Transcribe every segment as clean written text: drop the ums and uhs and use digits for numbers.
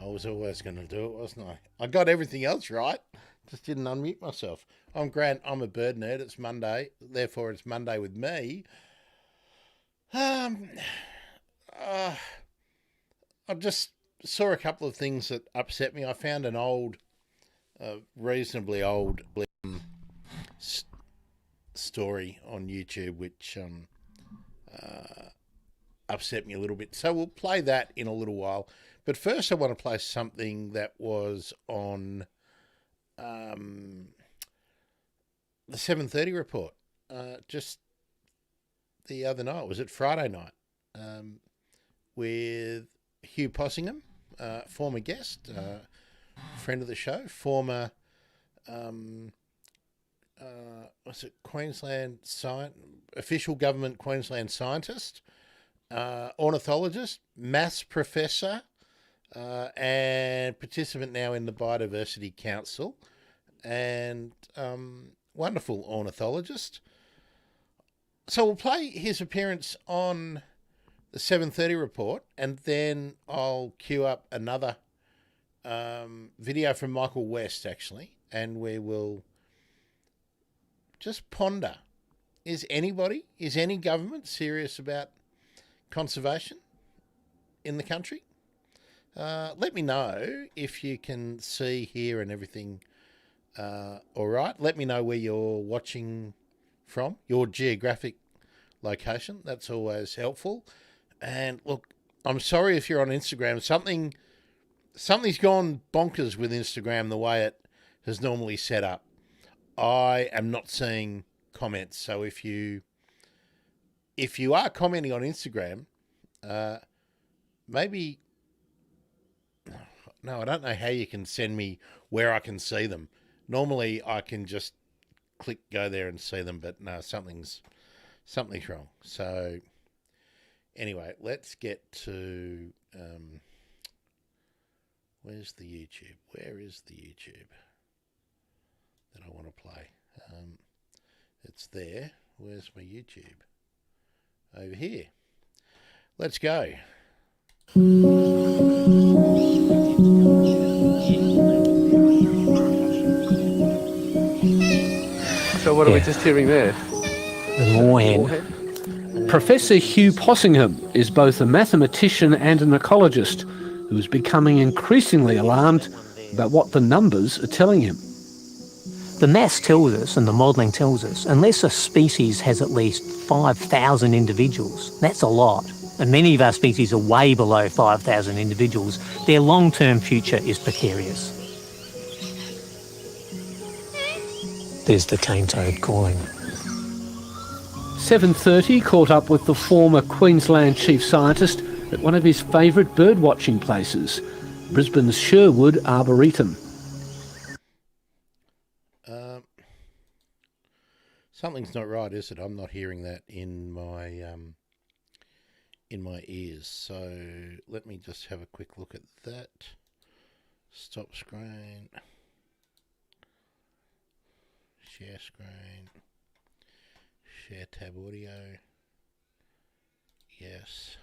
I was always going to do it, wasn't I? I got everything else right, just didn't unmute myself. I'm Grant, I'm a bird nerd. It's Monday, therefore it's Monday with me. I just saw a couple of things that upset me. I found an old, reasonably old story on YouTube which upset me a little bit. So we'll play that in a little while. But first I want to play something that was on the 7:30 report just the other night. Was it Friday night? With Hugh Possingham, former guest, friend of the show, former was it Queensland official government Queensland scientist, ornithologist, maths professor, and participant now in the Biodiversity Council, and wonderful ornithologist. So we'll play his appearance on the 7:30 report, and then I'll queue up another video from Michael West, actually, and we will just ponder, is any government serious about conservation in the country? Let me know if you can see, hear and everything all right. Let me know where you're watching from, your geographic location. That's always helpful. And look, I'm sorry if you're on Instagram. Something's gone bonkers with Instagram the way it has normally set up. I am not seeing comments. So if you are commenting on Instagram, maybe... No, I don't know how you can send me where I can see them. Normally I can just go there and see them, but no, something's wrong. So anyway, let's get to where's the YouTube? Where is the YouTube that I want to play? It's there. Where's my YouTube? Over here. Let's go. So what are we just hearing there? The moorhen. Professor Hugh Possingham is both a mathematician and an ecologist who is becoming increasingly alarmed about what the numbers are telling him. The maths tells us, and the modelling tells us, unless a species has at least 5,000 individuals, that's a lot, and many of our species are way below 5,000 individuals, their long-term future is precarious. There's the cane toad calling. 7:30 caught up with the former Queensland chief scientist at one of his favourite bird-watching places, Brisbane's Sherwood Arboretum. Something's not right, is it? I'm not hearing that in my ears. So let me just have a quick look at that. Stop screen. Share screen. Share tab audio. Yes.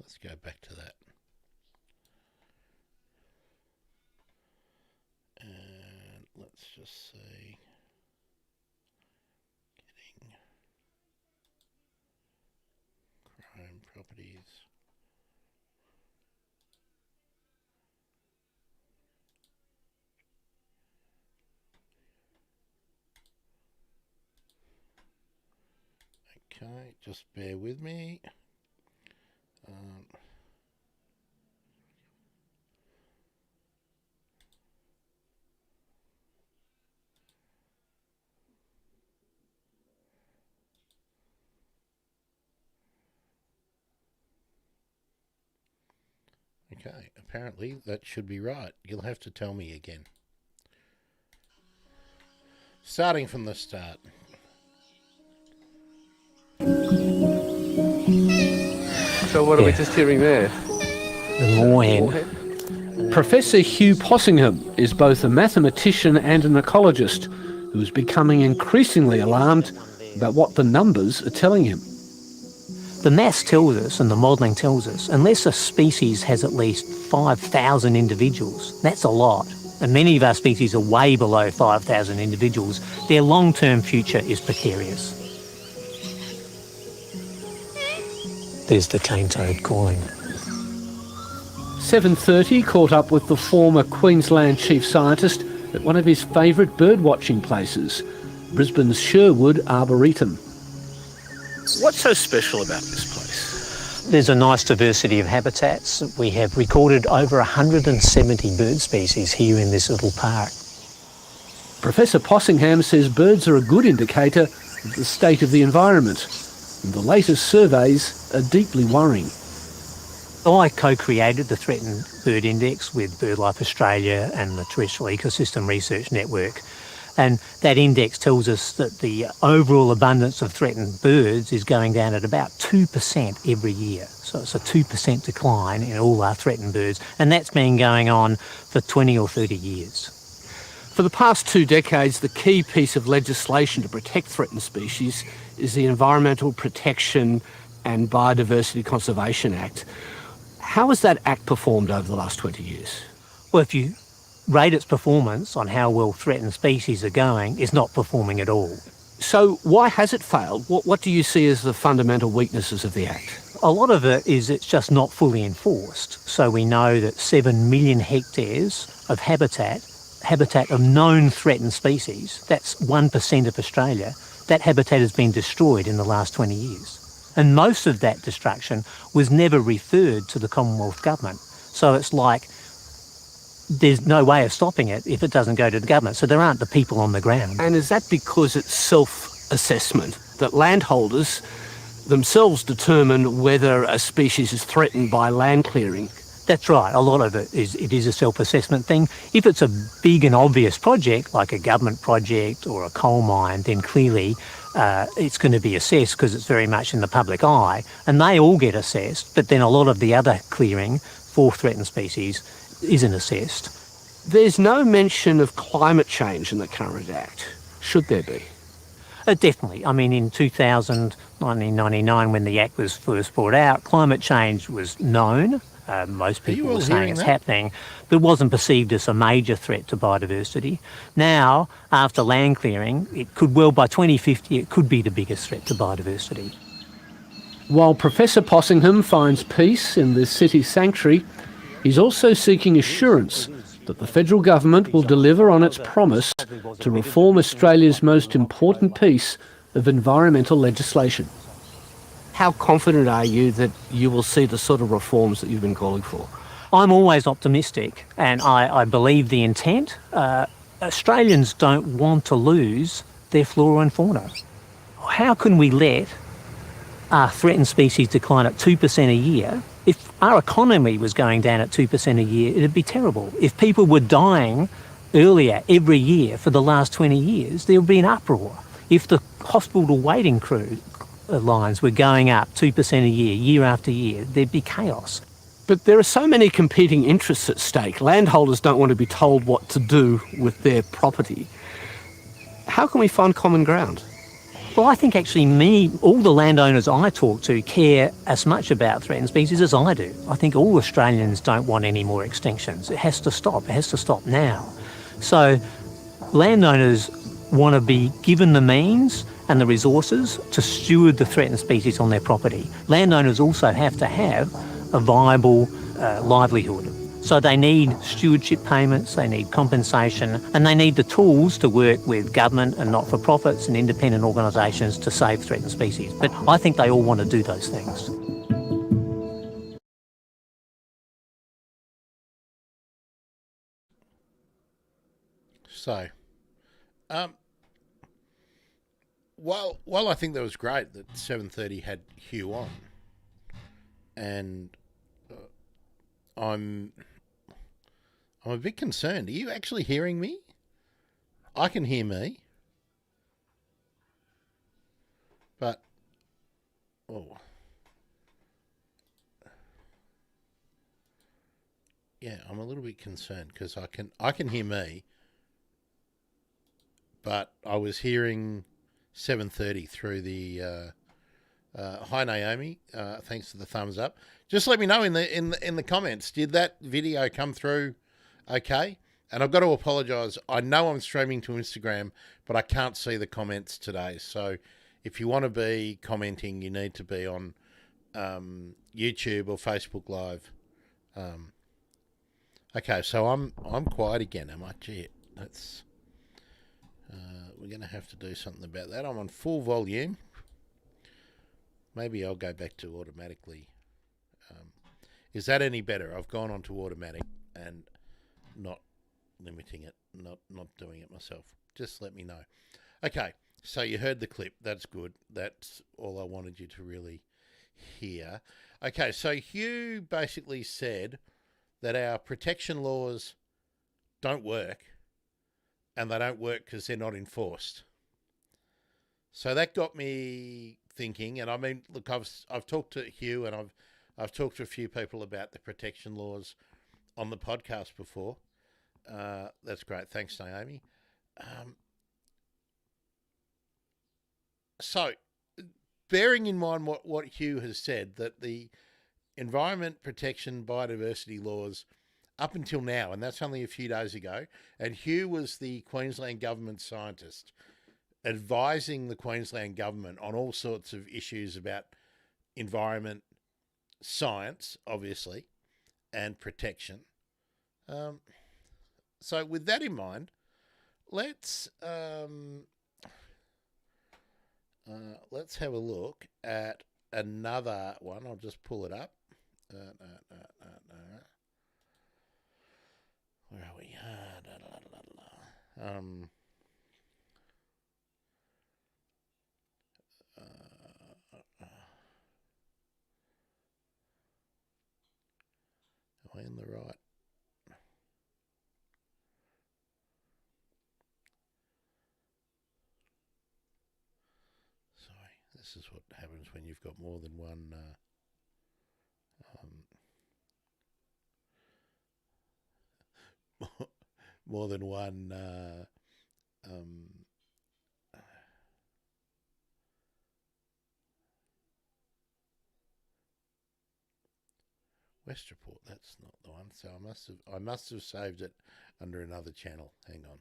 Let's go back to that. And let's just see. Getting Chrome properties. Okay, just bear with me. Okay, apparently that should be right. You'll have to tell me again. Starting from the start. So what are we just hearing there? The moorhen. Professor Hugh Possingham is both a mathematician and an ecologist who is becoming increasingly alarmed about what the numbers are telling him. The maths tells us, and the modelling tells us, unless a species has at least 5,000 individuals, that's a lot, and many of our species are way below 5,000 individuals, their long-term future is precarious. There's the cane toad calling. 7:30 caught up with the former Queensland chief scientist at one of his favourite bird-watching places, Brisbane's Sherwood Arboretum. What's so special about this place? There's a nice diversity of habitats. We have recorded over 170 bird species here in this little park. Professor Possingham says birds are a good indicator of the state of the environment, and the latest surveys are deeply worrying. I co-created the Threatened Bird Index with BirdLife Australia and the Terrestrial Ecosystem Research Network. And that index tells us that the overall abundance of threatened birds is going down at about 2% every year. So it's a 2% decline in all our threatened birds. And that's been going on for 20 or 30 years. For the past 2 decades, the key piece of legislation to protect threatened species is the Environmental Protection and Biodiversity Conservation Act. How has that act performed over the last 20 years? Well, if you rate its performance on how well threatened species are going, it's not performing at all. So why has it failed? What do you see as the fundamental weaknesses of the Act? A lot of it is it's just not fully enforced. So we know that 7 million hectares of habitat of known threatened species, that's 1% of Australia, that habitat has been destroyed in the last 20 years. And most of that destruction was never referred to the Commonwealth Government. So it's like there's no way of stopping it if it doesn't go to the government. So there aren't the people on the ground. And is that because it's self-assessment, that landholders themselves determine whether a species is threatened by land clearing? That's right. A lot of it is a self-assessment thing. If it's a big and obvious project, like a government project or a coal mine, then clearly it's going to be assessed because it's very much in the public eye. And they all get assessed, but then a lot of the other clearing for threatened species isn't assessed. There's no mention of climate change in the current Act. Should there be? Definitely. I mean, in 1999, when the Act was first brought out, climate change was known. Most people were saying it's happening, but wasn't perceived as a major threat to biodiversity. Now, after land clearing, it could well, by 2050, it could be the biggest threat to biodiversity. While Professor Possingham finds peace in this city sanctuary, he's also seeking assurance that the federal government will deliver on its promise to reform Australia's most important piece of environmental legislation. How confident are you that you will see the sort of reforms that you've been calling for? I'm always optimistic, and I believe the intent. Australians don't want to lose their flora and fauna. How can we let our threatened species decline at 2% a year? If our economy was going down at 2% a year, it'd be terrible. If people were dying earlier every year for the last 20 years, there would be an uproar. If the hospital waiting lines were going up 2% a year, year after year, there'd be chaos. But there are so many competing interests at stake. Landholders don't want to be told what to do with their property. How can we find common ground? Well, I think actually all the landowners I talk to care as much about threatened species as I do. I think all Australians don't want any more extinctions. It has to stop. It has to stop now. So landowners want to be given the means and the resources to steward the threatened species on their property. Landowners also have to have a viable livelihood. So they need stewardship payments, they need compensation, and they need the tools to work with government and not-for-profits and independent organisations to save threatened species. But I think they all want to do those things. So, while I think that was great that 7:30 had Hugh on, and I'm a bit concerned. Are you actually hearing me? I can hear me, but yeah, I'm a little bit concerned because I can hear me, but I was hearing 7:30 through the. Hi Naomi, thanks for the thumbs up. Just let me know in the comments. Did that video come through okay? And I've got to apologise. I know I'm streaming to Instagram, but I can't see the comments today. So if you want to be commenting, you need to be on YouTube or Facebook Live. Okay, so I'm quiet again, am I? Gee, that's we're going to have to do something about that. I'm on full volume. Maybe I'll go back to automatically. Is that any better? I've gone on to automatic and not limiting it, not doing it myself. Just let me know. Okay, so you heard the clip. That's good. That's all I wanted you to really hear. Okay, so Hugh basically said that our protection laws don't work, and they don't work because they're not enforced. So that got me thinking, and I mean, look, I've talked to Hugh, and I've talked to a few people about the protection laws on the podcast before. That's great. Thanks, Naomi. So, bearing in mind what Hugh has said, that the environment protection biodiversity laws up until now, and that's only a few days ago, and Hugh was the Queensland government scientist advising the Queensland government on all sorts of issues about environment, science, obviously, and protection. So with that in mind, let's have a look at another one. I'll just pull it up. Where are we? Am I in the right? Sorry, this is what happens when you've got more than one. More than one. West Report. That's not the one. So I must have saved it under another channel. Hang on.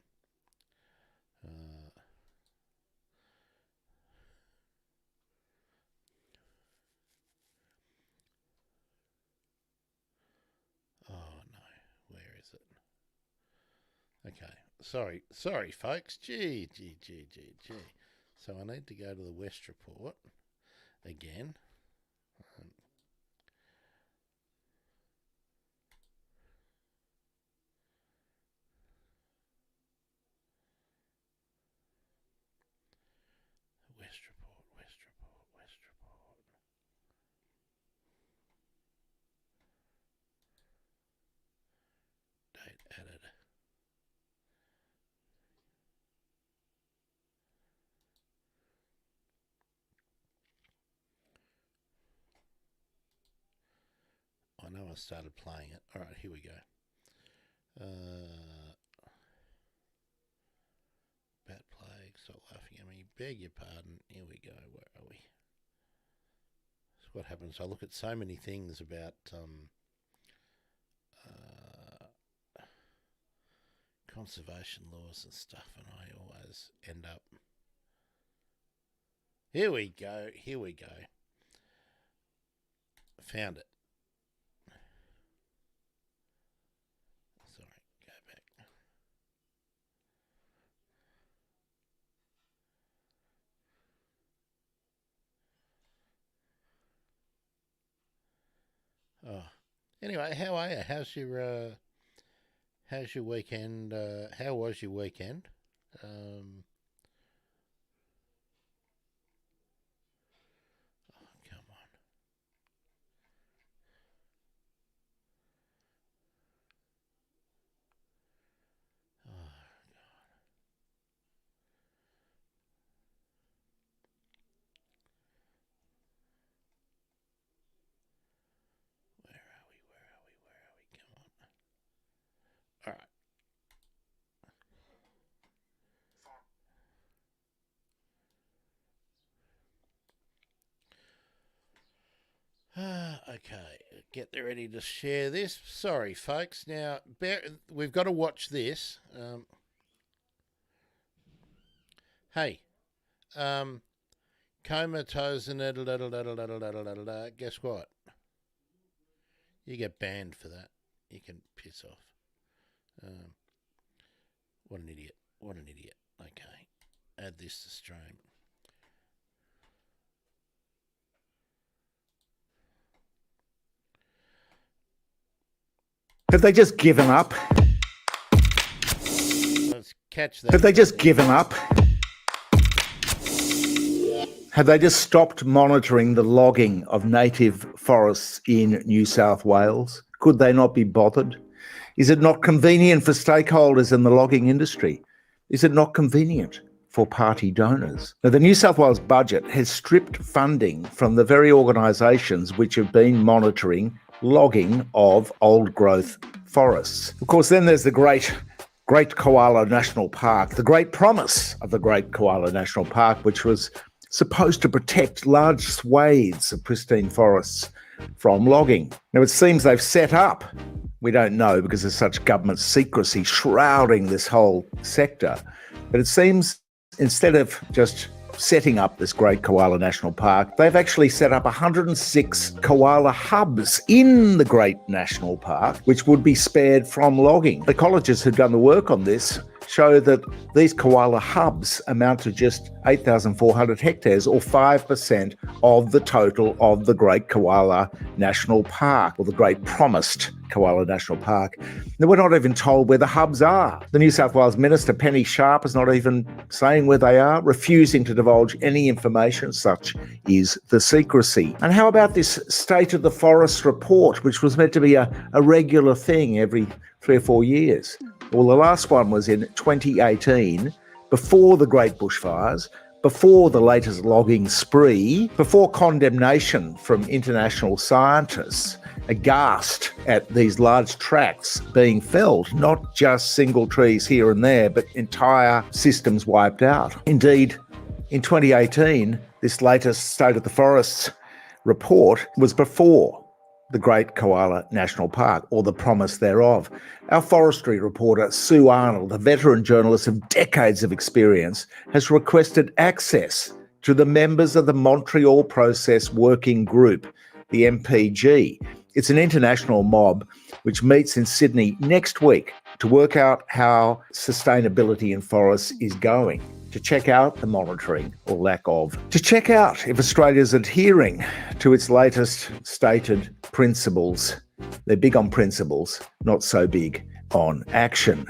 Oh no, where is it? Okay, sorry, folks. Gee. So I need to go to the West Report again. West Report. Date added. I know I started playing it. All right, here we go. Bat plague, stop laughing at me. Beg your pardon. Here we go. Where are we? That's what happens. I look at so many things about conservation laws and stuff, and I always end up. Here we go. Found it. Sorry, go back. Oh, anyway, how are you? How's your weekend? How was your weekend? Oh, come on. Oh, where are we? Come on. All right. Okay, get ready to share this. Sorry, folks. Now, we've got to watch this. Hey, comatose and guess what? You get banned for that. You can piss off. What an idiot. What an idiot. Okay, add this to stream. Have they just given up? Let's catch that. Have they just given up? Have they just stopped monitoring the logging of native forests in New South Wales? Could they not be bothered? Is it not convenient for stakeholders in the logging industry? Is it not convenient for party donors? Now, the New South Wales budget has stripped funding from the very organisations which have been monitoring logging of old growth forests. Of course, then there's the Great Koala National Park, the great promise of the Great Koala National Park, which was supposed to protect large swathes of pristine forests from logging. Now, it seems they've set up, we don't know because there's such government secrecy shrouding this whole sector, but it seems instead of just setting up this Great Koala National Park, they've actually set up 106 koala hubs in the Great National Park, which would be spared from logging. Ecologists who've done the work on this show that these koala hubs amount to just 8,400 hectares or 5% of the total of the Great Koala National Park, or the Great Promised Koala National Park. Now, we're not even told where the hubs are. The New South Wales Minister, Penny Sharp, is not even saying where they are, refusing to divulge any information. Such is the secrecy. And how about this State of the Forest report, which was meant to be a regular thing every 3 or 4 years? Well, the last one was in 2018, before the Great Bushfires, before the latest logging spree, before condemnation from international scientists aghast at these large tracts being felled, not just single trees here and there, but entire systems wiped out. Indeed, in 2018, this latest State of the Forests report was before the Great Koala National Park, or the promise thereof. Our forestry reporter, Sue Arnold, a veteran journalist of decades of experience, has requested access to the members of the Montreal Process Working Group, the MPG. It's an international mob which meets in Sydney next week to work out how sustainability in forests is going, to check out the monitoring or lack of, to check out if Australia's adhering to its latest stated principles. They're big on principles, not so big on action.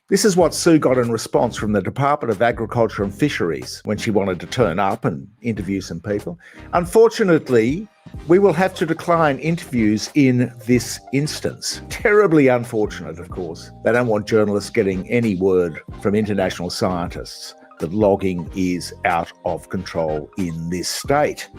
This is what Sue got in response from the Department of Agriculture and Fisheries when she wanted to turn up and interview some people. Unfortunately, we will have to decline interviews in this instance. Terribly unfortunate, of course. They don't want journalists getting any word from international scientists that logging is out of control in this state.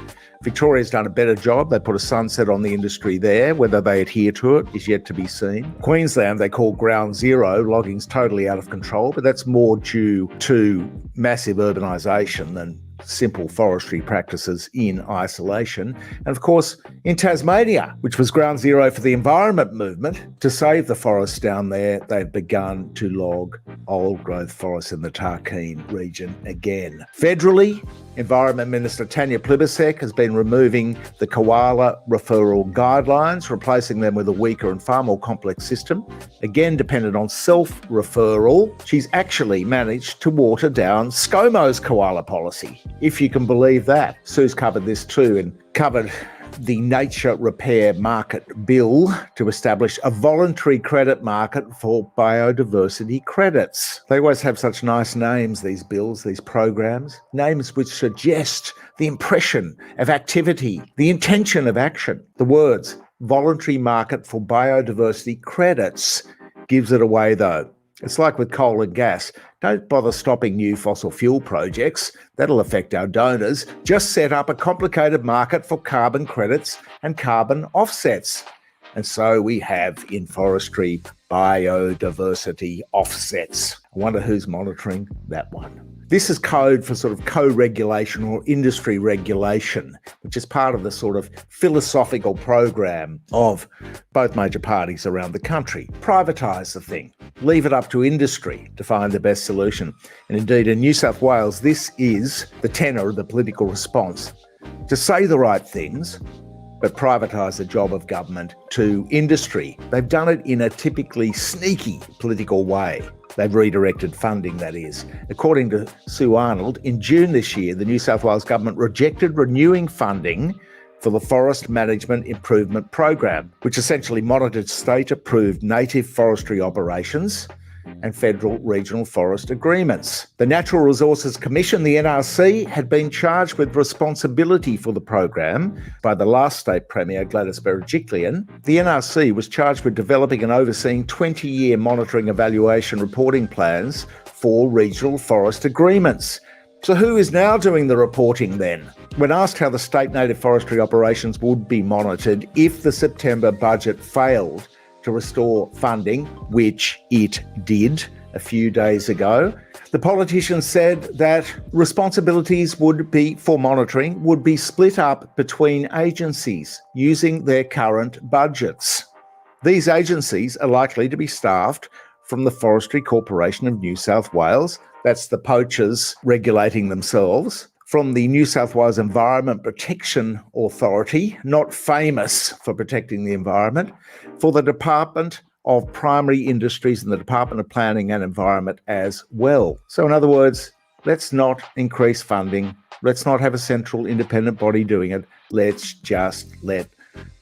Victoria's done a better job. They put a sunset on the industry there. Whether they adhere to it is yet to be seen. Queensland, they call ground zero. Logging's totally out of control, but that's more due to massive urbanisation than simple forestry practices in isolation. And of course, in Tasmania, which was ground zero for the environment movement, to save the forests down there, they've begun to log old growth forests in the Tarkine region again. Federally, Environment Minister Tanya Plibersek has been removing the koala referral guidelines, replacing them with a weaker and far more complex system. Again, dependent on self-referral, she's actually managed to water down ScoMo's koala policy, if you can believe that. Sue's covered this too, and covered the Nature Repair Market Bill to establish a voluntary credit market for biodiversity credits. They always have such nice names, these bills, these programs, names which suggest the impression of activity, the intention of action. The words voluntary market for biodiversity credits gives it away though. It's like with coal and gas. Don't bother stopping new fossil fuel projects. That'll affect our donors. Just set up a complicated market for carbon credits and carbon offsets. And so we have in forestry biodiversity offsets. I wonder who's monitoring that one. This is code for sort of co-regulation or industry regulation, which is part of the sort of philosophical program of both major parties around the country. Privatise the thing. Leave it up to industry to find the best solution. And indeed, in New South Wales, this is the tenor of the political response. To say the right things, but privatise the job of government to industry. They've done it in a typically sneaky political way. They've redirected funding, that is. According to Sue Arnold, in June this year, the New South Wales government rejected renewing funding for the Forest Management Improvement Program, which essentially monitored state-approved native forestry operations and federal regional forest agreements. The Natural Resources Commission, the NRC, had been charged with responsibility for the program by the last state premier, Gladys Berejiklian. The NRC was charged with developing and overseeing 20-year monitoring, evaluation, reporting plans for regional forest agreements. So who is now doing the reporting then? When asked how the state native forestry operations would be monitored if the September budget failed to restore funding, which it did a few days ago, the politician said that responsibilities for monitoring would be split up between agencies using their current budgets. These agencies are likely to be staffed from the Forestry Corporation of New South Wales, that's the poachers regulating themselves, from the New South Wales Environment Protection Authority, not famous for protecting the environment, for the Department of Primary Industries and the Department of Planning and Environment as well. So in other words, let's not increase funding. Let's not have a central independent body doing it. Let's just let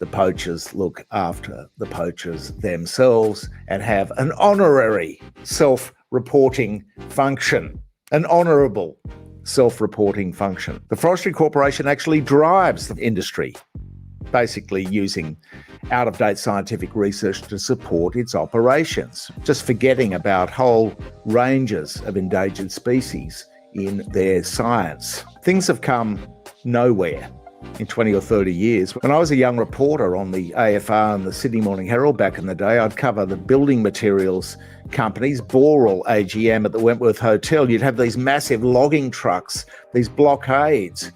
the poachers look after the poachers themselves and have an honorary self-reporting function, an honourable self-reporting function. The Forestry Corporation actually drives the industry, basically using out-of-date scientific research to support its operations, just forgetting about whole ranges of endangered species in their science. Things have come nowhere in 20 or 30 years. When I was a young reporter on the AFR and the Sydney Morning Herald back in the day, I'd cover the building materials companies, Boral AGM at the Wentworth Hotel. You'd have these massive logging trucks, these blockades,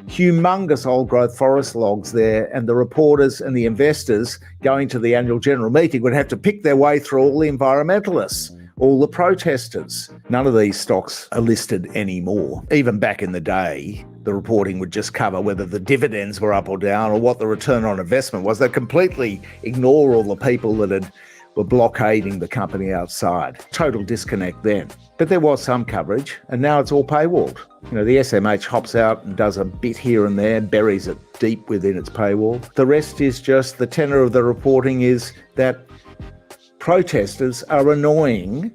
humongous old-growth forest logs there, and the reporters and the investors going to the annual general meeting would have to pick their way through all the environmentalists, all the protesters. None of these stocks are listed anymore. Even back in the day, the reporting would just cover whether the dividends were up or down or what the return on investment was. They'd completely ignore all the people that were blockading the company outside. Total disconnect then. But there was some coverage, and now it's all paywalled. You know, the SMH hops out and does a bit here and there, buries it deep within its paywall. The rest is just, the tenor of the reporting is that protesters are annoying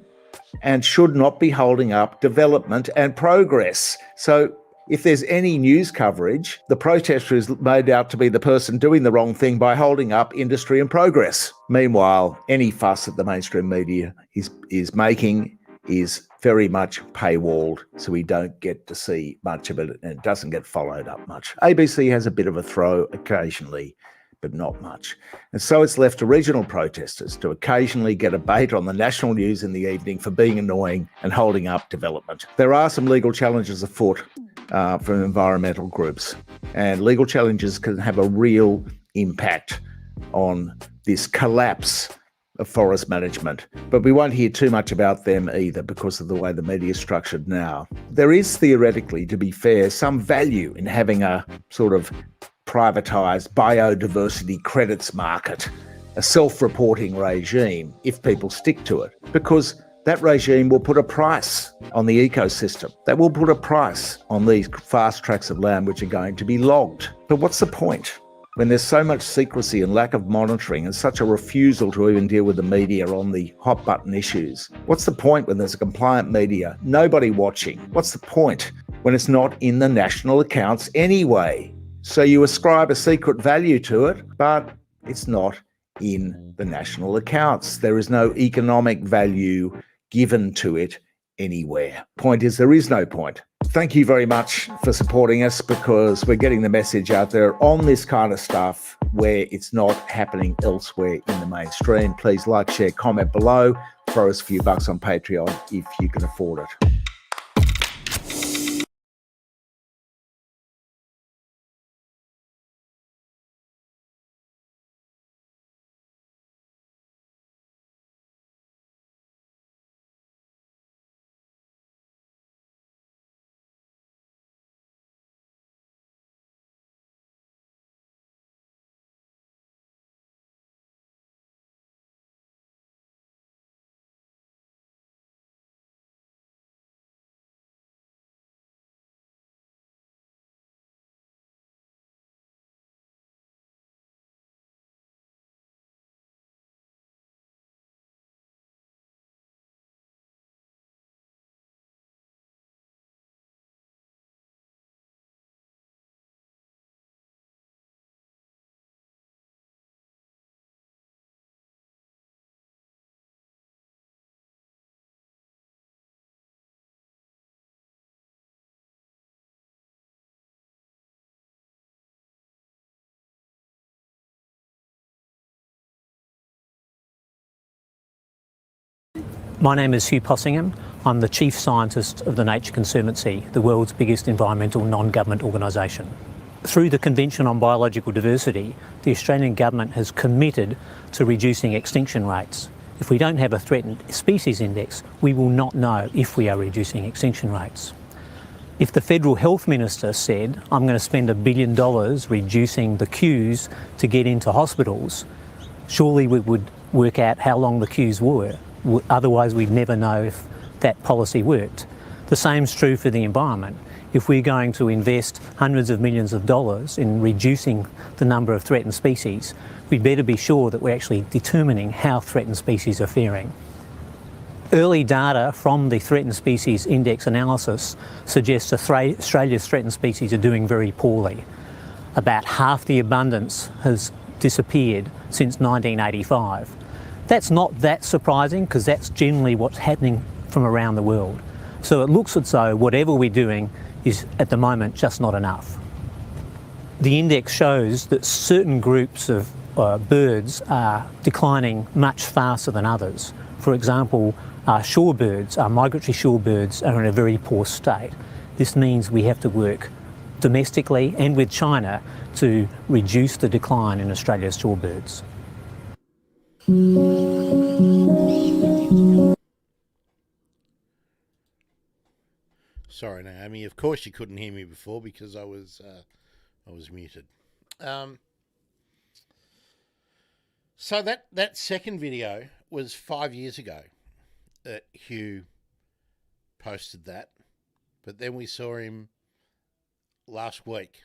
and should not be holding up development and progress. So if there's any news coverage, the protester is made out to be the person doing the wrong thing by holding up industry and progress. Meanwhile, any fuss that the mainstream media is making is very much paywalled, so we don't get to see much of it, and it doesn't get followed up much. ABC has a bit of a throw occasionally, but not much. And so it's left to regional protesters to occasionally get a bait on the national news in the evening for being annoying and holding up development. There are some legal challenges afoot from environmental groups, and legal challenges can have a real impact on this collapse of forest management. But we won't hear too much about them either because of the way the media is structured now. There is theoretically, to be fair, some value in having a sort of privatised biodiversity credits market, a self-reporting regime, if people stick to it, because that regime will put a price on the ecosystem. That will put a price on these vast tracts of land which are going to be logged. But what's the point when there's so much secrecy and lack of monitoring and such a refusal to even deal with the media on the hot button issues? What's the point when there's a compliant media, nobody watching? What's the point when it's not in the national accounts anyway? So you ascribe a secret value to it, but it's not in the national accounts. There is no economic value given to it anywhere. Point is, there is no point. Thank you very much for supporting us, because we're getting the message out there on this kind of stuff where it's not happening elsewhere in the mainstream. Please like, share, comment below. Throw us a few bucks on Patreon if you can afford it. My name is Hugh Possingham. I'm the Chief Scientist of the Nature Conservancy, the world's biggest environmental non-government organisation. Through the Convention on Biological Diversity, the Australian Government has committed to reducing extinction rates. If we don't have a threatened species index, we will not know if we are reducing extinction rates. If the Federal Health Minister said, I'm going to spend $1 billion reducing the queues to get into hospitals, surely we would work out how long the queues were. Otherwise, we'd never know if that policy worked. The same's true for the environment. If we're going to invest hundreds of millions of dollars in reducing the number of threatened species, we'd better be sure that we're actually determining how threatened species are faring. Early data from the Threatened Species Index analysis suggests Australia's threatened species are doing very poorly. About half the abundance has disappeared since 1985. That's not that surprising because that's generally what's happening from around the world. So it looks as though whatever we're doing is at the moment just not enough. The index shows that certain groups of birds are declining much faster than others. For example, shorebirds, migratory shorebirds are in a very poor state. This means we have to work domestically and with China to reduce the decline in Australia's shorebirds. Sorry, Naomi. Of course, you couldn't hear me before because I was muted. So that second video was 5 years ago that Hugh posted that, but then we saw him last week,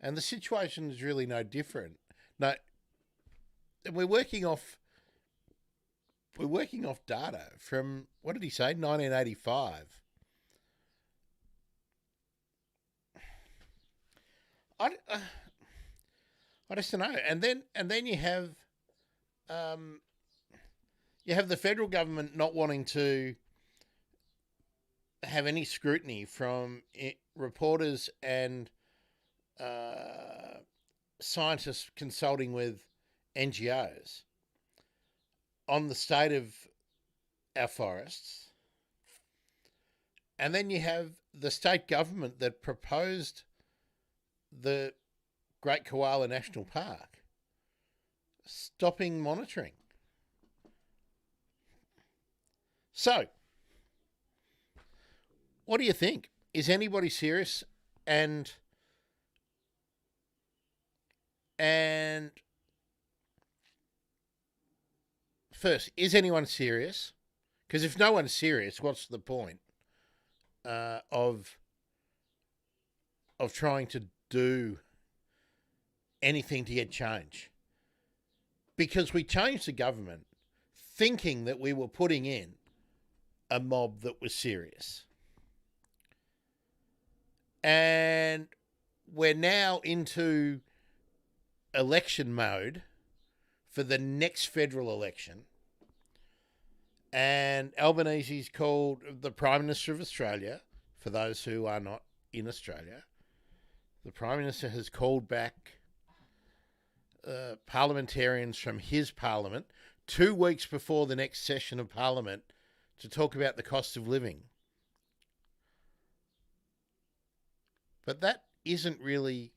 and the situation is really no different. No, we're working off data from, what did he say, 1985. I just don't know. And then you have the federal government not wanting to have any scrutiny from reporters and scientists consulting with NGOs on the state of our forests. And then you have the state government that proposed the Great Koala National Park stopping monitoring. So, what do you think? Is anybody serious? And first, is anyone serious? Because if no one's serious, what's the point of trying to do anything to get change? Because we changed the government thinking that we were putting in a mob that was serious. And we're now into election mode for the next federal election. And Albanese's called the Prime Minister of Australia, for those who are not in Australia. The Prime Minister has called back parliamentarians from his parliament 2 weeks before the next session of Parliament to talk about the cost of living. But that isn't really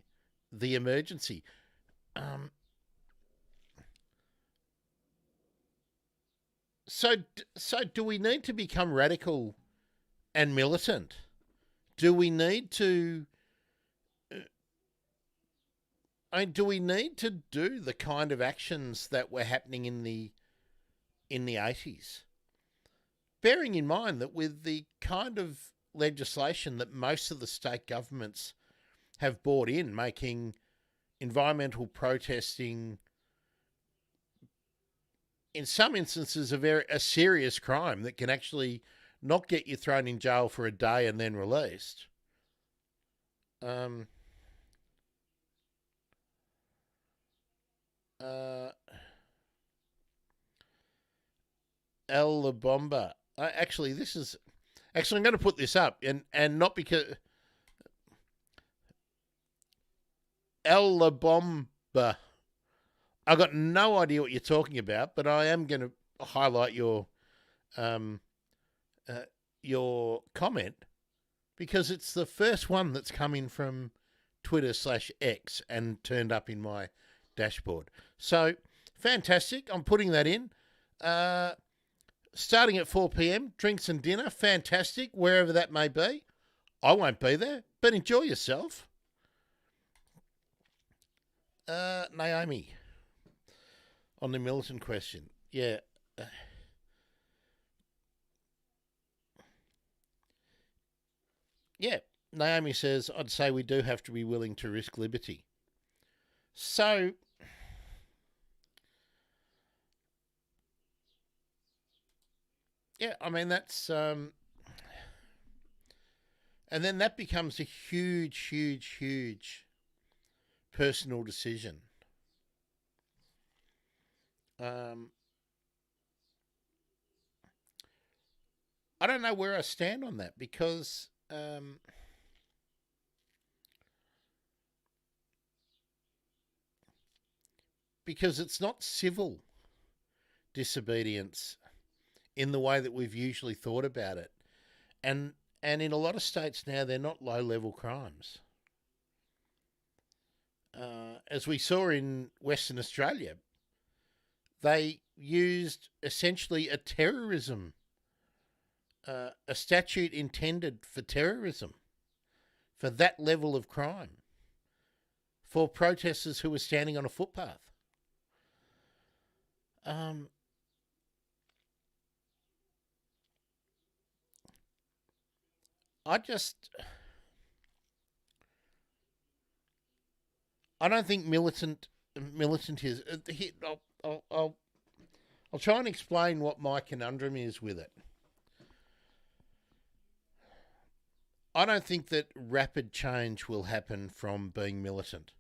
the emergency. So do we need to become radical and militant? Do we need to... do we need to do the kind of actions that were happening in the 80s? Bearing in mind that with the kind of legislation that most of the state governments have brought in, making environmental protesting, in some instances, a serious crime that can actually not get you thrown in jail for a day and then released. El La Bomba. Actually, I'm going to put this up, and not because El La Bomba. I've got no idea what you're talking about, but I am going to highlight your your comment, because it's the first one that's come in from Twitter/X and turned up in my dashboard. So fantastic. I'm putting that in. Starting at 4 p.m, drinks and dinner. Fantastic. Wherever that may be. I won't be there, but enjoy yourself. Naomi, on the militant question. Yeah. Yeah, Naomi says, I'd say we do have to be willing to risk liberty. So, yeah, I mean, that's... and then that becomes a huge, huge, huge personal decision. I don't know where I stand on that, because... because it's not civil disobedience in the way that we've usually thought about it. And in a lot of states now, they're not low-level crimes. As we saw in Western Australia, they used essentially a terrorism a statute intended for terrorism, for that level of crime, for protesters who were standing on a footpath. I don't think militant is. I'll try and explain what my conundrum is with it. I don't think that rapid change will happen from being militant.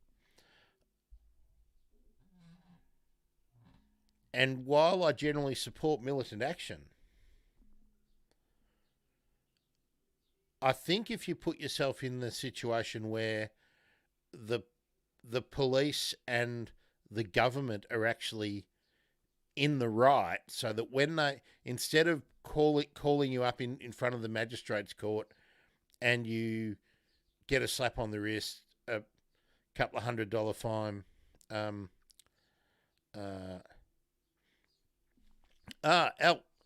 And while I generally support militant action, I think if you put yourself in the situation where the police and the government are actually in the right, so that when they, instead of calling you up in front of the magistrate's court and you get a slap on the wrist, a couple of $100 fine,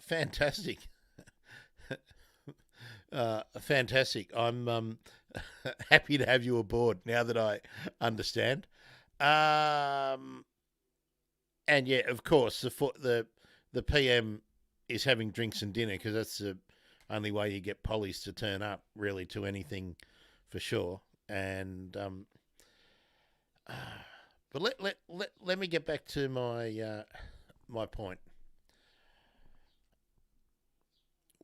fantastic. Fantastic. I'm happy to have you aboard now that I understand. And yeah, of course, the PM is having drinks and dinner, because that's the only way you get pollies to turn up, really, to anything, for sure. And but let me get back to my my point.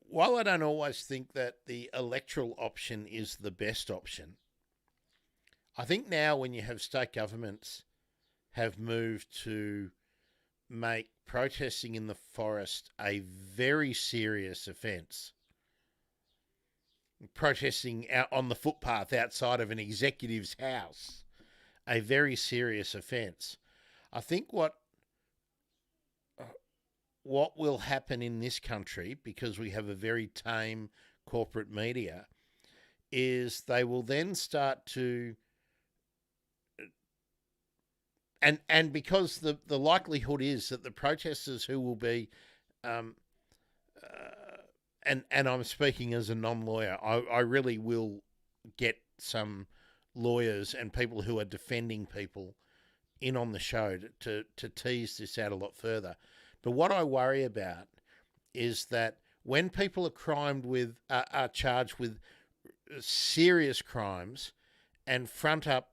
While I don't always think that the electoral option is the best option, I think now when you have state governments have moved to make protesting in the forest a very serious offence, protesting out on the footpath outside of an executive's house, a very serious offence, I think what will happen in this country, because we have a very tame corporate media, is they will then start to, and because the likelihood is that the protesters who will be, and I'm speaking as a non-lawyer, I really will get some lawyers and people who are defending people in on the show to tease this out a lot further. But what I worry about is that when people are charged with serious crimes and front up,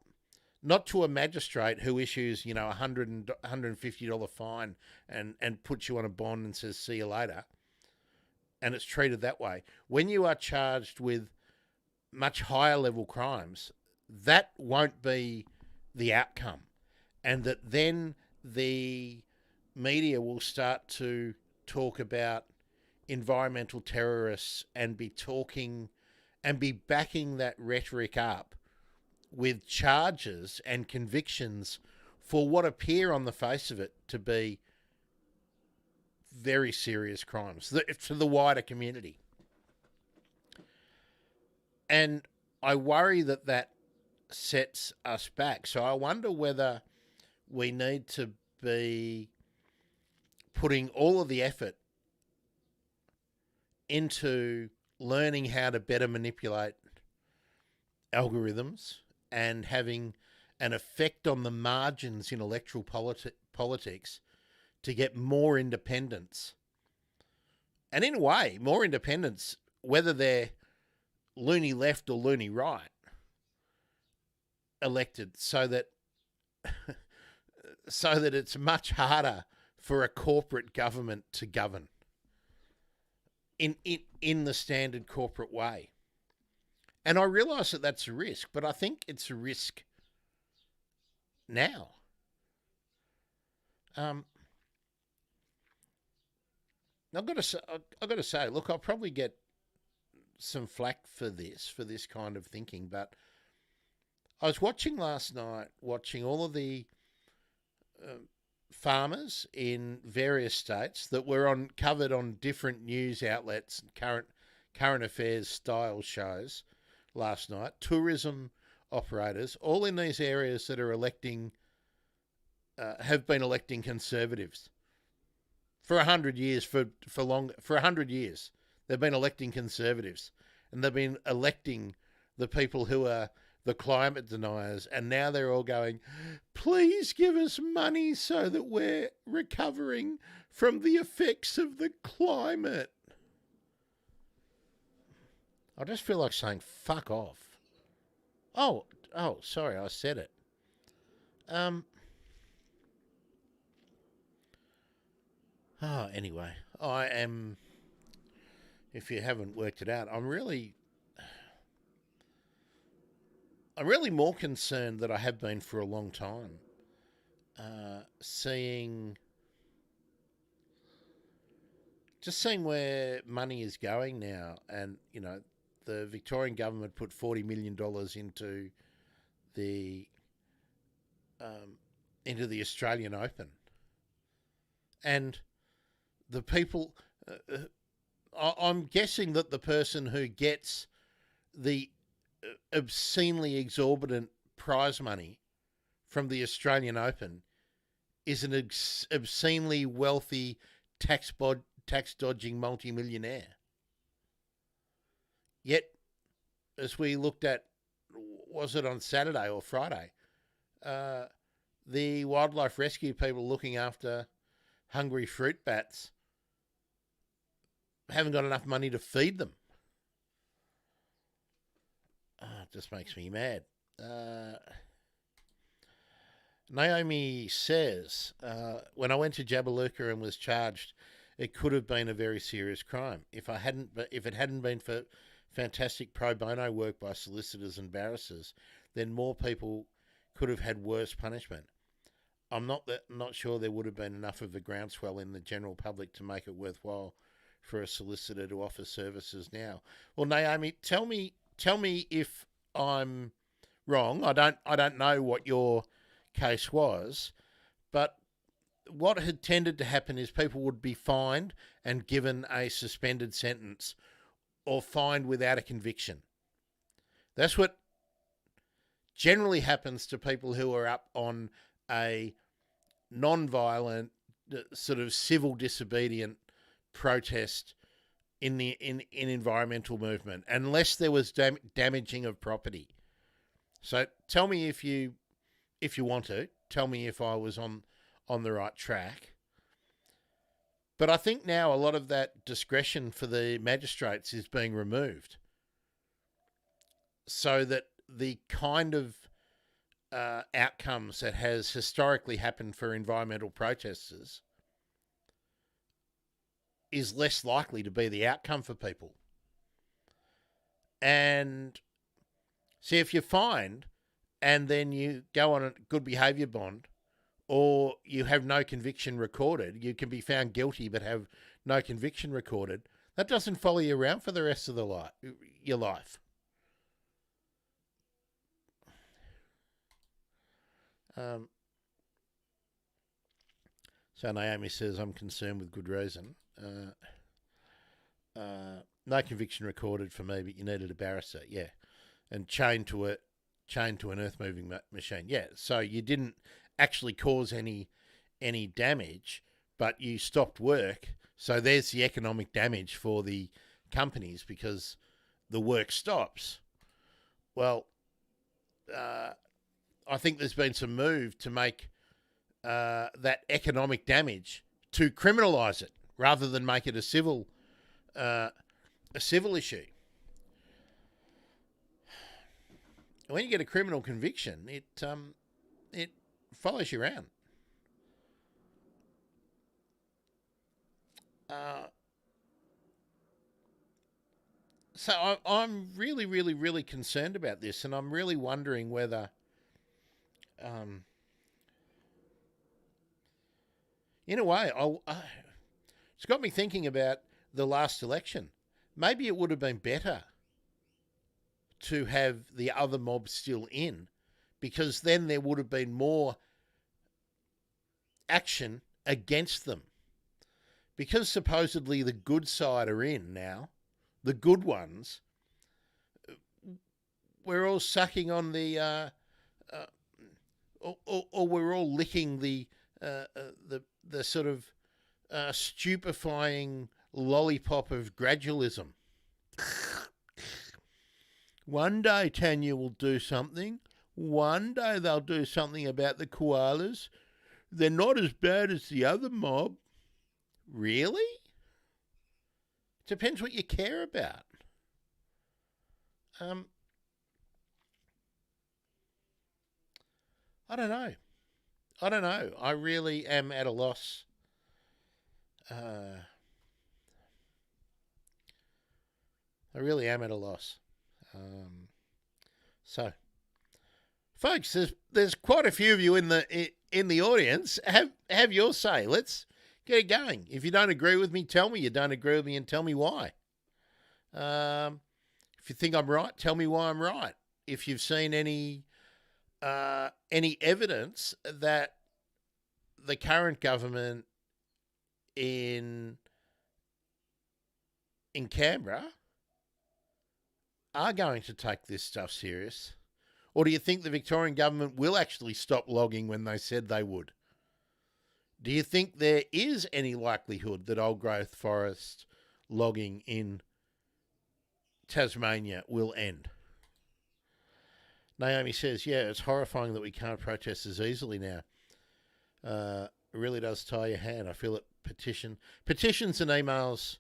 not to a magistrate who issues, $150 fine and puts you on a bond and says, see you later, and it's treated that way. When you are charged with much higher level crimes, that won't be the outcome. And that then the media will start to talk about environmental terrorists and be backing that rhetoric up with charges and convictions for what appear on the face of it to be very serious crimes to the wider community. And I worry that that sets us back. So I wonder whether we need to be putting all of the effort into learning how to better manipulate algorithms and having an effect on the margins in electoral politics to get more independence. And in a way, more independence, whether they're loony left or loony right, elected, so that it's much harder for a corporate government to govern in the standard corporate way. And I realise that that's a risk, but I think it's a risk now. I've got to say, look, I'll probably get some flack for this kind of thinking, but I was watching last night, all of the farmers in various states that were covered on different news outlets and current affairs style shows last night. Tourism operators, all in these areas that are have been electing Conservatives for 100 years. For 100 years, they've been electing Conservatives, and they've been electing the people who are the climate deniers, and now they're all going, please give us money so that we're recovering from the effects of the climate. I just feel like saying, fuck off. Oh, sorry, I said it. Anyway, I am, if you haven't worked it out, I'm really more concerned than I have been for a long time, seeing where money is going now. And, the Victorian government put $40 million into the Australian Open. And the people, I'm guessing that the person who gets the obscenely exorbitant prize money from the Australian Open is an obscenely wealthy tax dodging multimillionaire. Yet, as we looked at, was it on Saturday or Friday, the wildlife rescue people looking after hungry fruit bats haven't got enough money to feed them. It just makes me mad. Naomi says, when I went to Jabiluka and was charged, it could have been a very serious crime. If it hadn't been for fantastic pro bono work by solicitors and barristers, then more people could have had worse punishment. I'm not sure there would have been enough of a groundswell in the general public to make it worthwhile for a solicitor to offer services now. Well, Naomi, tell me if I'm wrong. I don't know what your case was, but what had tended to happen is people would be fined and given a suspended sentence, or fined without a conviction. That's what generally happens to people who are up on a non-violent, sort of civil disobedient protest in environmental movement, unless there was damaging of property. So tell me if you want to, tell me if I was on the right track. But I think now a lot of that discretion for the magistrates is being removed, so that the kind of outcomes that has historically happened for environmental protesters is less likely to be the outcome for people. And see, if you're fined and then you go on a good behaviour bond, or you have no conviction recorded, you can be found guilty but have no conviction recorded, that doesn't follow you around for the rest of your life. So Naomi says, I'm concerned with good reason. No conviction recorded for me, but you needed a barrister, yeah. And chained to an earth-moving machine, yeah. So you didn't actually cause any damage, but you stopped work. So there's the economic damage for the companies because the work stops. Well, I think there's been some move to make that economic damage to criminalise it rather than make it a civil issue. When you get a criminal conviction, it follows you around. So I'm really, really, really concerned about this, and I'm really wondering whether, in a way, it's got me thinking about the last election. Maybe it would have been better to have the other mob still in, because then there would have been more action against them. Because supposedly the good side are in now, the good ones, we're all sucking on the, or we're all licking the sort of stupefying lollipop of gradualism. One day Tanya will do something. One day they'll do something about the koalas. They're not as bad as the other mob. Really? Depends what you care about. I don't know. I really am at a loss. I really am at a loss. So, folks, there's quite a few of you in the audience. Have your say. Let's get it going. If you don't agree with me, tell me you don't agree with me and tell me why. If you think I'm right, tell me why I'm right. If you've seen any evidence that the current government in Canberra are going to take this stuff serious, or do you think the Victorian government will actually stop logging when they said they would? Do you think there is any likelihood that old growth forest logging in Tasmania will end? Naomi says, yeah, it's horrifying that we can't protest as easily now. It really does tie your hand. I feel it. Petitions and emails.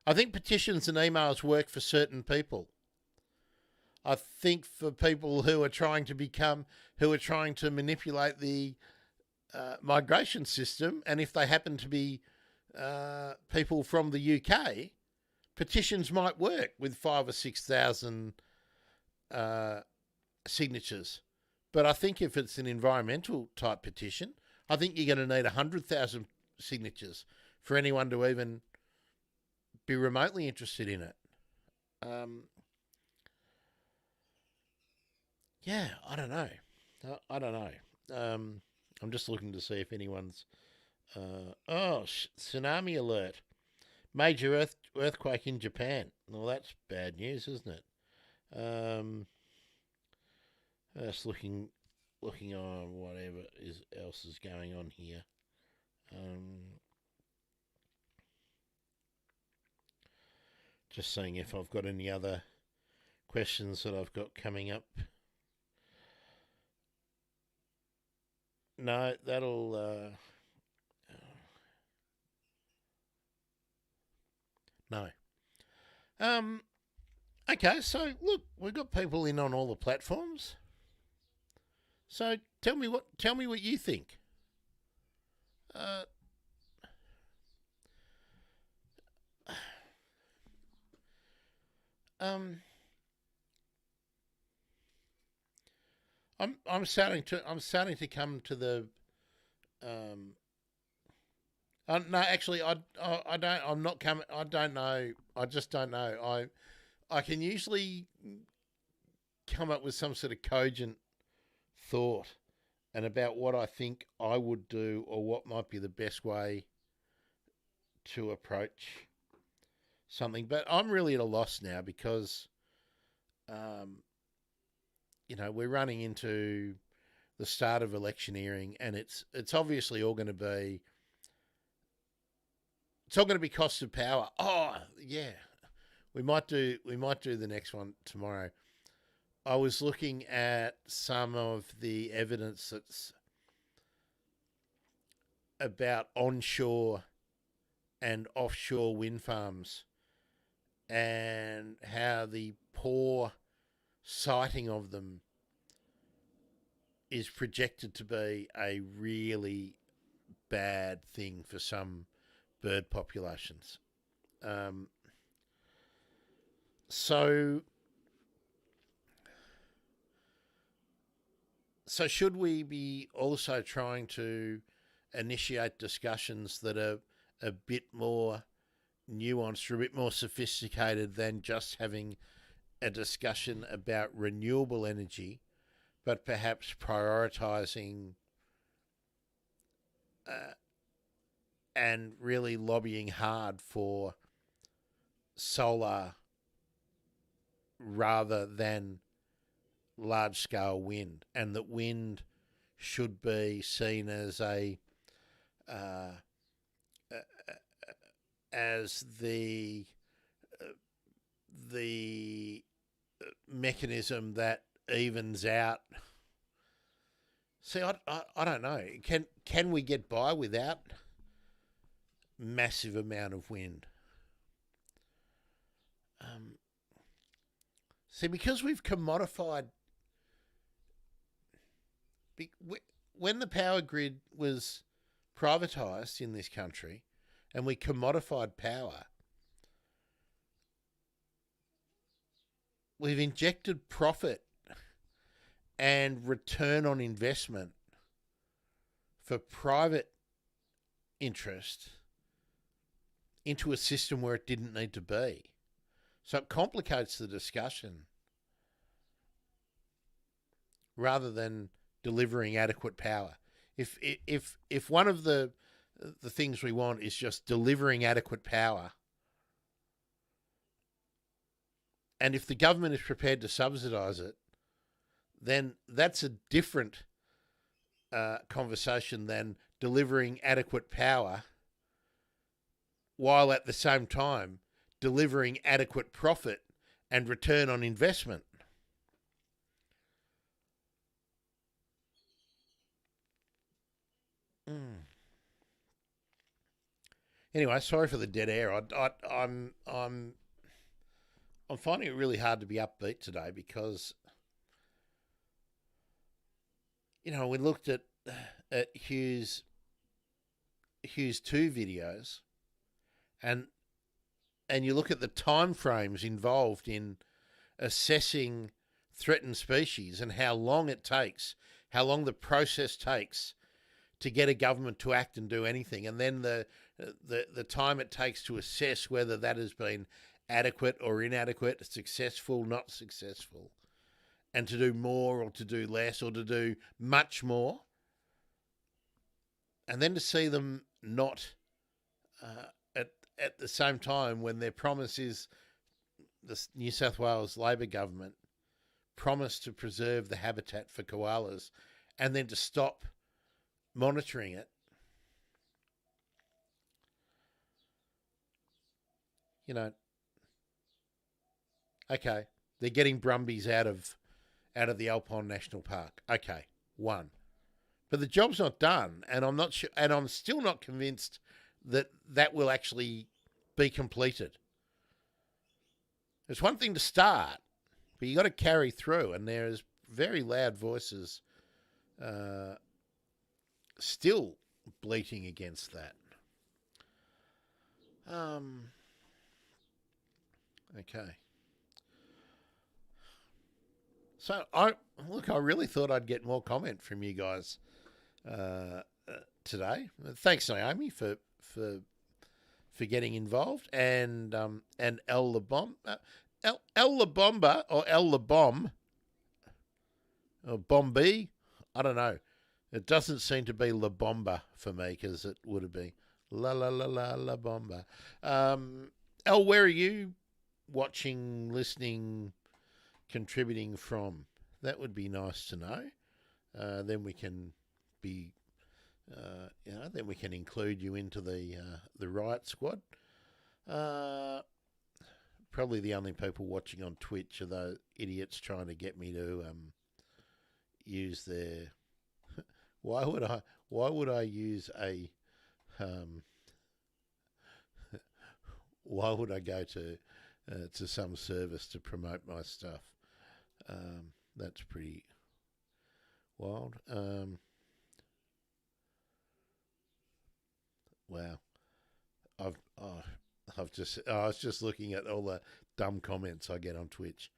I think petitions and emails work for certain people. I think for people who are trying to manipulate the migration system, and if they happen to be people from the UK, petitions might work with 5,000 or 6,000 signatures. But I think if it's an environmental type petition, I think you're going to need 100,000 signatures for anyone to even be remotely interested in it. Yeah, I don't know. I'm just looking to see if anyone's... tsunami alert. Major earthquake in Japan. Well, that's bad news, isn't it? Just looking on whatever else is going on here. Just seeing if I've got any other questions that I've got coming up. No, that'll... no. Okay, so look, we've got people in on all the platforms. So tell me what you think. I'm starting to come to the no, actually, I don't. I'm not coming. I don't know. I just don't know. I can usually come up with some sort of cogent thought and about what I think I would do or what might be the best way to approach something. But I'm really at a loss now because, we're running into the start of electioneering, and it's obviously all going to be cost of power. Oh yeah, we might do the next one tomorrow. I was looking at some of the evidence that's about onshore and offshore wind farms and how the poor siting of them is projected to be a really bad thing for some bird populations. So should we be also trying to initiate discussions that are a bit more nuanced or a bit more sophisticated than just having a discussion about renewable energy, but perhaps prioritising and really lobbying hard for solar rather than large-scale wind, and that wind should be seen as as the mechanism that evens out. See, I don't know. Can we get by without massive amount of wind? See, because we've commodified. When the power grid was privatised in this country, and we commodified power, we've injected profit and return on investment for private interest into a system where it didn't need to be. So it complicates the discussion rather than delivering adequate power. If one of the things we want is just delivering adequate power, and if the government is prepared to subsidise it, then that's a different conversation than delivering adequate power while at the same time delivering adequate profit and return on investment. Anyway, sorry for the dead air. I'm finding it really hard to be upbeat today because, we looked at Hughes 2 videos, and you look at the time frames involved in assessing threatened species and how long it takes, how long the process takes to get a government to act and do anything, and then the time it takes to assess whether that has been adequate or inadequate, successful, not successful, and to do more or to do less or to do much more, and then to see them not at the same time when their promise is the New South Wales Labor government promised to preserve the habitat for koalas, and then to stop monitoring it. Okay, they're getting brumbies out of the Alpine National Park. Okay, one. But the job's not done, and I'm not sure, and I'm still not convinced that will actually be completed. It's one thing to start, but you got to carry through, and there's very loud voices still bleating against that. Okay. So I really thought I'd get more comment from you guys today. Thanks, Naomi, for getting involved, and El LeBomb, El LeBomba or El LeBomb or Bombi, I don't know. It doesn't seem to be La Bomba for me, because it would have been La La La La La Bomba. Elle, where are you watching, listening, contributing from? That would be nice to know. Then we can be, then we can include you into the riot squad. Probably the only people watching on Twitch are those idiots trying to get me to use their. Why would I use a? Why would I go to some service to promote my stuff? That's pretty wild. Wow. I was just looking at all the dumb comments I get on Twitch.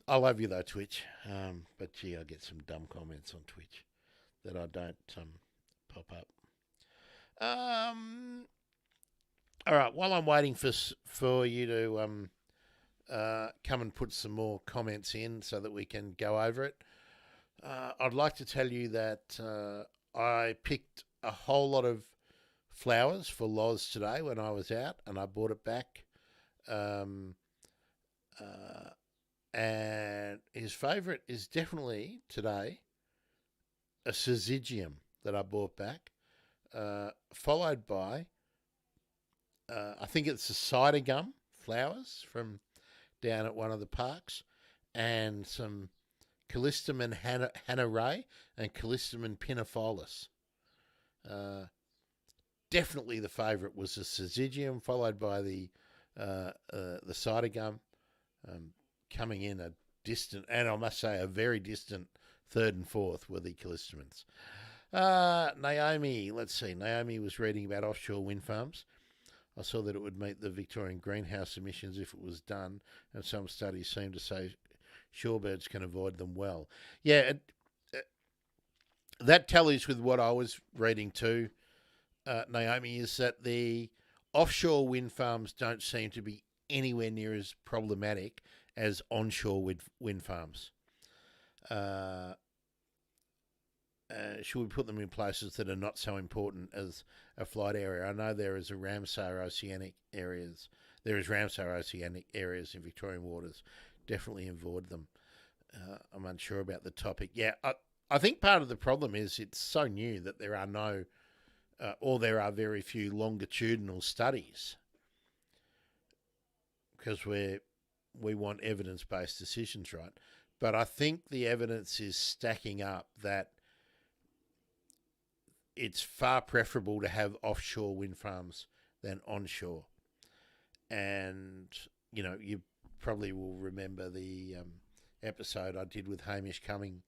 I love you though, Twitch. But gee, I get some dumb comments on Twitch that I don't pop up. All right. While I'm waiting for you to come and put some more comments in so that we can go over it, I'd like to tell you that I picked a whole lot of flowers for Loz today when I was out, and I brought it back. And his favourite is definitely today a syzygium that I brought back, followed by I think it's the cider gum flowers from down at one of the parks, and some Callistemon Hannah and Callistemon pinnifolis. Definitely the favourite was the syzygium, followed by the cider gum, coming in a distant, and I must say a very distant third and fourth were the Callistemons. Naomi, let's see. Naomi was reading about offshore wind farms. I saw that it would meet the Victorian greenhouse emissions if it was done, and some studies seem to say shorebirds can avoid them well. Yeah, that tallies with what I was reading too, Naomi, is that the offshore wind farms don't seem to be anywhere near as problematic as onshore wind farms. Should we put them in places that are not so important as a flight area? I know there is Ramsar oceanic areas. There is Ramsar oceanic areas in Victorian waters. Definitely avoid them. I'm unsure about the topic. Yeah, I think part of the problem is it's so new that there are no, or there are very few longitudinal studies, because we want evidence-based decisions, right? But I think the evidence is stacking up that it's far preferable to have offshore wind farms than onshore. And, you probably will remember the episode I did with Hamish Cumming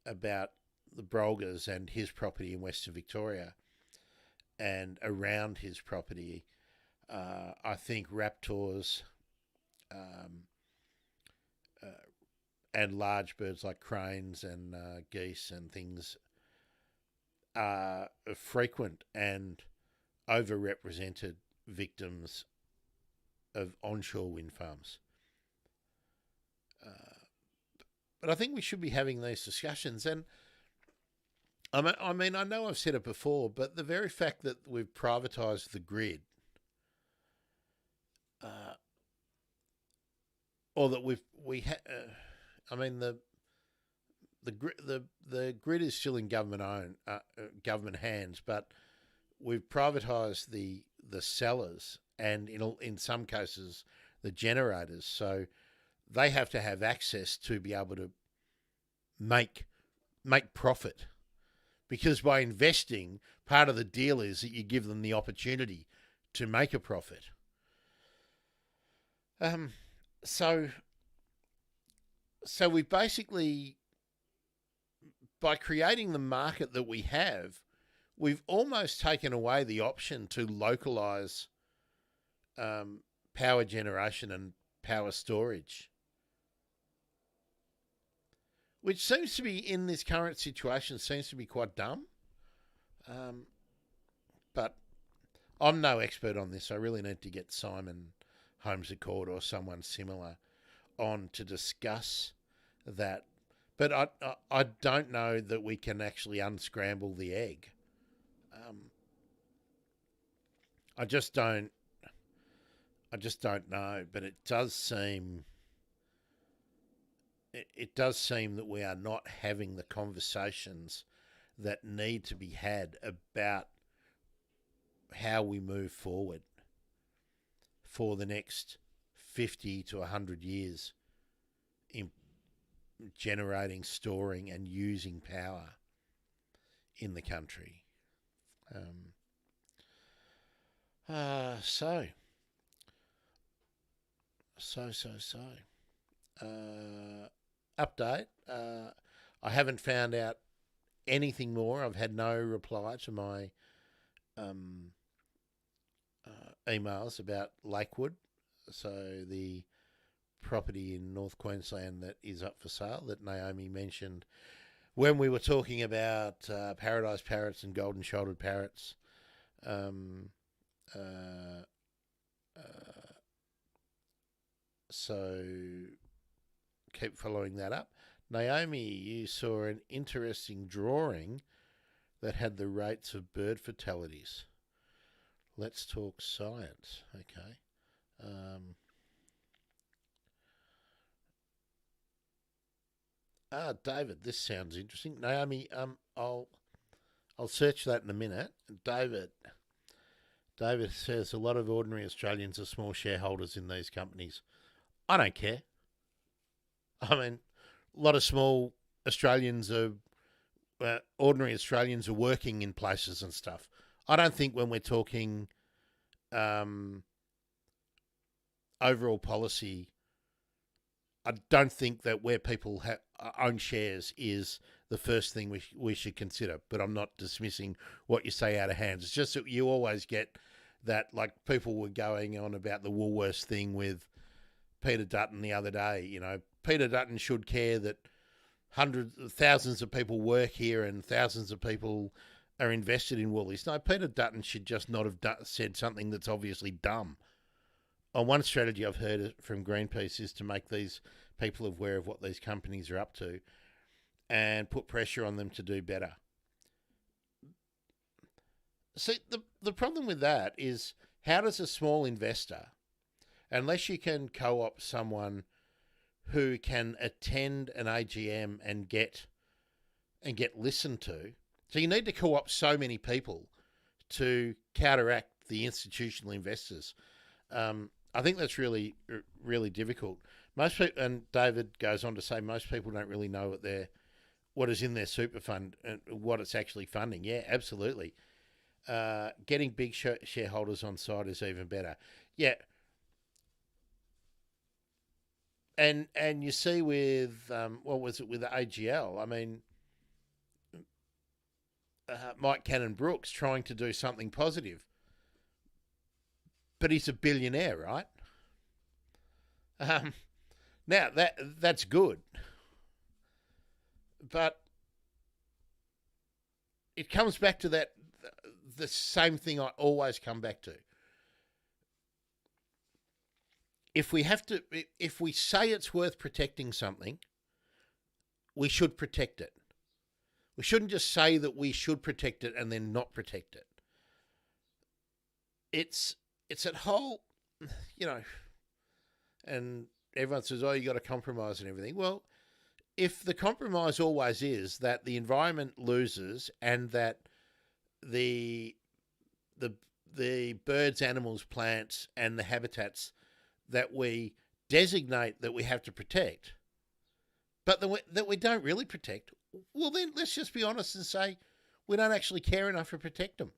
about the Brolgas and his property in Western Victoria. And around his property, I think raptors and large birds like cranes and geese and things are frequent and overrepresented victims of onshore wind farms. But I think we should be having these discussions. And I mean, I know I've said it before, but the very fact that we've privatised the grid, or that the grid is still in government hands, but we've privatised the sellers and in some cases the generators, so they have to have access to be able to make profit, because by investing, part of the deal is that you give them the opportunity to make a profit. So we basically, by creating the market that we have, we've almost taken away the option to localise power generation and power storage, which seems to be, in this current situation, seems to be quite dumb. But I'm no expert on this. I really need to get Simon Holmes Accord or someone similar on to discuss that. But I don't know that we can actually unscramble the egg. I just don't. I just don't know. But it does seem. It does seem that we are not having the conversations that need to be had about how we move forward for the next 50 to 100 years in generating, storing, and using power in the country. So. Update. I haven't found out anything more. I've had no reply to my emails about Lakewood, so the property in North Queensland that is up for sale that Naomi mentioned when we were talking about paradise parrots and golden shouldered parrots. So keep following that up. Naomi, you saw an interesting drawing that had the rates of bird fatalities. Let's talk science. Okay. David, this sounds interesting. Naomi, I'll search that in a minute. David says a lot of ordinary Australians are small shareholders in these companies. I don't care. I mean, a lot of small Australians are, ordinary Australians are working in places and stuff. I don't think when we're talking overall policy, I don't think that where people own shares is the first thing we should consider. But I'm not dismissing what you say out of hand. It's just that you always get that, like people were going on about the Woolworths thing with Peter Dutton the other day. You know, Peter Dutton should care that thousands of people work here and thousands of people are invested in Woolies. No, Peter Dutton should just not have said something that's obviously dumb. One strategy I've heard from Greenpeace is to make these people aware of what these companies are up to and put pressure on them to do better. See, the problem with that is, how does a small investor, unless you can co-opt someone who can attend an AGM and get listened to, so you need to co-opt so many people to counteract the institutional investors. I think that's really, really difficult. Most people, and David goes on to say, most people don't really know what is in their super fund and what it's actually funding. Yeah, absolutely. Getting big shareholders on side is even better. Yeah. And you see with, what was it, with the AGL? I mean, Mike Cannon-Brookes trying to do something positive. But he's a billionaire, right? Now, that's good. But it comes back to the same thing I always come back to. If we say it's worth protecting something, we should protect it. We shouldn't just say that we should protect it and then not protect it. It's that whole, and everyone says, oh, you got to compromise and everything. Well, if the compromise always is that the environment loses and that the birds, animals, plants, and the habitats that we designate that we have to protect, but that we don't really protect, well, then let's just be honest and say we don't actually care enough to protect them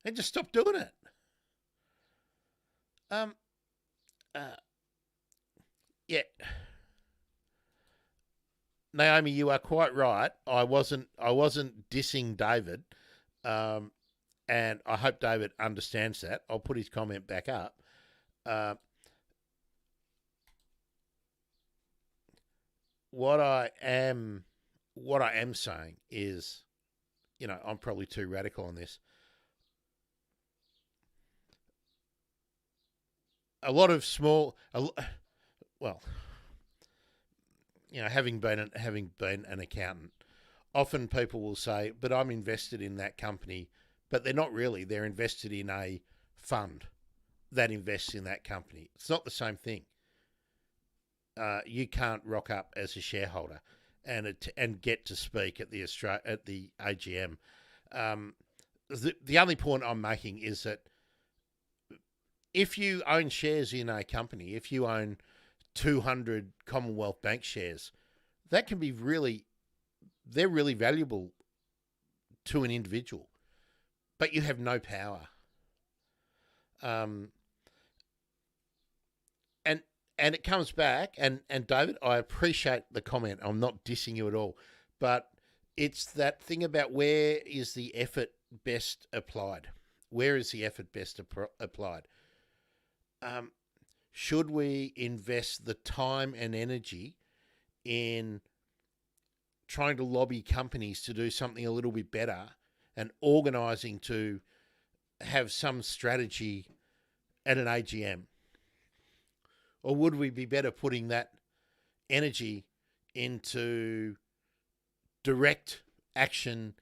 and just stop doing it. Yeah. Naomi, you are quite right. I wasn't dissing David, and I hope David understands that. I'll put his comment back up. What I am saying is, I'm probably too radical on this. A lot of small, well, having been an accountant, often people will say, "But I'm invested in that company," but they're not really. They're invested in a fund that invests in that company. It's not the same thing. You can't rock up as a shareholder and get to speak at the AGM. The only point I'm making is that if you own shares in a company, if you own 200 Commonwealth Bank shares, that can be they're really valuable to an individual, but you have no power. And it comes back, and David, I appreciate the comment. I'm not dissing you at all, but it's that thing about where is the effort best applied? Where is the effort best applied? Should we invest the time and energy in trying to lobby companies to do something a little bit better and organising to have some strategy at an AGM? Or would we be better putting that energy into direct action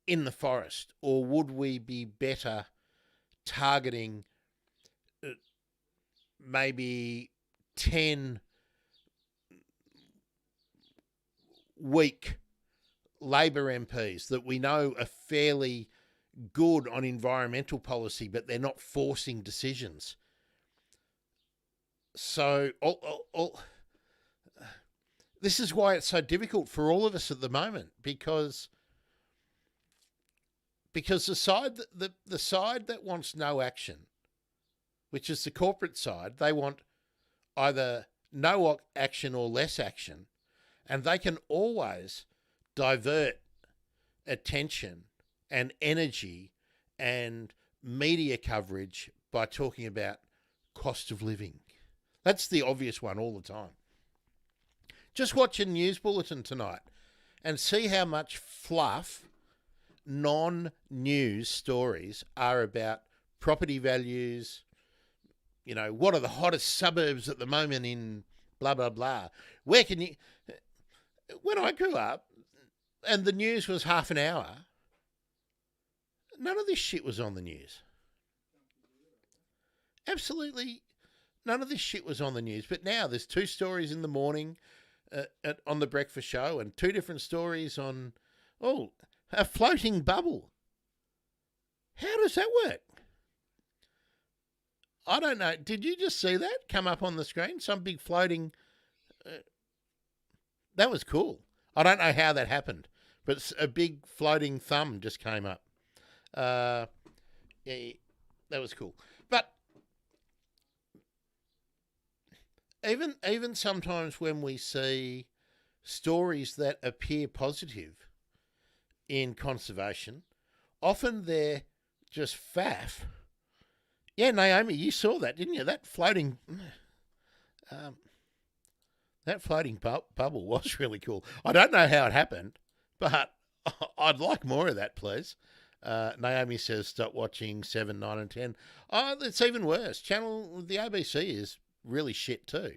in the forest? Or would we be better targeting maybe 10 weak Labor MPs that we know are fairly good on environmental policy, but they're not forcing decisions? So this is why it's so difficult for all of us at the moment, because the side that wants no action, which is the corporate side, they want either no action or less action, and they can always divert attention and energy and media coverage by talking about cost of living. That's the obvious one all the time. Just watch a news bulletin tonight and see how much fluff non-news stories are about property values. What are the hottest suburbs at the moment in blah, blah, blah. When I grew up and the news was half an hour, none of this shit was on the news. Absolutely none of this shit was on the news. But now there's 2 stories in the morning on the breakfast show and 2 different stories on, a floating bubble. How does that work? I don't know. Did you just see that come up on the screen? Some big floating... that was cool. I don't know how that happened, but a big floating thumb just came up. Yeah, that was cool. But even sometimes when we see stories that appear positive in conservation, often they're just faff. Yeah, Naomi, you saw that, didn't you? That floating bubble was really cool. I don't know how it happened, but I'd like more of that, please. Naomi says, stop watching 7, 9 and 10. Oh, it's even worse. The ABC is really shit too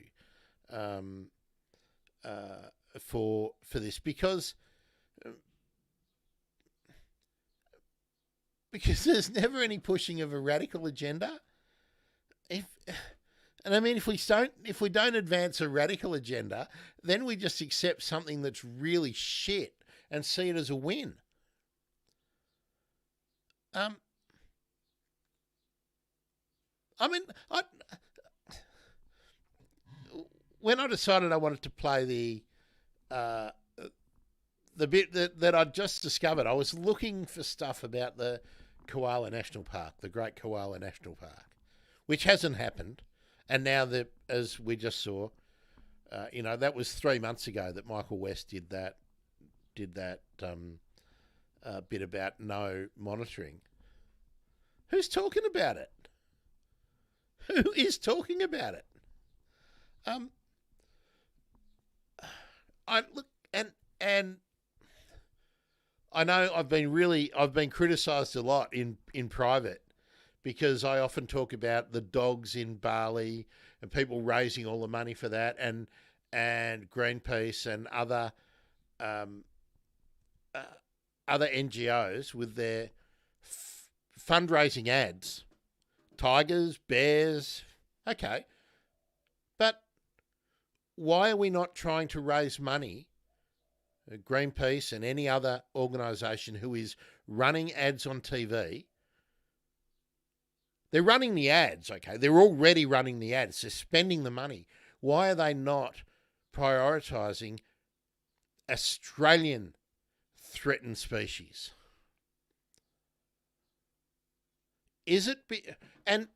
for this because there's never any pushing of a radical agenda. If we don't advance a radical agenda, then we just accept something that's really shit and see it as a win. When I decided I wanted to play the bit that I'd just discovered, I was looking for stuff about the Koala National Park, the Great Koala National Park, which hasn't happened. And now that, as we just saw, that was 3 months ago that Michael West did that bit about no monitoring. Who's talking about it? Who is talking about it? And I know I've been criticised a lot in private because I often talk about the dogs in Bali and people raising all the money for that, and and Greenpeace and other NGOs with their fundraising ads. Tigers, bears, okay. But why are we not trying to raise money, Greenpeace and any other organisation who is running ads on TV? They're running the ads, okay? They're already running the ads. They're spending the money. Why are they not prioritising Australian threatened species? Is it and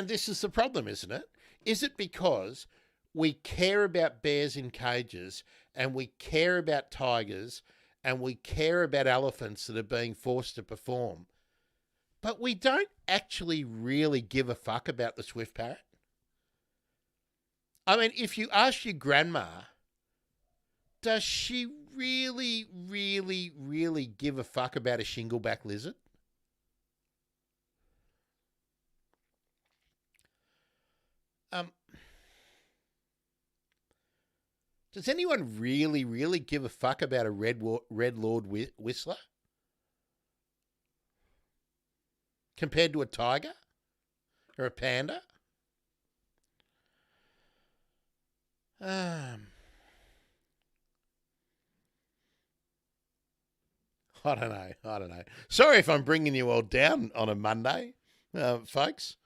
this is the problem, isn't it? Is it because we care about bears in cages and we care about tigers and we care about elephants that are being forced to perform, but we don't actually really give a fuck about the swift parrot? I mean, if you ask your grandma, does she really, really, really give a fuck about a shingleback lizard? Does anyone really, really give a fuck about a red Lord whistler compared to a tiger or a panda? I don't know. Sorry if I'm bringing you all down on a Monday, folks.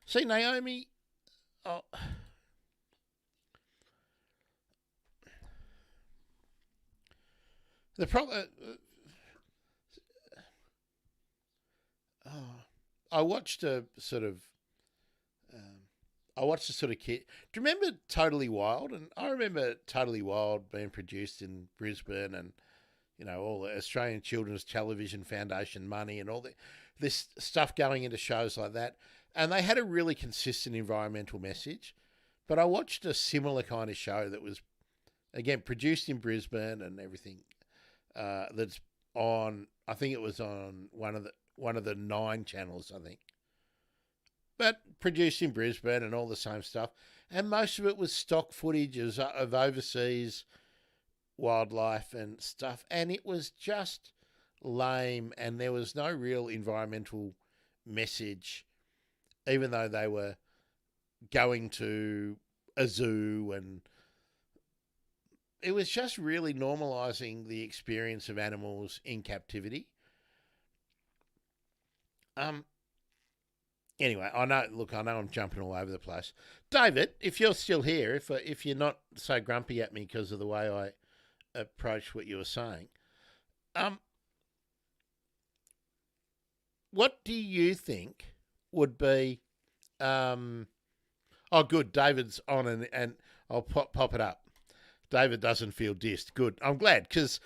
See, Naomi, the problem. I watched a sort of kid. Do you remember Totally Wild? And I remember Totally Wild being produced in Brisbane, and all the Australian Children's Television Foundation money and all this stuff going into shows like that. And they had a really consistent environmental message. But I watched a similar kind of show that was, again, produced in Brisbane and everything. That's on. I think it was on one of the 9 channels, I think. But produced in Brisbane and all the same stuff. And most of it was stock footage of overseas wildlife and stuff. And it was just lame, and there was no real environmental message, even though they were going to a zoo, and it was just really normalising the experience of animals in captivity. Anyway, I know I'm jumping all over the place. David, if you're still here, if you're not so grumpy at me because of the way I approached what you were saying, what do you think would be? Oh, good. David's on, and I'll pop it up. David doesn't feel dissed. Good. I'm glad, because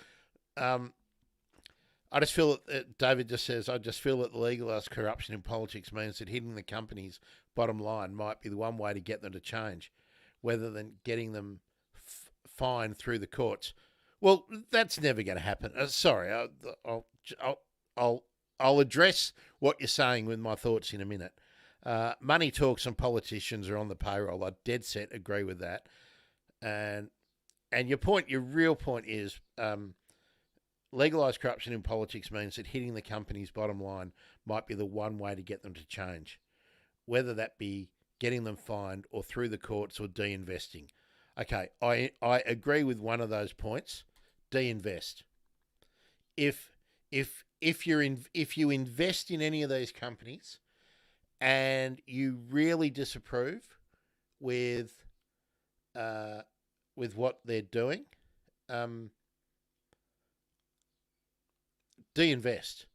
I just feel that David just says, I just feel that the legalised corruption in politics means that hitting the company's bottom line might be the one way to get them to change, rather than getting them fined through the courts. Well, that's never going to happen. Sorry, I'll address what you're saying with my thoughts in a minute. Money talks and politicians are on the payroll. I dead set agree with that. And your real point is, legalised corruption in politics means that hitting the company's bottom line might be the one way to get them to change, whether that be getting them fined or through the courts or de-investing. Okay, I agree with one of those points. De-invest. If you invest in any of these companies and you really disapprove with what they're doing, de-invest.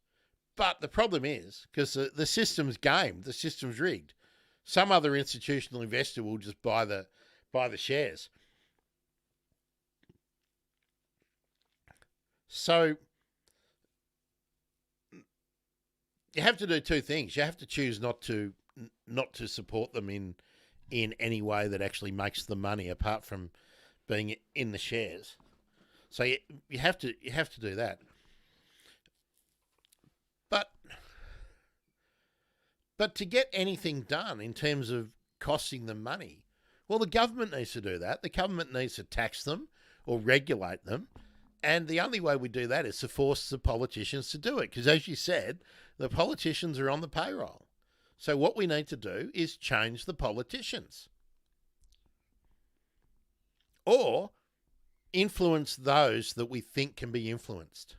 But the problem is, because the system's gamed, the system's rigged, some other institutional investor will just buy the shares. So you have to do two things. You have to choose not to support them in any way that actually makes the money, apart from being in the shares. So you have to do that. But to get anything done in terms of costing them money, well, the government needs to do that. The government needs to tax them or regulate them. And the only way we do that is to force the politicians to do it. Because as you said, the politicians are on the payroll. So what we need to do is change the politicians. Or influence those that we think can be influenced.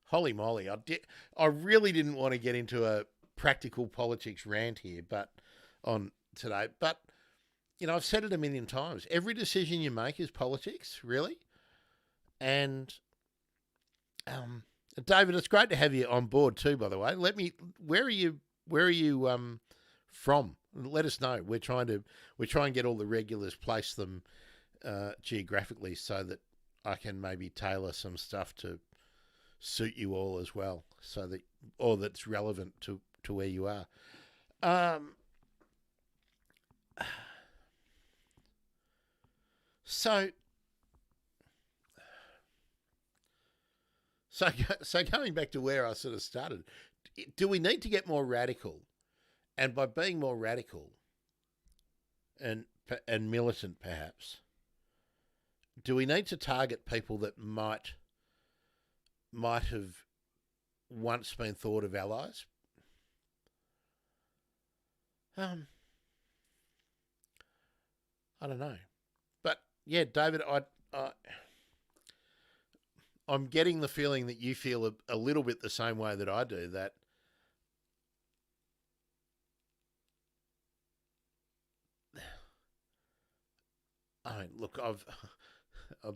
Holy moly, I really didn't want to get into a practical politics rant here on today. But, I've said it a million times. Every decision you make is politics, really. And David, it's great to have you on board too, by the way. Where are you from? Let us know. We're trying to get all the regulars, place them geographically so that I can maybe tailor some stuff to suit you all as well, that's relevant to where you are. So going back to where I sort of started, do we need to get more radical? And by being more radical and militant, perhaps, do we need to target people that might have once been thought of allies? I don't know. But yeah, David, I'm getting the feeling that you feel a little bit the same way that I do, that look, I've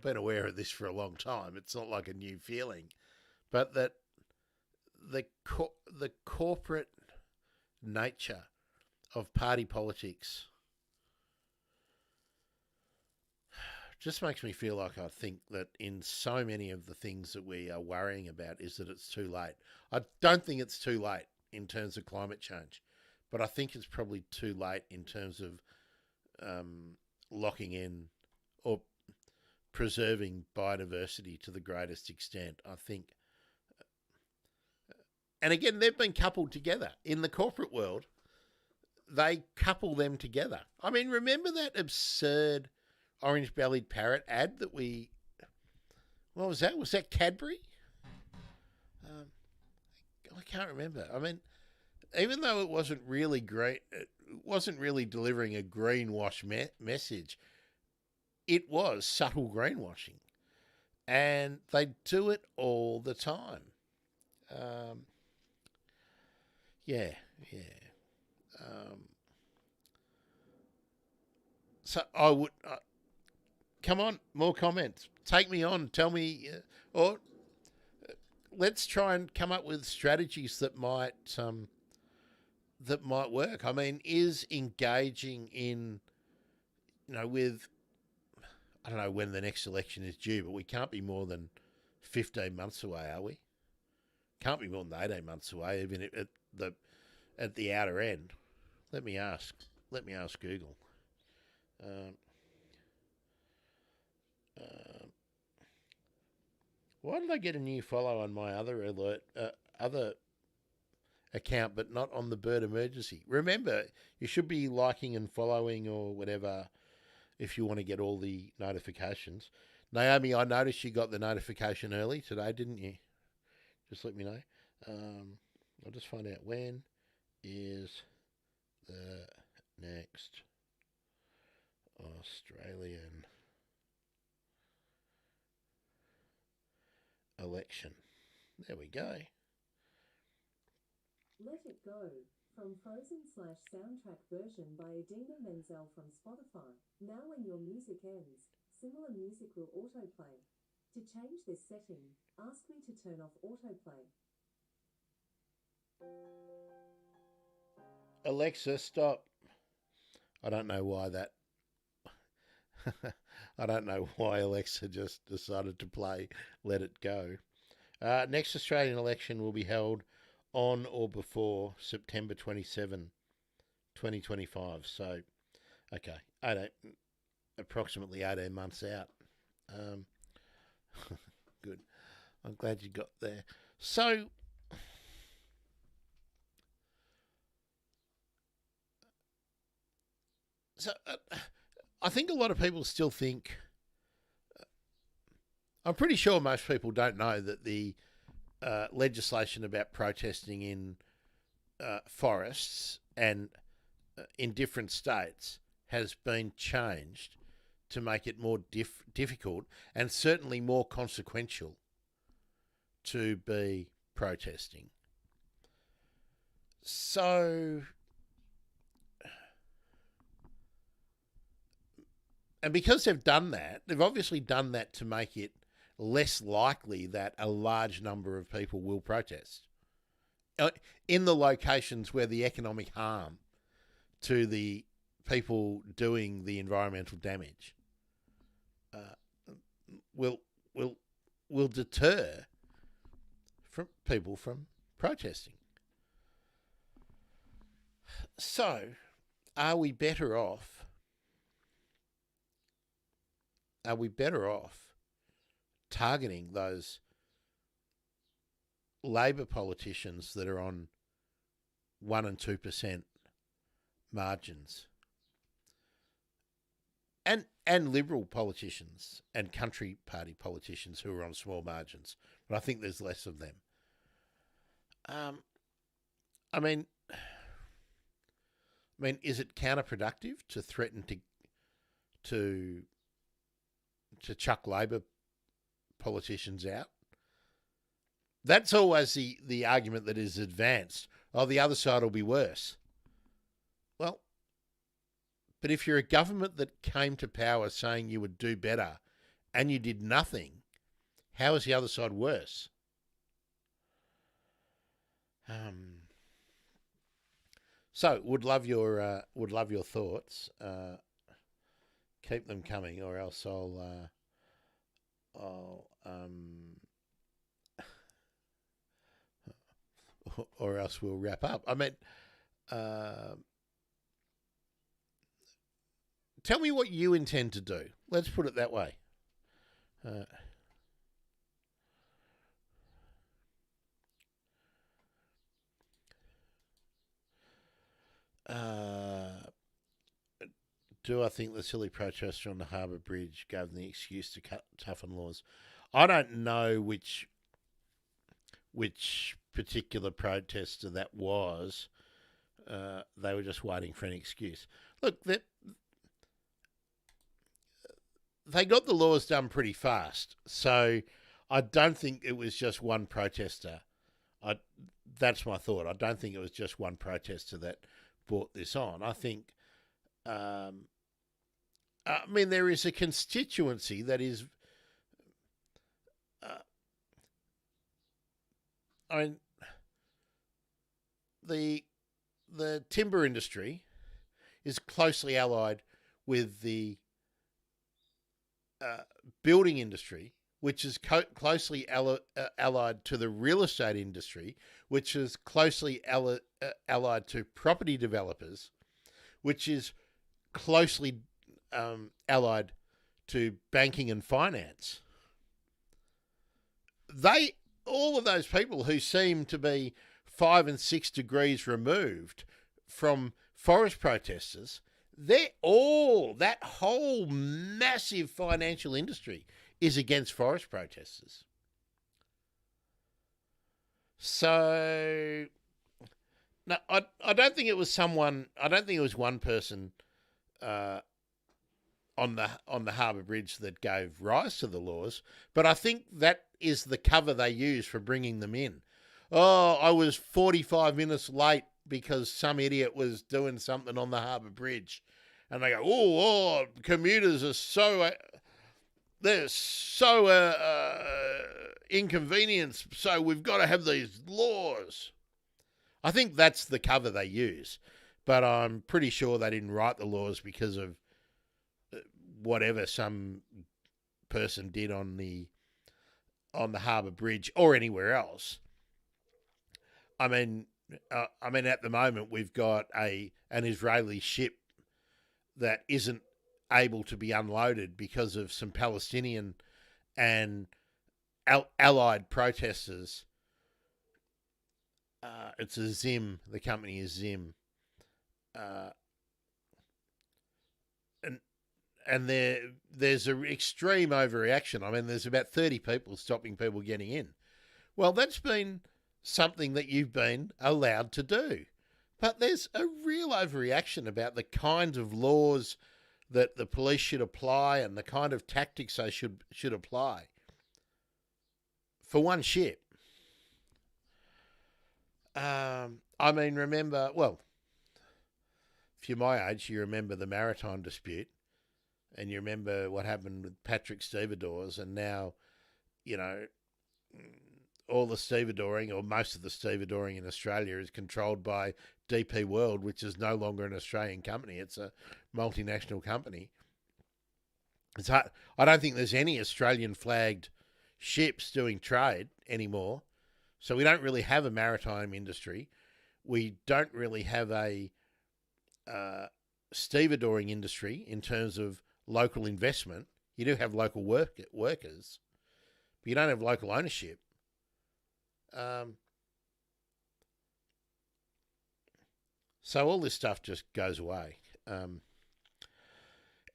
been aware of this for a long time. It's not like a new feeling, but that the corporate nature of party politics just makes me feel like I think that in so many of the things that we are worrying about is that it's too late. I don't think it's too late in terms of climate change, but I think it's probably too late in terms of locking in or preserving biodiversity to the greatest extent. I think, and again, they've been coupled together in the corporate world. They couple them together. I mean, remember that absurd orange-bellied parrot ad that what was that? Was that Cadbury? I can't remember. I mean, even though it wasn't really great, it wasn't really delivering a greenwash message. It was subtle greenwashing. And they do it all the time. Yeah. So I would... come on, more comments. Take me on. Tell me... or let's try and come up with strategies that might work. I mean, is engaging in... with... I don't know when the next election is due, but we can't be more than 15 months away, are we? Can't be more than 18 months away, even at the outer end. Let me ask Google. Why did I get a new follow on my other account, but not on the Bird Emergency? Remember, you should be liking and following or whatever if you want to get all the notifications. Naomi, I noticed you got the notification early today, didn't you? Just let me know. I'll just find out when is the next Australian election. There we go. Let It Go, from Frozen/soundtrack version by Idina Menzel from Spotify. Now when your music ends, similar music will autoplay. To change this setting, ask me to turn off autoplay. Alexa, stop. I don't know why that... I don't know why Alexa just decided to play Let It Go. Next Australian election will be held on or before September 27, 2025. So, okay, approximately 18 months out. Good. I'm glad you got there. So, So I think a lot of people still think. I'm pretty sure most people don't know that the legislation about protesting in forests and in different states has been changed to make it more difficult and certainly more consequential to be protesting. So, and because they've done that, they've obviously done that to make it less likely that a large number of people will protest in the locations where the economic harm to the people doing the environmental damage will deter from people from protesting. So, are we better off? Are we better off targeting those Labor politicians that are on 1% and 2% margins, and Liberal politicians and country party politicians who are on small margins? But I think there's less of them. I mean, is it counterproductive to threaten to chuck Labor politicians out? That's always the argument that is advanced. Oh, the other side will be worse. Well, but if you're a government that came to power saying you would do better and you did nothing, how is the other side worse? So would love your thoughts. Keep them coming, or else or else we'll wrap up. I mean, tell me what you intend to do. Let's put it that way. Do I think the silly protester on the Harbour Bridge gave them the excuse to toughen laws? I don't know which particular protester that was. They were just waiting for an excuse. Look, they got the laws done pretty fast, so I don't think it was just one protester. That's my thought. I don't think it was just one protester that brought this on. I think, there is a constituency that is, the timber industry is closely allied with the building industry, which is closely allied to the real estate industry, which is closely allied to property developers, which is closely allied to banking and finance. All of those people who seem to be 5 and 6 degrees removed from forest protesters, that whole massive financial industry is against forest protesters. So, no, I don't think it was someone. I don't think it was one person on the Harbour Bridge that gave rise to the laws. But I think that is the cover they use for bringing them in. Oh, I was 45 minutes late because some idiot was doing something on the Harbour Bridge, and they go, commuters are so. They're so inconvenienced, so we've got to have these laws. I think that's the cover they use, but I'm pretty sure they didn't write the laws because of whatever some person did on the Harbour Bridge or anywhere else. I mean, at the moment we've got an Israeli ship that isn't able to be unloaded because of some Palestinian and allied protesters. It's a Zim. The company is Zim. and there's an extreme overreaction. I mean, there's about 30 people stopping people getting in. Well, that's been something that you've been allowed to do. But there's a real overreaction about the kinds of laws that the police should apply and the kind of tactics they should apply for one ship. I mean, remember, well, if you're my age, you remember the maritime dispute and you remember what happened with Patrick Stevedores, and now, you know, all the stevedoring, or most of the stevedoring in Australia, is controlled by DP World, which is no longer an Australian company. It's a multinational company. It's hard. I don't think there's any Australian flagged ships doing trade anymore. So we don't really have a maritime industry. We don't really have a stevedoring industry in terms of local investment. You do have local workers, but you don't have local ownership. So all this stuff just goes away.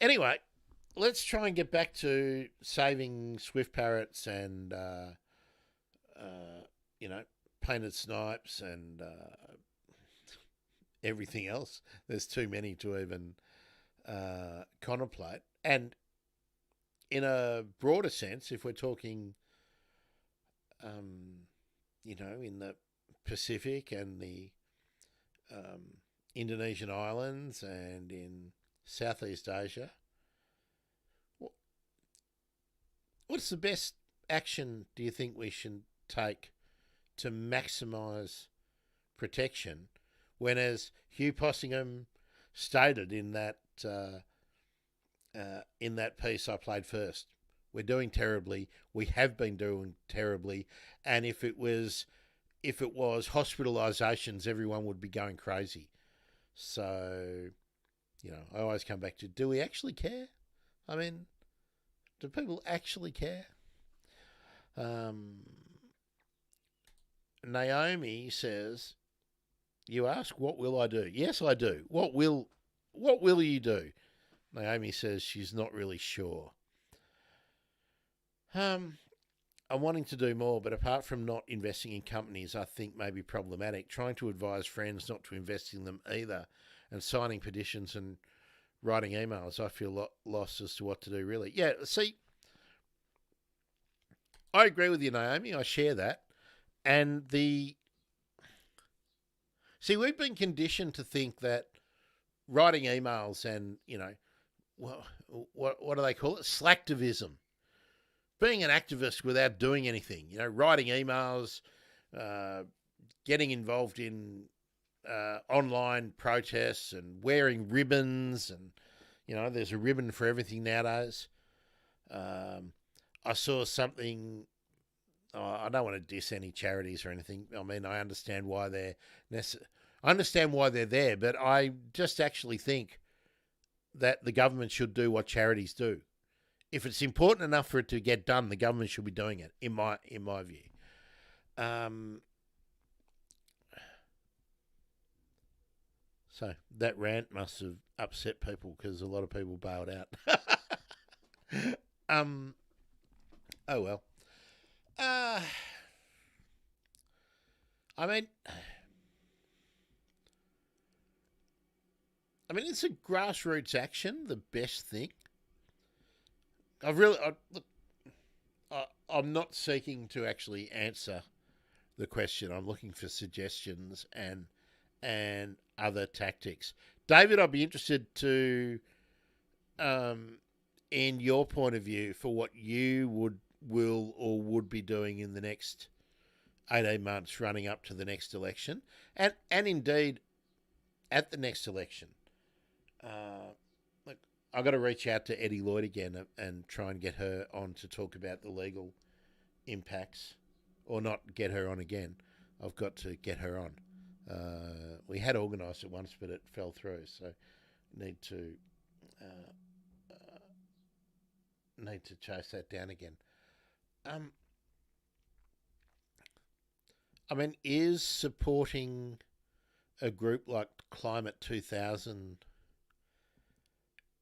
Anyway, let's try and get back to saving swift parrots and, you know, painted snipes and everything else. There's too many to even contemplate. And in a broader sense, if we're talking, you know, in the Pacific and the Indonesian islands and in Southeast Asia, what's the best action do you think we should take to maximise protection when, as Hugh Possingham stated in that piece I played first, we're doing terribly, we have been doing terribly, and if it was hospitalisations, everyone would be going crazy. So, you know, I always come back to, do we actually care? I mean, do people actually care? Naomi says, you ask, what will I do? Yes, I do. What will you do? Naomi says she's not really sure. I'm wanting to do more, but apart from not investing in companies, I think may be problematic. Trying to advise friends not to invest in them either, and signing petitions and writing emails, I feel lost as to what to do, really. Yeah, see, I agree with you, Naomi. I share that. And we've been conditioned to think that writing emails and, you know, what do they call it? Slacktivism. Being an activist without doing anything, you know, writing emails, getting involved in online protests and wearing ribbons, and, you know, there's a ribbon for everything nowadays. I saw something, I don't want to diss any charities or anything. I mean, I understand why they're there, but I just actually think that the government should do what charities do. If it's important enough for it to get done, the government should be doing it, in my view. So that rant must have upset people because a lot of people bailed out. Oh well. I mean, is a grassroots action the best thing? I'm not seeking to actually answer the question. I'm looking for suggestions and other tactics. David, I'd be interested to, in your point of view, for what you would be doing in the next 18 months running up to the next election, and indeed at the next election. Look, I've got to reach out to Eddie Lloyd again and try and get her on to talk about the legal impacts, or not get her on again. I've got to get her on. We had organised it once, but it fell through, so need to chase that down again. Is supporting a group like Climate 2000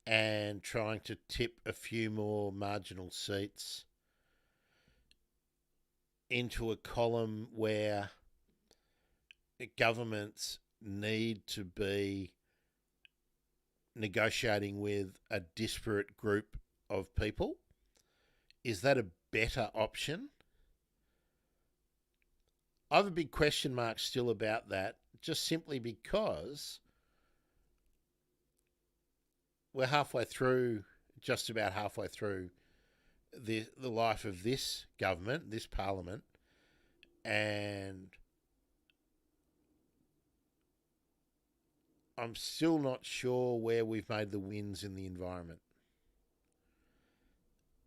and trying to tip a few more marginal seats into a column where governments need to be negotiating with a disparate group of people? Is that a better option? I have a big question mark still about that, just simply because we're just about halfway through the life of this government, this parliament, and I'm still not sure where we've made the wins in the environment.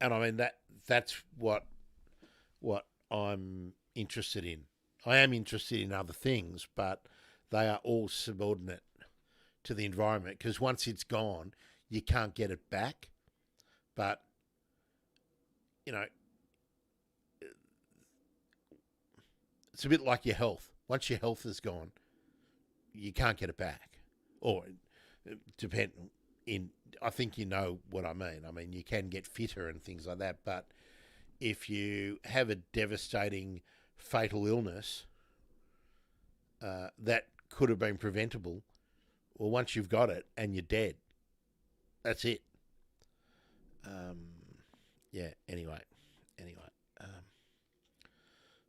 And I mean that's what I'm interested in. I am interested in other things, but they are all subordinate to the environment, because once it's gone, you can't get it back. But, you know, it's a bit like your health. Once your health is gone, you can't get it back. Or I think you know what I mean. I mean, you can get fitter and things like that, but if you have a devastating fatal illness that could have been preventable, well, once you've got it and you're dead, that's it. Anyway.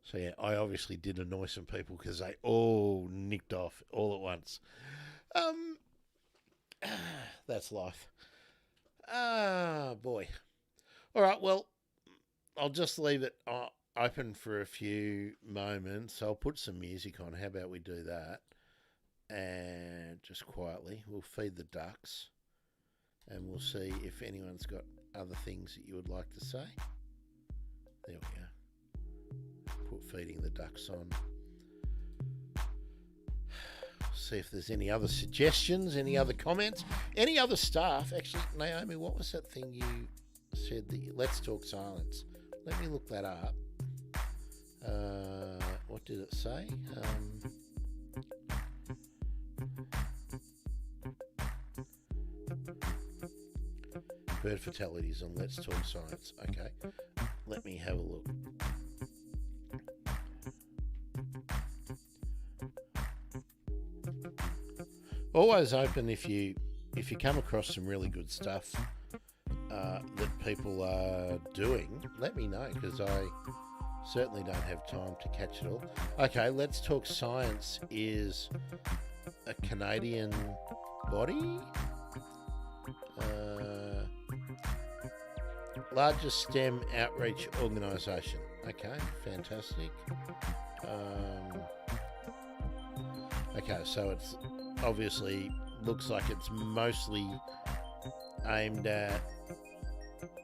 So yeah, I obviously did annoy some people because they all nicked off all at once. That's life. Boy. All right, well, I'll just leave it open for a few moments. I'll put some music on. How about we do that? And just quietly, we'll feed the ducks, and we'll see if anyone's got other things that you would like to say. There we go. Put feeding the ducks on. See if there's any other suggestions, any other comments, any other stuff. Actually, Naomi, what was that thing you said Let's Talk Silence? Let me look that up. What did it say? Bird fatalities on Let's Talk Science. Okay, let me have a look. Always open if you come across some really good stuff that people are doing. Let me know, because I certainly don't have time to catch it all. Okay, Let's Talk Science is a Canadian body. Largest STEM outreach organisation. Okay, fantastic. Okay, so it's obviously looks like it's mostly aimed at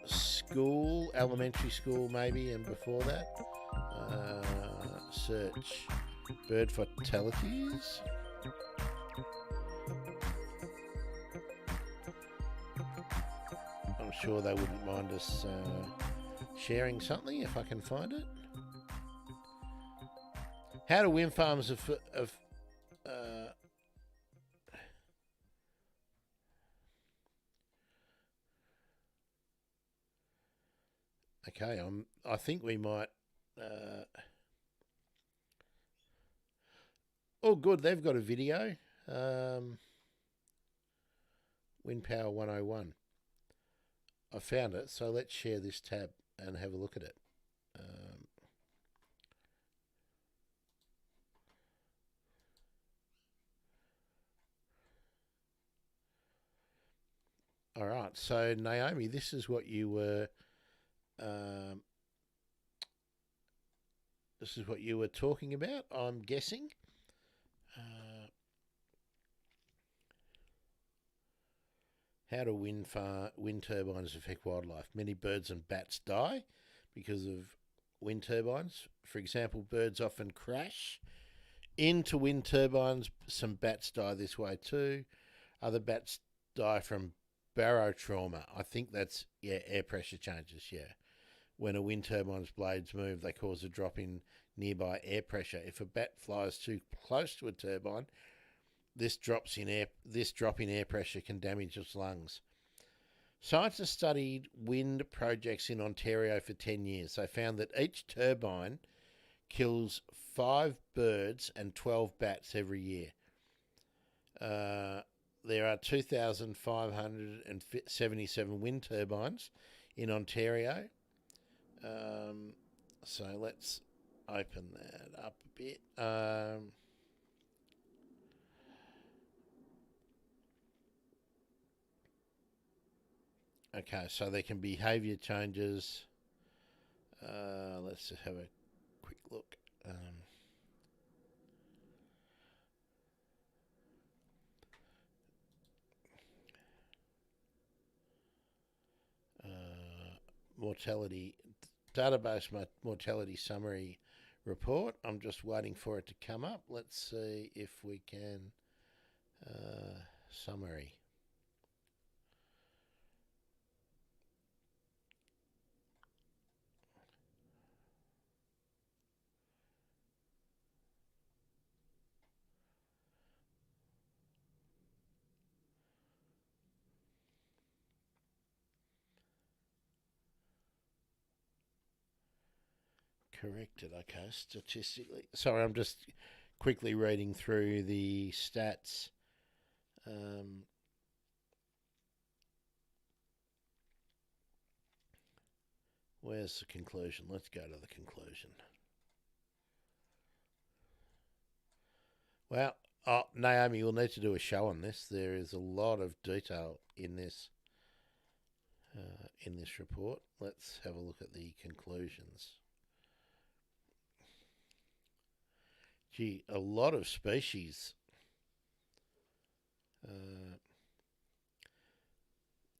school, elementary school maybe, and before that. Search bird fatalities. I'm sure they wouldn't mind us sharing something if I can find it. How do wind farms okay, I think we might. Oh, good. They've got a video. Wind Power 101. I found it, so let's share this tab and have a look at it. All right, so Naomi, this is what you were. This is what you were talking about, I'm guessing. How do wind turbines affect wildlife? Many birds and bats die because of wind turbines. For example, birds often crash into wind turbines. Some bats die this way too. Other bats die from barotrauma. I think that's, air pressure changes, When a wind turbine's blades move, they cause a drop in nearby air pressure. If a bat flies too close to a turbine, this drop in air pressure can damage its lungs. Scientists studied wind projects in Ontario for 10 years. They found that each turbine kills 5 birds and 12 bats every year. There are 2,577 wind turbines in Ontario. So let's open that up a bit. Okay, so there can be behaviour changes. Let's just have a quick look. Mortality database mortality summary report. I'm just waiting for it to come up. Let's see if we can summary. Corrected. Okay, statistically. Sorry, I'm just quickly reading through the stats. Where's the conclusion? Let's go to the conclusion. Well, Naomi, we'll need to do a show on this. There is a lot of detail in this report. Let's have a look at the conclusions. Gee, a lot of species.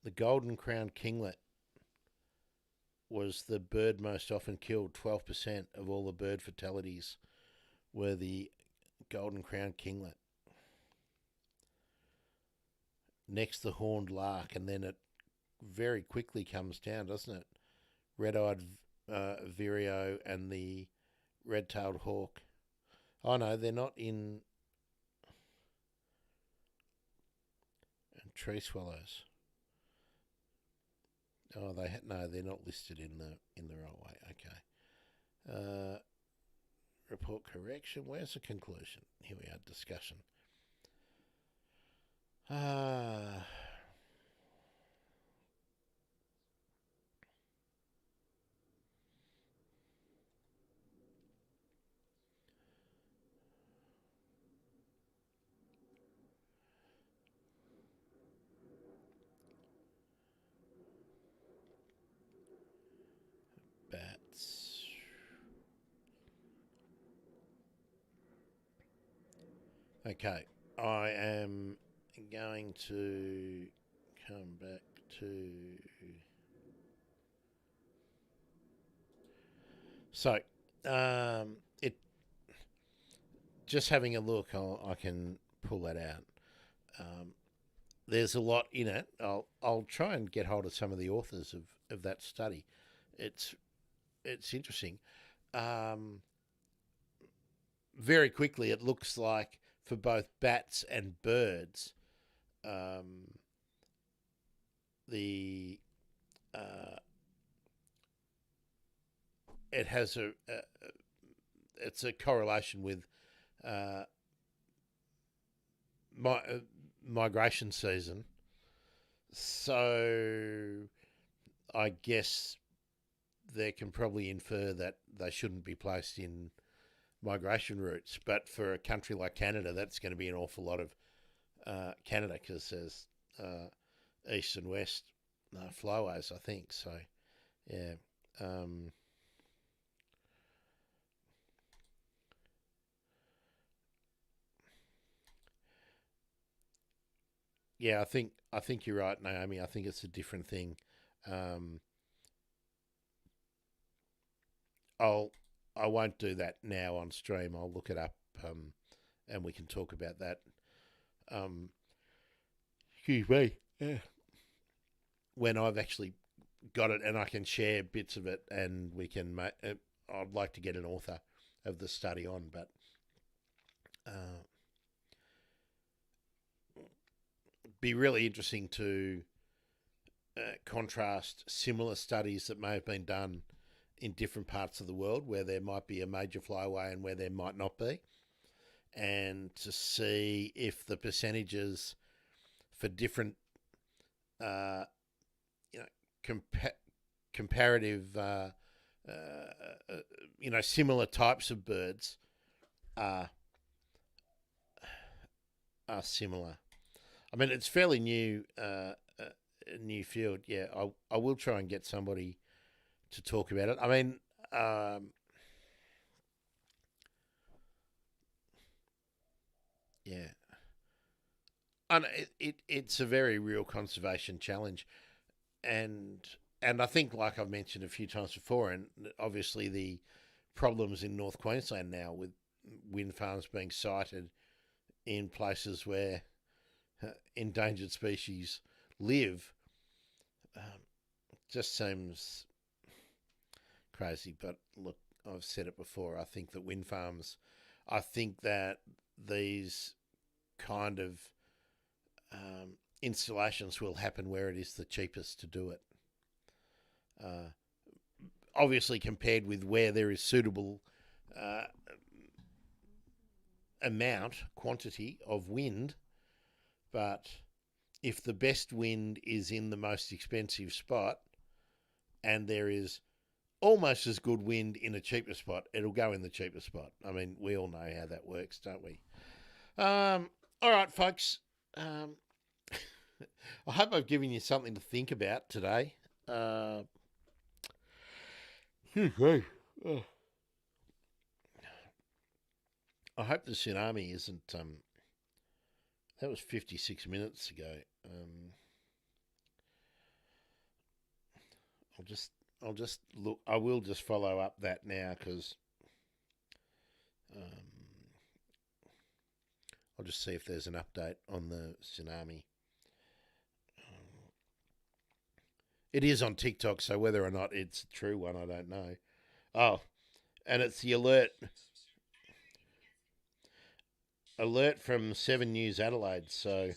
The golden crowned kinglet was the bird most often killed. 12% of all the bird fatalities were the golden crowned kinglet. Next, the horned lark, and then it very quickly comes down, doesn't it? Red-eyed vireo and the red-tailed hawk. Oh no, they're not in. And tree swallows. Oh, they're not listed in the right way. Okay. Report correction. Where's the conclusion? Here we are. Discussion. Bats. Okay, I am going to come back to. So, it. Just having a look, I can pull that out. There's a lot in it. I'll try and get hold of some of the authors of that study. It's interesting. Very quickly, it looks like for both bats and birds, the it has it's a correlation with migration season. So I guess they can probably infer that they shouldn't be placed in migration routes. But for a country like Canada, that's going to be an awful lot of Canada, because there's east and west flowways, I think. So, yeah. Yeah, I think you're right, Naomi. I think it's a different thing. I won't do that now on stream. I'll look it up, and we can talk about that. Excuse me. Yeah. When I've actually got it and I can share bits of it, and we can. I'd like to get an author of the study on, but be really interesting to contrast similar studies that may have been done in different parts of the world where there might be a major flyway and where there might not be, and to see if the percentages for different, comparative, similar types of birds are similar. I mean, it's fairly new, new field. Yeah, I will try and get somebody to talk about it. I mean, yeah, and it's a very real conservation challenge, and I think, like I've mentioned a few times before, and obviously the problems in North Queensland now with wind farms being sited in places where endangered species live, just seems crazy. But look, I've said it before. I think that wind farms, I think that these kind of installations will happen where it is the cheapest to do it. Obviously, compared with where there is suitable quantity of wind, but if the best wind is in the most expensive spot and there is almost as good wind in a cheaper spot, it'll go in the cheaper spot. I mean, we all know how that works, don't we? All right, folks. I hope I've given you something to think about today. I hope the tsunami isn't. That was 56 minutes ago. I'll just look. I will just follow up that now because I'll just see if there's an update on the tsunami. It is on TikTok, so whether or not it's a true one, I don't know. Oh, and it's the alert from 7 News Adelaide. So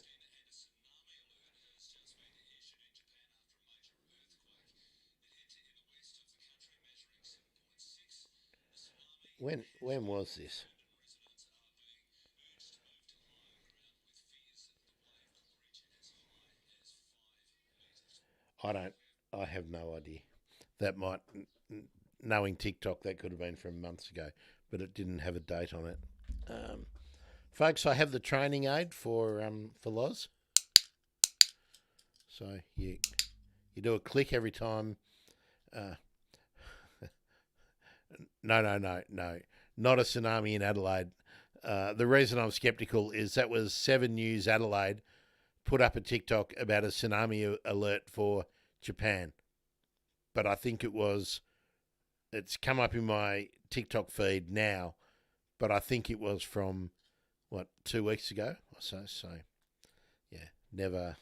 when was this? I have no idea. That might, knowing TikTok, that could have been from months ago, but it didn't have a date on it. Folks, I have the training aid for Loz. So you do a click every time. No, not a tsunami in Adelaide. The reason I'm sceptical is that was 7 News Adelaide put up a TikTok about a tsunami alert for Japan. But I think it's come up in my TikTok feed now, but I think it was from, 2 weeks ago or so. So, yeah, never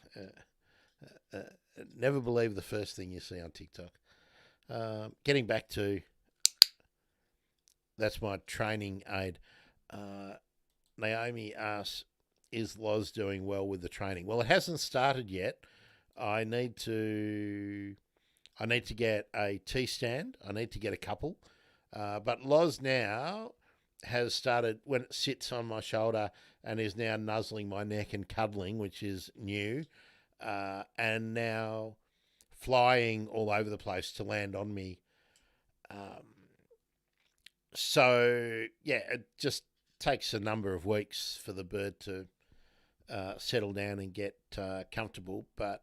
believe the first thing you see on TikTok. Getting back to, that's my training aid. Naomi asks, is Loz doing well with the training? Well, it hasn't started yet. I need to get a T stand. I need to get a couple. But Loz now has started, when it sits on my shoulder and is now nuzzling my neck and cuddling, which is new, and now flying all over the place to land on me. So, yeah, it just takes a number of weeks for the bird to settle down and get comfortable. But,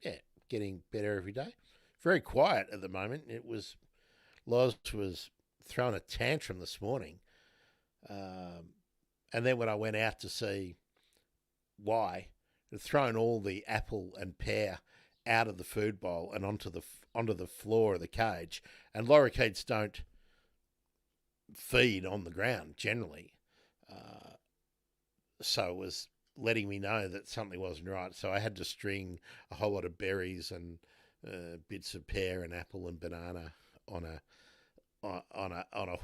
yeah, getting better every day. Very quiet at the moment. Loz was throwing a tantrum this morning. And then when I went out to see why, it had thrown all the apple and pear out of the food bowl and onto the floor of the cage. And lorikeets don't feed on the ground generally. So it was letting me know that something wasn't right. So I had to string a whole lot of berries and bits of pear and apple and banana on a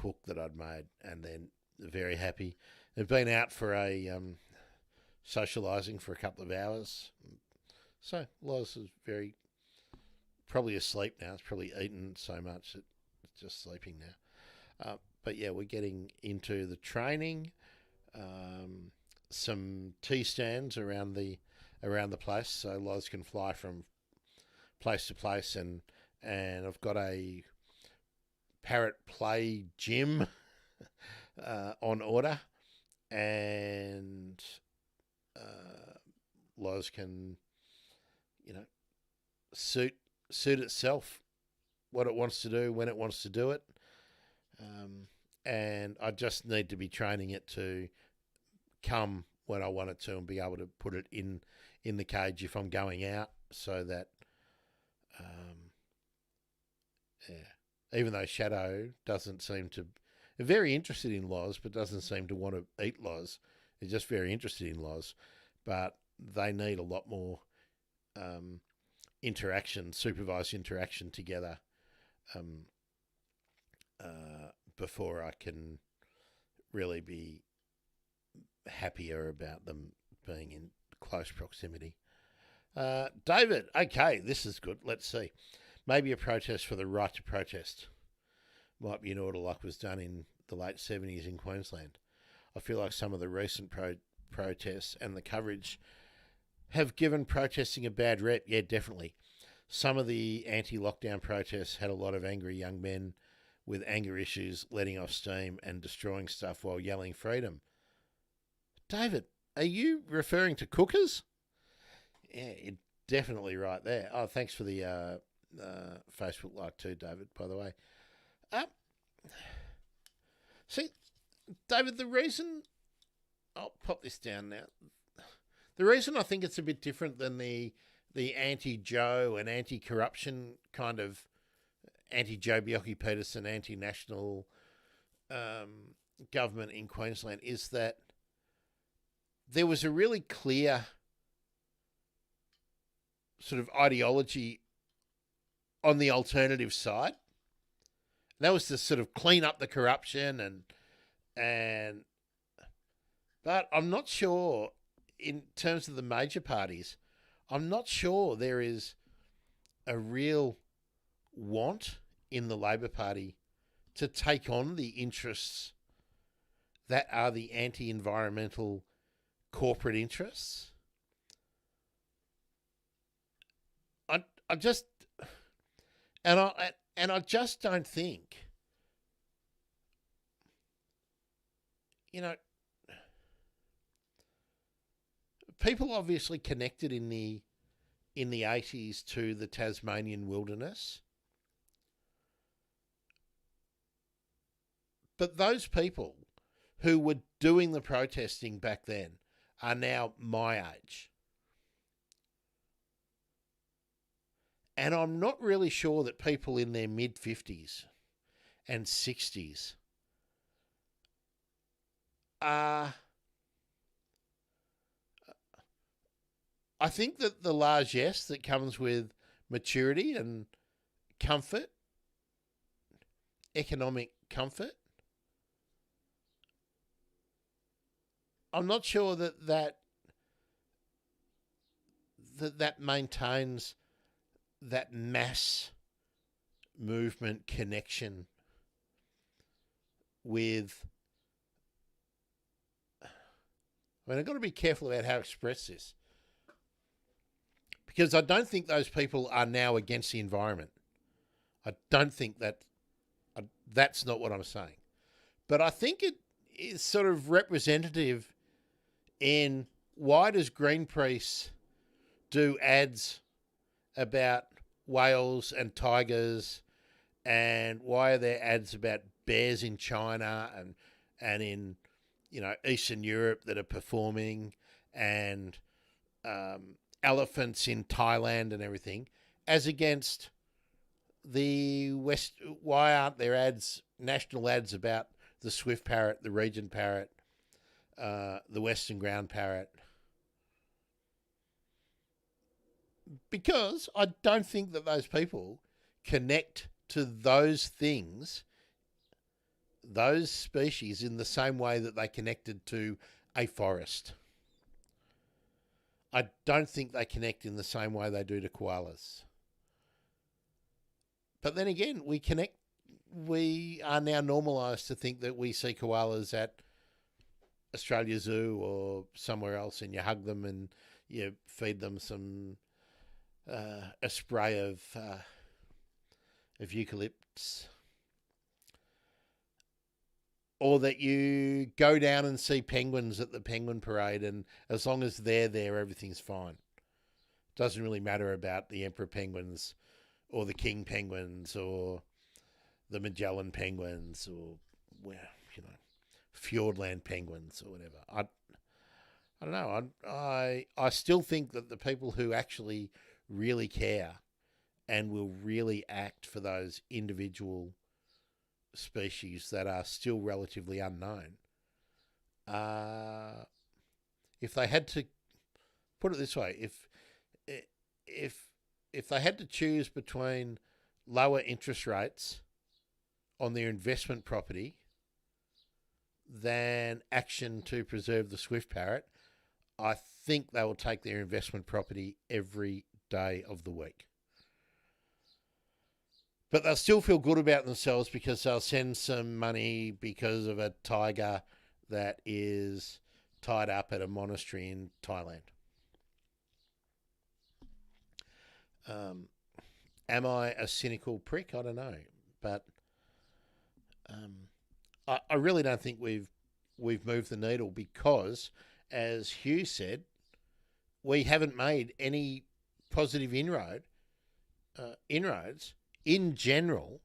hook that I'd made, and then very happy. They've been out for a socialising for a couple of hours, So Loz is probably asleep now. It's probably eaten so much that it's just sleeping now. But yeah, we're getting into the training. Some tea stands around the place, so Loz can fly from place to place, and I've got a parrot play gym on order, and Loz can, suit itself what it wants to do when it wants to do it, and I just need to be training it to come when I want it to and be able to put it in the cage if I'm going out, so that even though Shadow doesn't seem to very interested in Loz, but doesn't seem to want to eat Loz. He's just very interested in Loz, but they need a lot more interaction, supervised interaction together, before I can really be happier about them being in close proximity. David, okay, this is good. Let's see. Maybe a protest for the right to protest. Might be an order like was done in the late 70s in Queensland. I feel like some of the recent protests and the coverage have given protesting a bad rep. Yeah, definitely. Some of the anti-lockdown protests had a lot of angry young men with anger issues letting off steam and destroying stuff while yelling freedom. David, are you referring to cookers? Yeah, you're definitely right there. Oh, thanks for the Facebook like too, David, by the way. See, David, the reason... I'll pop this down now. The reason I think it's a bit different than the anti-Joe and anti-corruption kind of anti-Joe Bjelke-Petersen, anti-national government in Queensland is that there was a really clear sort of ideology on the alternative side. That was to sort of clean up the corruption but I'm not sure in terms of the major parties, I'm not sure there is a real want in the Labor Party to take on the interests that are the anti-environmental corporate interests. I just don't think, people obviously connected in the 80s to the Tasmanian wilderness. But those people who were doing the protesting back then are now my age. And I'm not really sure that people in their mid-50s and 60s are... I think that the largesse that comes with maturity and comfort, economic comfort, I'm not sure that maintains that mass movement connection with... I've got to be careful about how to express this, because I don't think those people are now against the environment. I don't think that's not what I'm saying. But I think it is sort of representative in why does Greenpeace do ads about whales and tigers, and why are there ads about bears in China and in Eastern Europe that are performing, and elephants in Thailand and everything, as against the West? Why aren't there national ads about the swift parrot, the Regent parrot, the Western ground parrot? Because I don't think that those people connect to those things, those species, in the same way that they connected to a forest. I don't think they connect in the same way they do to koalas. But then again, we are now normalised to think that we see koalas at Australia Zoo or somewhere else, and you hug them and you feed them a spray of eucalyptus. Or that you go down and see penguins at the penguin parade, and as long as they're there, everything's fine. Doesn't really matter about the emperor penguins or the king penguins or the Magellan penguins or, well, Fiordland penguins or whatever. I don't know. I still think that the people who actually really care and will really act for those individual species that are still relatively unknown, if they had to put it this way, if they had to choose between lower interest rates on their investment property than action to preserve the swift parrot, I think they will take their investment property every day of the week. But they'll still feel good about themselves because they'll send some money because of a tiger that is tied up at a monastery in Thailand. Am I a cynical prick? I don't know. But I really don't think we've moved the needle because, as Hugh said, we haven't made any positive inroads in general,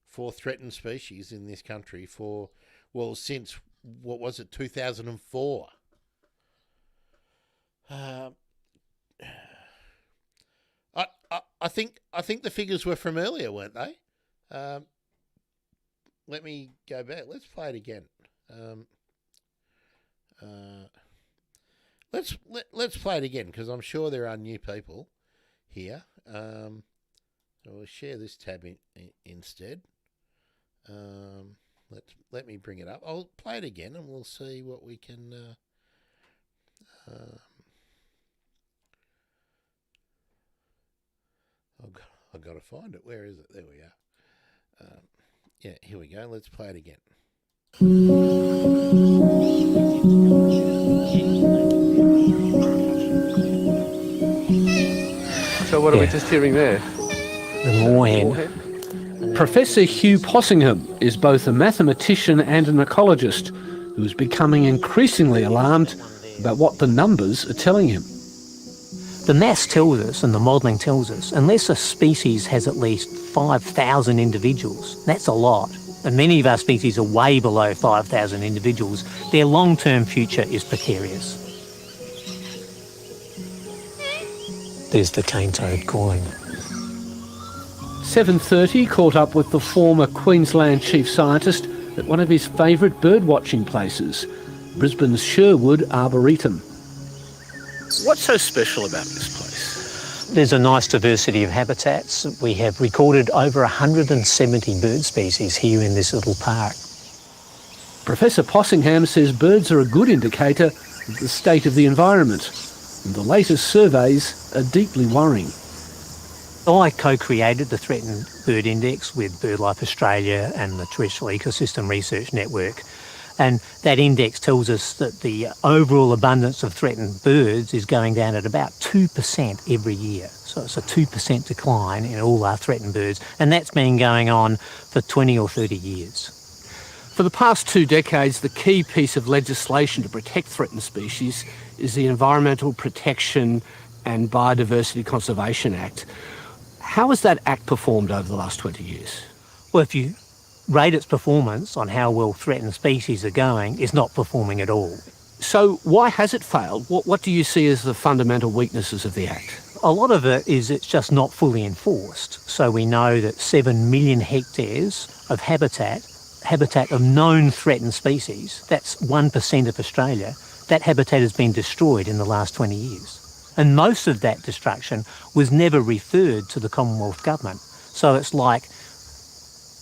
for threatened species in this country since, 2004. I think the figures were from earlier, weren't they? Let me go back. Let's play it again. Let's play it again because I'm sure there are new people here. We'll share this tab instead. Let me bring it up. I'll play it again and we'll see what we can. I've got to find it. Where is it? There we are. Yeah, here we go. Let's play it again. So what are we just hearing there? The moorhen. Professor Hugh Possingham is both a mathematician and an ecologist who is becoming increasingly alarmed about what the numbers are telling him. The maths tells us, and the modelling tells us, unless a species has at least 5,000 individuals, that's a lot, and many of our species are way below 5,000 individuals, their long-term future is precarious. There's the cane toad calling. 7:30 caught up with the former Queensland chief scientist at one of his favourite bird-watching places, Brisbane's Sherwood Arboretum. What's so special about this place? There's a nice diversity of habitats. We have recorded over 170 bird species here in this little park. Professor Possingham says birds are a good indicator of the state of the environment, and the latest surveys are deeply worrying. I co-created the Threatened Bird Index with BirdLife Australia and the Terrestrial Ecosystem Research Network. And that index tells us that the overall abundance of threatened birds is going down at about 2% every year. So it's a 2% decline in all our threatened birds. And that's been going on for 20 or 30 years. For the past 2 decades, the key piece of legislation to protect threatened species is the Environmental Protection and Biodiversity Conservation Act. How has that act performed over the last 20 years? Well, if you rate its performance on how well threatened species are going, it's not performing at all. So why has it failed? What do you see as the fundamental weaknesses of the Act? A lot of it is it's just not fully enforced. So we know that 7 million hectares of habitat of known threatened species, that's 1% of Australia, that habitat has been destroyed in the last 20 years. And most of that destruction was never referred to the Commonwealth Government. So it's like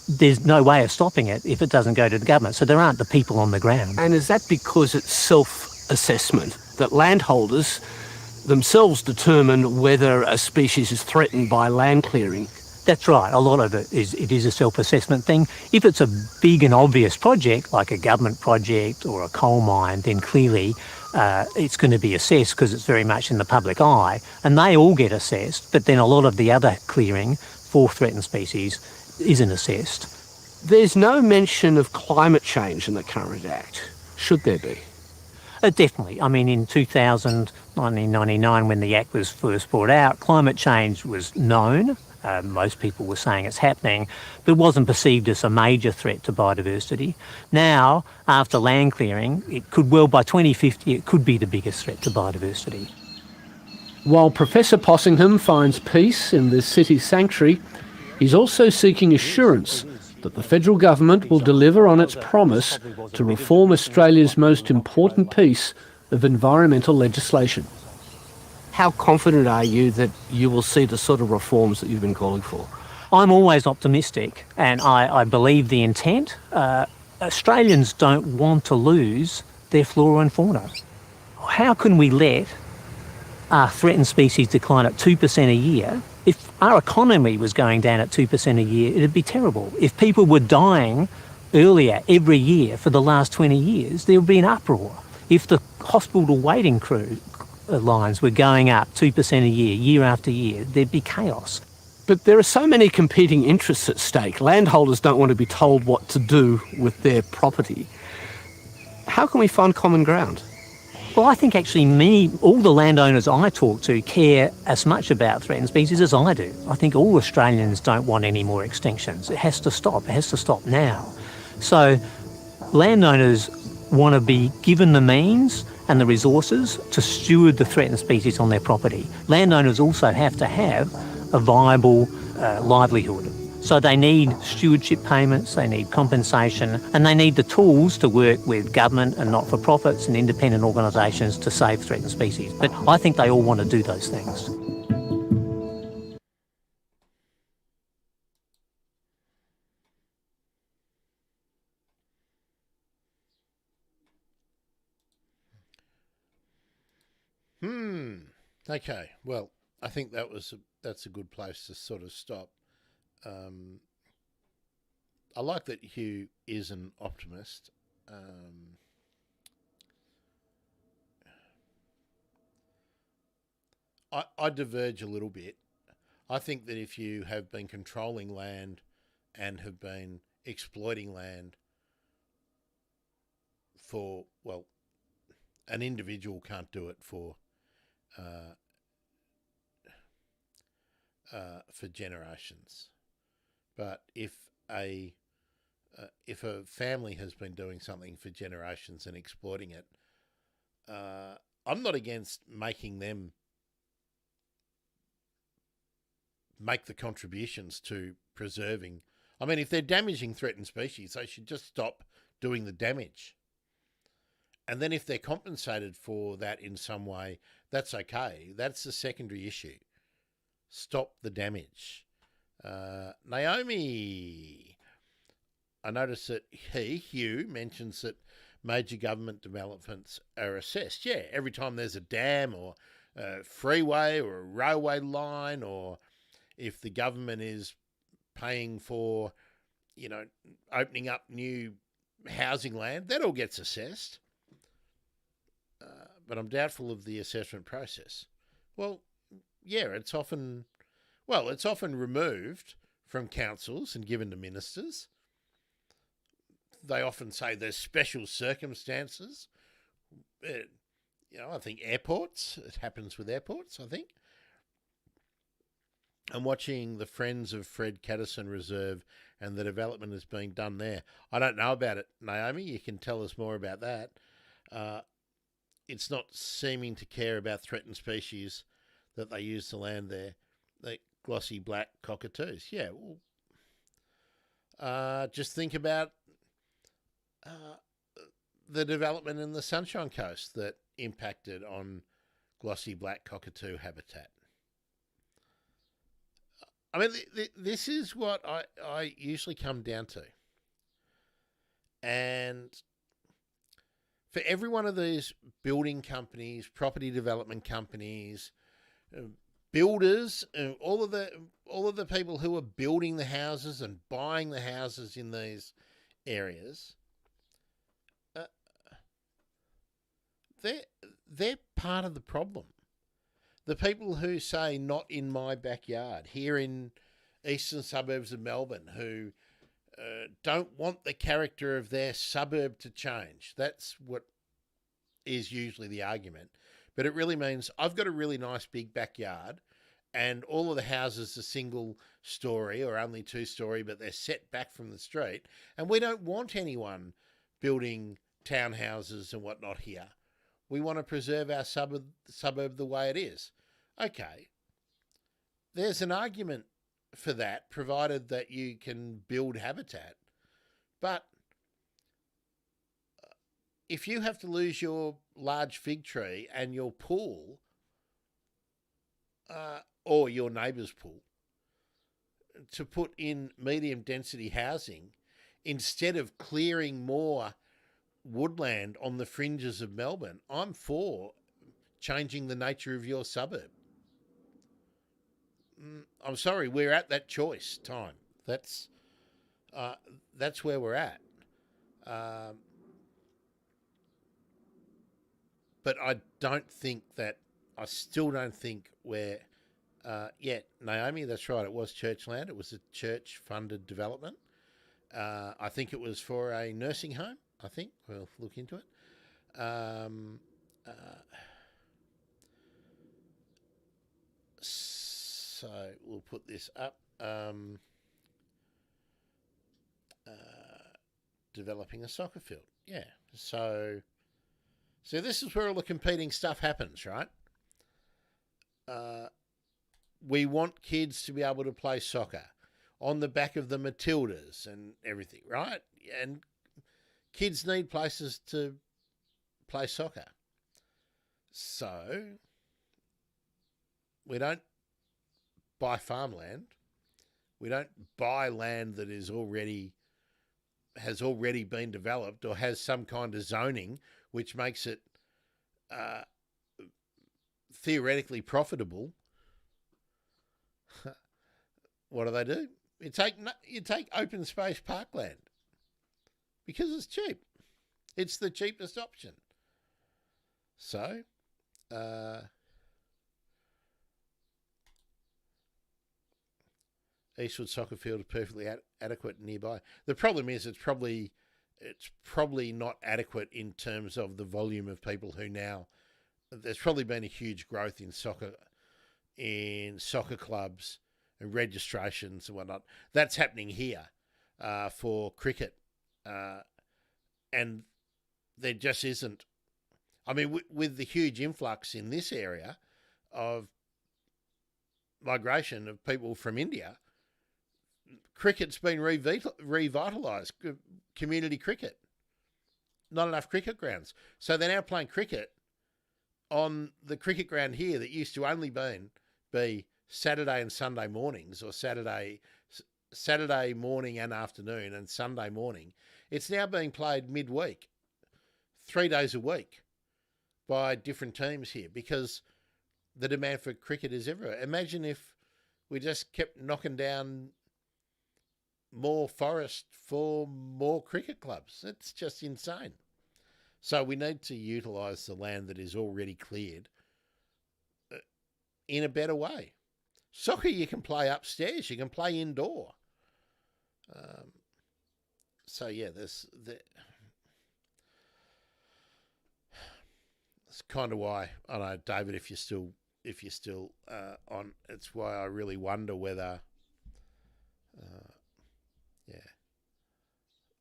there's no way of stopping it if it doesn't go to the government. So there aren't the people on the ground. And is that because it's self-assessment, that landholders themselves determine whether a species is threatened by land clearing. That's right. A lot of it is a self-assessment thing. If it's a big and obvious project, like a government project or a coal mine, then clearly it's going to be assessed because it's very much in the public eye, and they all get assessed. But then a lot of the other clearing for threatened species isn't assessed. There's no mention of climate change in the current Act. Should there be? Definitely. I mean, in 1999, when the Act was first brought out, climate change was known. Most people were saying it's happening, but it wasn't perceived as a major threat to biodiversity. Now, after land clearing, it could well, by 2050, it could be the biggest threat to biodiversity. While Professor Possingham finds peace in this city sanctuary, he's also seeking assurance that the federal government will deliver on its promise to reform Australia's most important piece of environmental legislation. How confident are you that you will see the sort of reforms that you've been calling for? I'm always optimistic, and I believe the intent. Australians don't want to lose their flora and fauna. How can we let our threatened species decline at 2% a year? If our economy was going down at 2% a year, it'd be terrible. If people were dying earlier every year for the last 20 years, there would be an uproar. If the hospital waiting crew lines were going up 2% a year, year after year, there'd be chaos. But there are so many competing interests at stake. Landholders don't want to be told what to do with their property. How can we find common ground? Well, I think actually all the landowners I talk to care as much about threatened species as I do. I think all Australians don't want any more extinctions. It has to stop. It has to stop now. So landowners want to be given the means and the resources to steward the threatened species on their property. Landowners also have to have a viable livelihood. So they need stewardship payments, they need compensation, and they need the tools to work with government and not-for-profits and independent organisations to save threatened species. But I think they all want to do those things. Okay. Well, I think that's a good place to sort of stop. I like that Hugh is an optimist. I diverge a little bit. I think that if you have been controlling land and have been exploiting land for, well, an individual can't do it for generations. But if a family has been doing something for generations and exploiting it, I'm not against making them make the contributions to preserving. I mean, if they're damaging threatened species, they should just stop doing the damage. And then if they're compensated for that in some way, that's okay. That's the secondary issue. Stop the damage. Naomi, I noticed that Hugh, mentions that major government developments are assessed. Yeah, every time there's a dam or a freeway or a railway line, or if the government is paying for, opening up new housing land, that all gets assessed. But I'm doubtful of the assessment process. Well, yeah, it's often removed from councils and given to ministers. They often say there's special circumstances. I think airports, it happens with airports, I think. I'm watching the Friends of Fred Catterson Reserve and the development is being done there. I don't know about it, Naomi. You can tell us more about that. It's not seeming to care about threatened species that they use the land there. The glossy black cockatoos. Yeah, well, just think about the development in the Sunshine Coast that impacted on glossy black cockatoo habitat. I mean, this is what I usually come down to. And for every one of these building companies, property development companies, builders, all of the people who are building the houses and buying the houses in these areas, they're part of the problem. The people who say not in my backyard here in eastern suburbs of Melbourne, who don't want the character of their suburb to change. That's what is usually the argument. But it really means I've got a really nice big backyard and all of the houses are single story or only 2-story, but they're set back from the street. And we don't want anyone building townhouses and whatnot here. We want to preserve our suburb the way it is. Okay. There's an argument for that, provided that you can build habitat. But if you have to lose your large fig tree and your pool, or your neighbour's pool, to put in medium density housing, instead of clearing more woodland on the fringes of Melbourne, I'm for changing the nature of your suburb. I'm sorry, we're at that choice time. That's where we're at. But I still don't think we're yet. Naomi, that's right. It was Churchland. It was a church-funded development. I think it was for a nursing home. I think we'll look into it. So we'll put this up. Developing a soccer field. Yeah. So this is where all the competing stuff happens, right? We want kids to be able to play soccer on the back of the Matildas and everything, right? And kids need places to play soccer. So we don't buy farmland. We don't buy land that has already been developed or has some kind of zoning which makes it theoretically profitable. What do? You take open space parkland because it's cheap. It's the cheapest option. So, Eastwood Soccer Field is perfectly adequate nearby. The problem is it's probably not adequate in terms of the volume of people who now. There's probably been a huge growth in soccer clubs and registrations and whatnot. That's happening here for cricket, and there just isn't. I mean, with the huge influx in this area of migration of people from India, cricket's been revitalised. Community cricket, not enough cricket grounds, so they're now playing cricket on the cricket ground here that used to only be Saturday and Sunday mornings, or Saturday morning and afternoon and Sunday morning. It's now being played midweek, 3 days a week, by different teams here because the demand for cricket is everywhere. Imagine if we just kept knocking down more forest for more cricket clubs. It's just insane. So we need to utilise the land that is already cleared in a better way. Soccer you can play upstairs, you can play indoor. So yeah, that's kind of why I don't know, David, if you're still on, it's why I really wonder whether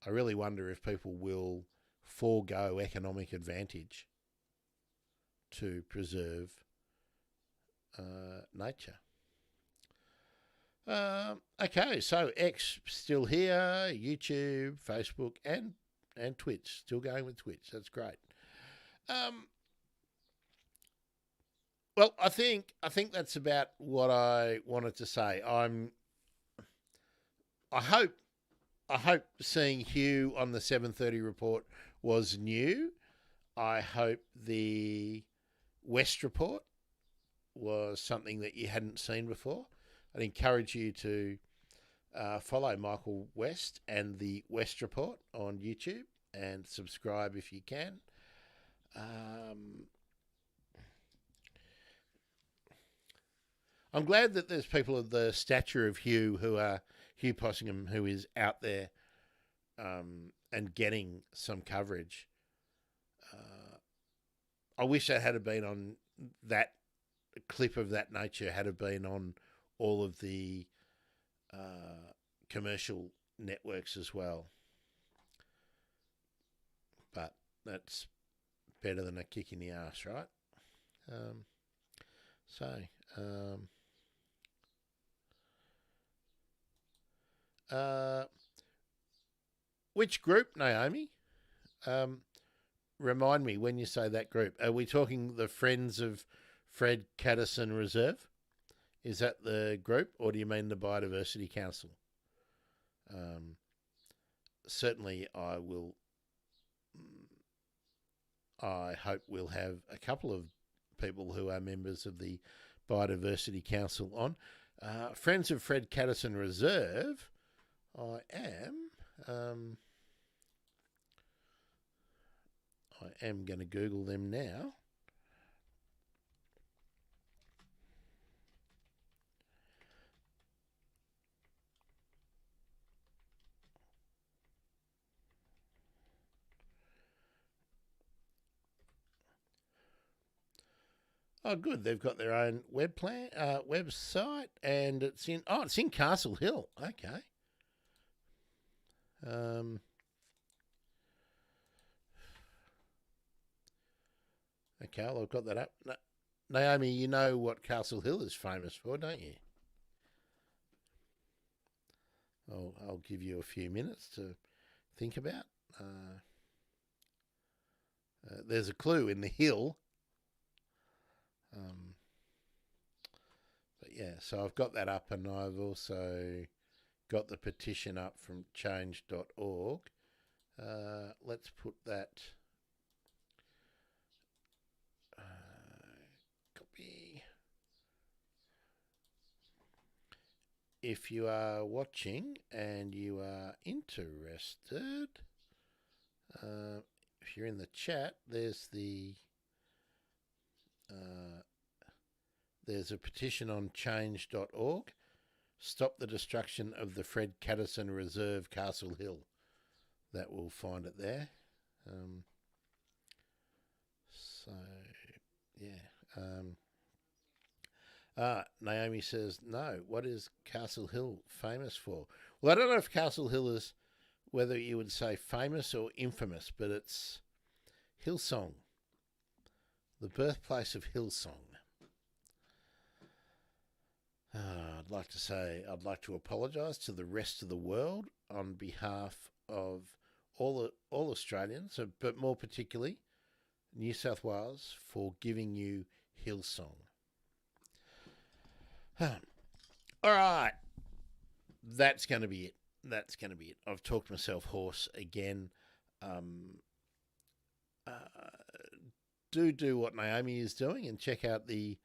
I really wonder if people will forego economic advantage to preserve nature. Okay, so X still here, YouTube, Facebook, and Twitch. Still going with Twitch. That's great. Well, I think that's about what I wanted to say. I hope seeing Hugh on the 7:30 report was new. I hope the West Report was something that you hadn't seen before. I'd encourage you to follow Michael West and the West Report on YouTube and subscribe if you can. I'm glad that there's people of the stature of Hugh Possingham, who is out there and getting some coverage. I wish that had been on that clip of that nature, had been on all of the commercial networks as well. But that's better than a kick in the arse, right? Which group, Naomi? Remind me when you say that group. Are we talking the Friends of Fred Catterson Reserve? Is that the group, or do you mean the Biodiversity Council? Certainly, I hope we'll have a couple of people who are members of the Biodiversity Council on. Friends of Fred Catterson Reserve, I am going to Google them now. Oh, good. They've got their own website, and it's in Castle Hill. Okay. Okay, well, I've got that up. Naomi, you know what Castle Hill is famous for, don't you? I'll give you a few minutes to think about. There's a clue in the hill. But yeah, so I've got that up, and I've also got the petition up from change.org. Let's put that copy. If you are watching and you are interested, if you're in the chat, there's a petition on change.org. Stop the destruction of the Fred Catterson Reserve, Castle Hill. That will find it there. Naomi says, no, what is Castle Hill famous for? Well, I don't know if Castle Hill is, whether you would say famous or infamous, but it's Hillsong, the birthplace of Hillsong. I'd like to apologise to the rest of the world on behalf of all Australians, but more particularly New South Wales, for giving you Hillsong. All right, that's going to be it. I've talked myself hoarse again. Do what Naomi is doing and check out the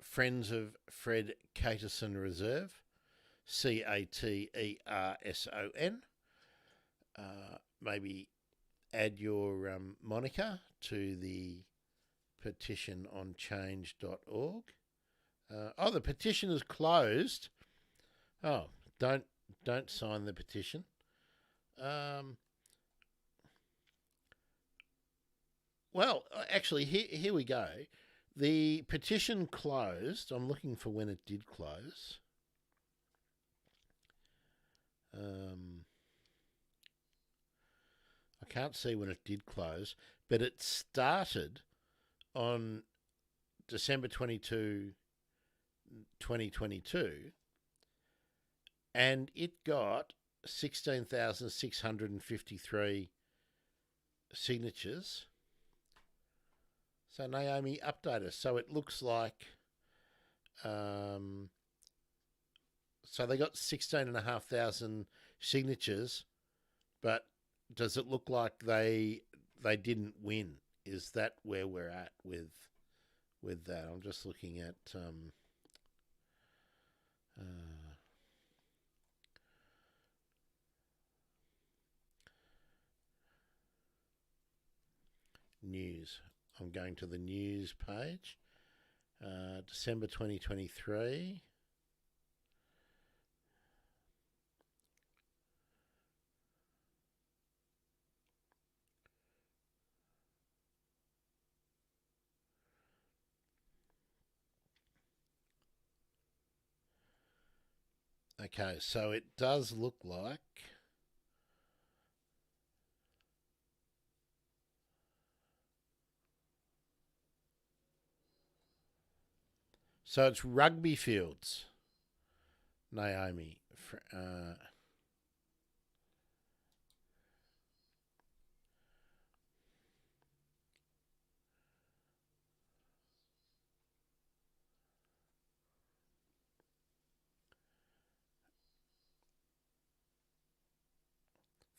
Friends of Fred Catterson Reserve, CATERSON. Maybe add your moniker to the petition on change.org. The petition is closed. Oh, don't sign the petition. Well, actually, here we go. The petition closed. I'm looking for when it did close. I can't see when it did close, but it started on December 22, 2022, and it got 16,653 signatures. So Naomi, update us. So it looks like, so they got 16,500 signatures, but does it look like they they didn't win. Is that where we're at with that? I'm just looking at news. I'm going to the news page. December 2023. Okay, so it does look like so it's rugby fields. Naomi.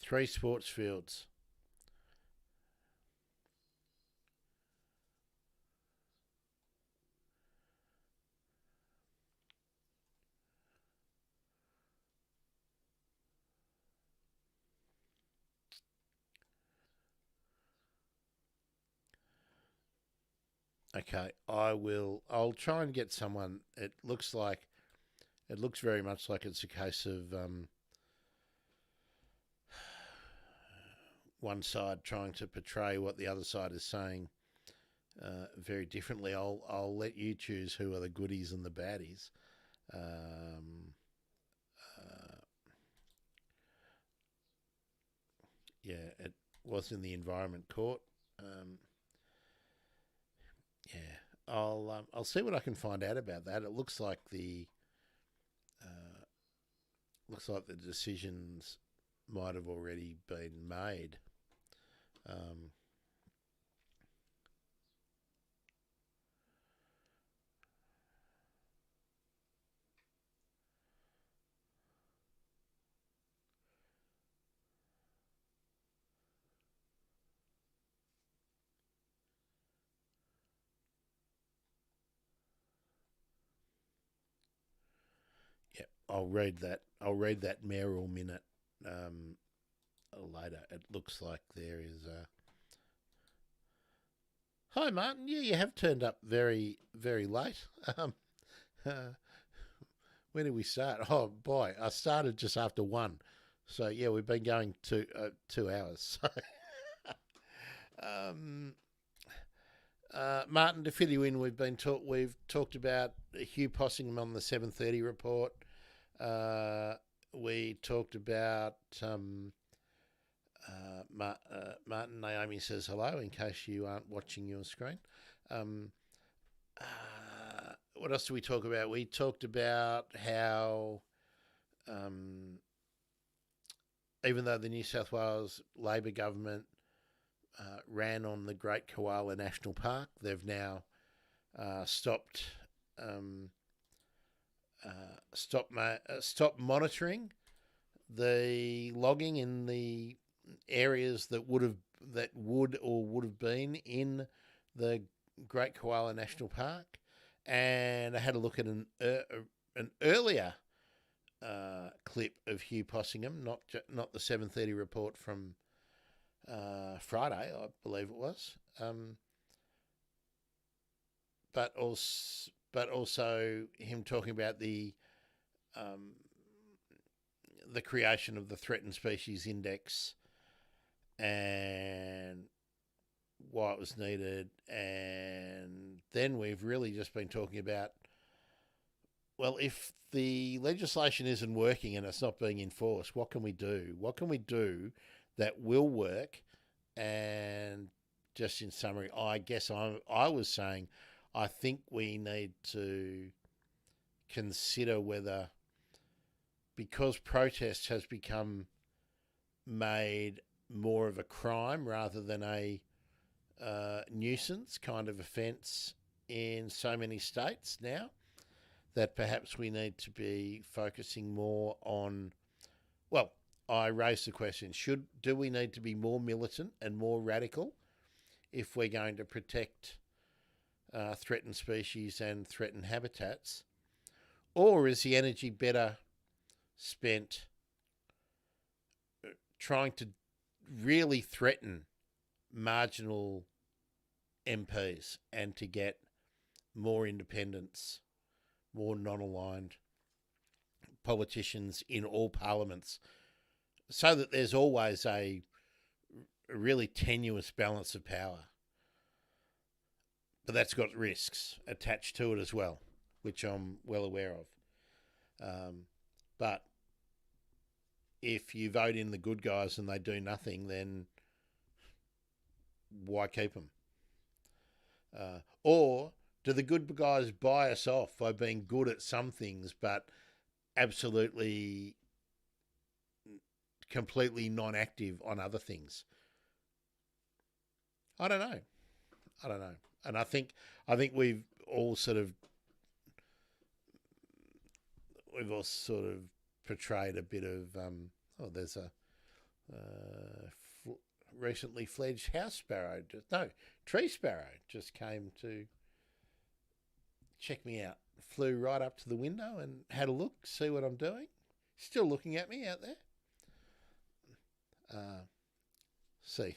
Three sports fields. Okay, I'll try and get someone. It looks very much like it's a case of one side trying to portray what the other side is saying very differently. I'll let you choose who are the goodies and the baddies. Yeah, it was in the Environment Court. Yeah, I'll see what I can find out about that. It looks like the decisions might have already been made. Yeah, I'll read that. I'll read that mayoral minute later. It looks like there is a. Hi, Martin. Yeah, you have turned up very, very late. When did we start? Oh boy, I started just after 1. So yeah, we've been going 2 hours. Martin, to fill you in, we've talked about Hugh Possingham on the 7:30 report. We talked about Martin. Naomi says hello in case you aren't watching your screen. What else do we talk about? We talked about how even though the New South Wales Labor government ran on the Great Koala National Park, they've now stopped monitoring the logging in the areas that would have been in the Great Koala National Park. And I had a look at an earlier clip of Hugh Possingham, not the 7:30 report from Friday, I believe it was, but also him talking about the creation of the Threatened Species Index and why it was needed. And then we've really just been talking about, well, if the legislation isn't working and it's not being enforced, what can we do? What can we do that will work? And just in summary, I guess I was saying I think we need to consider whether, because protest has become made more of a crime rather than a nuisance kind of offence in so many states now, that perhaps we need to be focusing more on, well, I raised the question: do we need to be more militant and more radical if we're going to protect threatened species and threatened habitats, or is the energy better spent trying to really threaten marginal MPs and to get more independents, more non-aligned politicians in all parliaments, so that there's always a really tenuous balance of power? But that's got risks attached to it as well, which I'm well aware of. But if you vote in the good guys and they do nothing, then why keep them? Or do the good guys buy us off by being good at some things but absolutely completely non-active on other things? I don't know. And I think we've all sort of portrayed a bit of there's a recently fledged house sparrow, tree sparrow just came to check me out. Flew right up to the window and had a look, see what I'm doing. Still looking at me out there. See,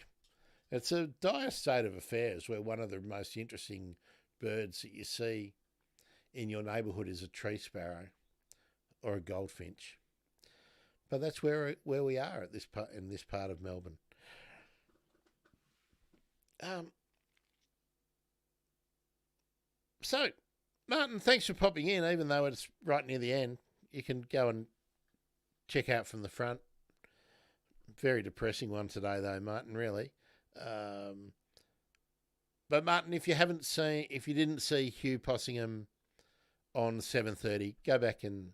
it's a dire state of affairs where one of the most interesting birds that you see in your neighbourhood is a tree sparrow or a goldfinch. But that's where we are at in this part of Melbourne. So, Martin, thanks for popping in, even though it's right near the end. You can go and check out from the front. Very depressing one today, though, Martin, really. But Martin, if you didn't see Hugh Possingham on 7:30, go back and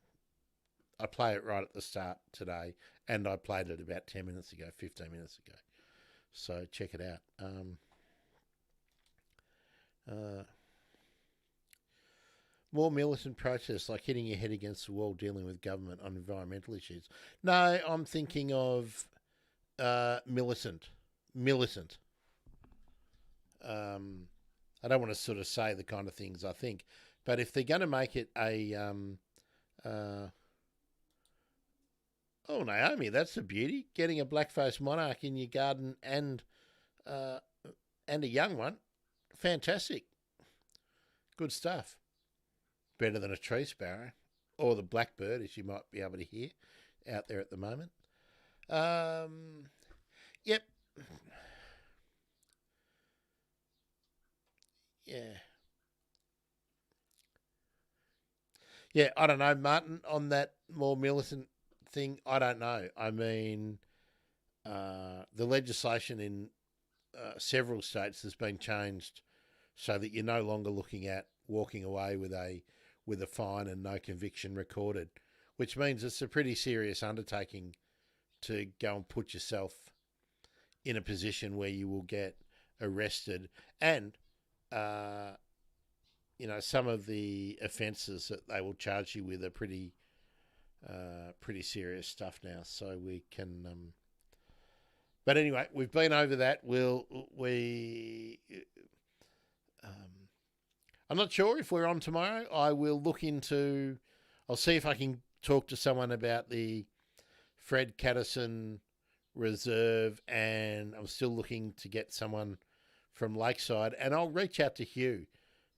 I play it right at the start today, and I played it about 15 minutes ago. So check it out. More militant protests, like hitting your head against the wall, dealing with government on environmental issues. No, I'm thinking of militant. I don't want to sort of say the kind of things I think, but if they're going to make it oh, Naomi, that's a beauty. Getting a black-faced monarch in your garden and a young one. Fantastic. Good stuff. Better than a tree sparrow or the blackbird, as you might be able to hear out there at the moment. Yep. Yeah, I don't know, Martin, on that more militant thing, I don't know. I mean, the legislation in several states has been changed so that you're no longer looking at walking away with a fine and no conviction recorded, which means it's a pretty serious undertaking to go and put yourself in a position where you will get arrested. And, some of the offences that they will charge you with are pretty serious stuff now. So we can... but anyway, we've been over that. I'm not sure if we're on tomorrow. I'll see if I can talk to someone about the Fred Catterson Reserve, and I'm still looking to get someone from Lakeside, and I'll reach out to Hugh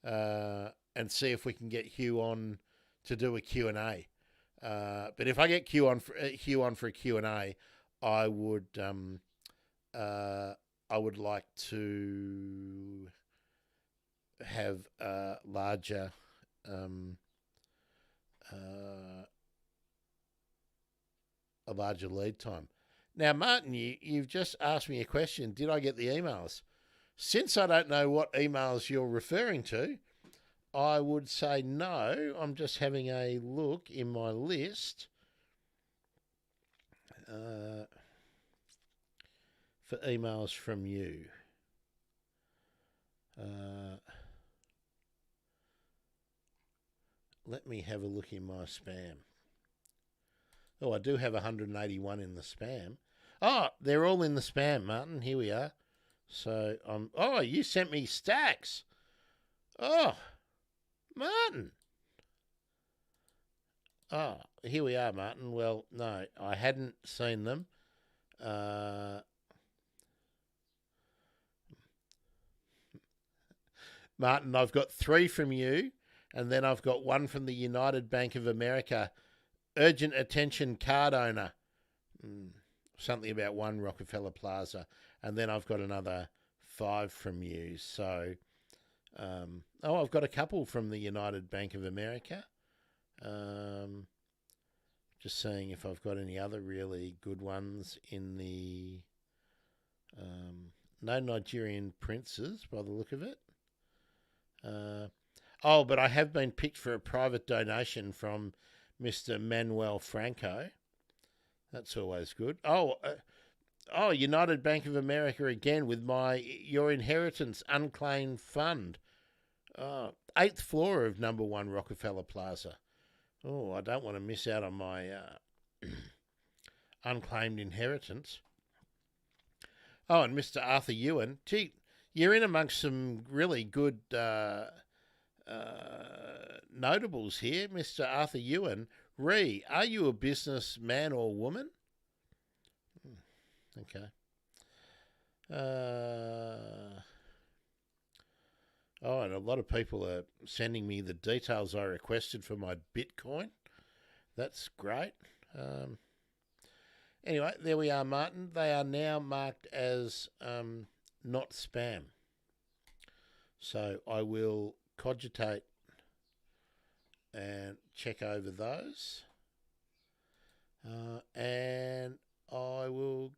and see if we can get Hugh on to do a Q&A. But if I get Hugh on for a Q&A, I would like to have a larger lead time. Now, Martin, you've just asked me a question. Did I get the emails? Since I don't know what emails you're referring to, I would say no. I'm just having a look in my list for emails from you. Let me have a look in my spam. Oh, I do have 181 in the spam. Oh, they're all in the spam, Martin. Here we are. So oh, you sent me stacks. Oh, Martin. Oh, here we are, Martin. Well, no, I hadn't seen them. Martin, I've got 3 from you, and then I've got 1 from the United Bank of America. Urgent attention card owner. Something about 1 Rockefeller Plaza. And then I've got another 5 from you. So, I've got a couple from the United Bank of America. Just seeing if I've got any other really good ones in the... no Nigerian princes, by the look of it. But I have been picked for a private donation from Mr. Manuel Franco. That's always good. United Bank of America again with your inheritance unclaimed fund. 8th floor of number 1 Rockefeller Plaza. Oh, I don't want to miss out on my unclaimed inheritance. Oh, and Mr. Arthur Ewan. Gee, you're in amongst some really good notables here. Mr. Arthur Ewan. Are you a businessman or woman? Okay. And a lot of people are sending me the details I requested for my Bitcoin. That's great. Anyway, there we are, Martin. They are now marked as not spam. So I will cogitate and check over those. And I will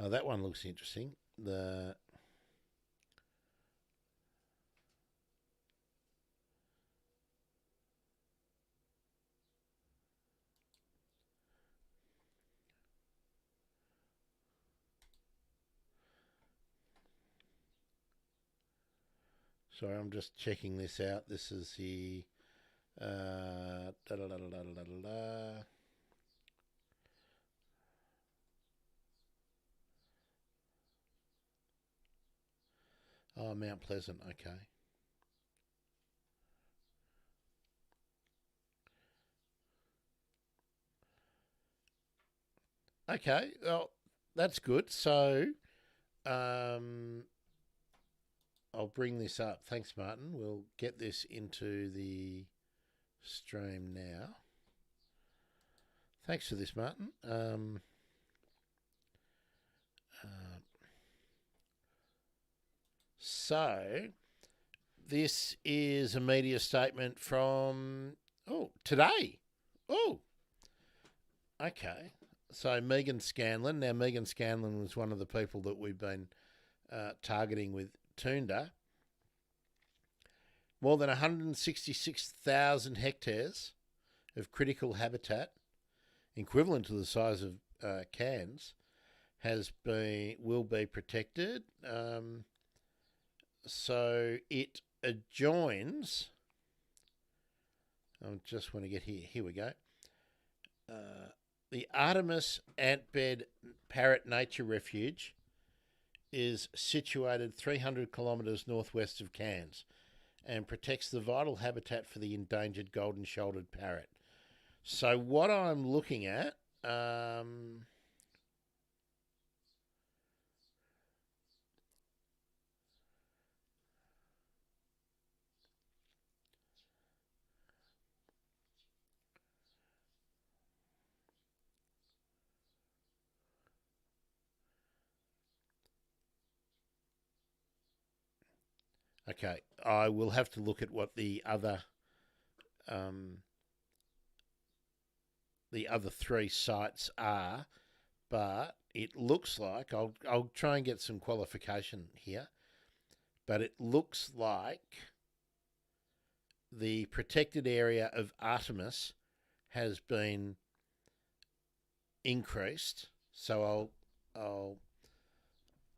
that one looks interesting. Sorry, I'm just checking this out. This is the Oh, Mount Pleasant. Okay. Okay. Well, that's good. So, I'll bring this up. Thanks, Martin. We'll get this into the stream now. Thanks for this, Martin. So, this is a media statement from today. Oh, okay. So Megan Scanlon. Now, Megan Scanlon was one of the people that we've been targeting with Toondah. More than 166,000 hectares of critical habitat, equivalent to the size of Cairns, will be protected. So it adjoins. I just want to get here. Here we go. The Artemis Antbed Parrot Nature Refuge is situated 300 kilometres northwest of Cairns and protects the vital habitat for the endangered golden-shouldered parrot. So what I'm looking at, okay, I will have to look at what the other 3 sites are, but it looks like I'll try and get some qualification here, but it looks like the protected area of Artemis has been increased. So I'll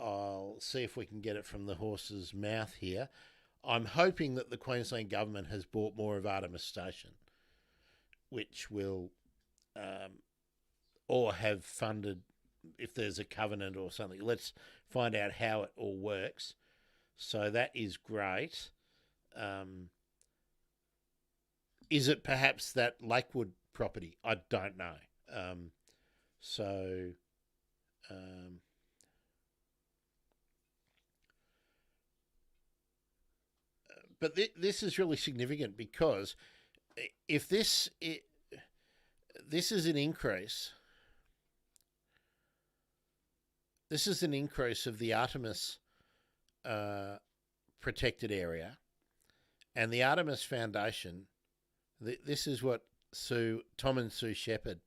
I'll see if we can get it from the horse's mouth here. I'm hoping that the Queensland government has bought more of Artemis Station, which will, or have funded, if there's a covenant or something. Let's find out how it all works. So that is great. Is it perhaps that Lakewood property? I don't know. But this is really significant because if this is an increase, this is an increase of the Artemis protected area, and the Artemis Foundation. This is what Tom and Sue Shepherd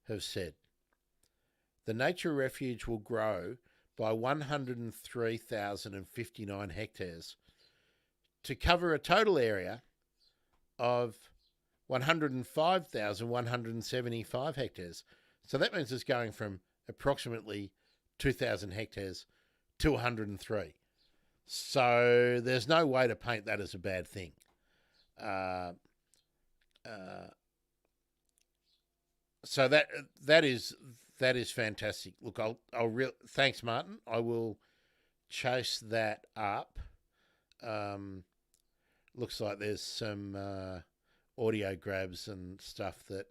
have said. The nature refuge will grow by 103,059 hectares to cover a total area of 105,175 hectares. So that means it's going from approximately 2,000 hectares to 103. So there's no way to paint that as a bad thing. So that is fantastic. Look, thanks, Martin. I will chase that up. Looks like there's some audio grabs and stuff that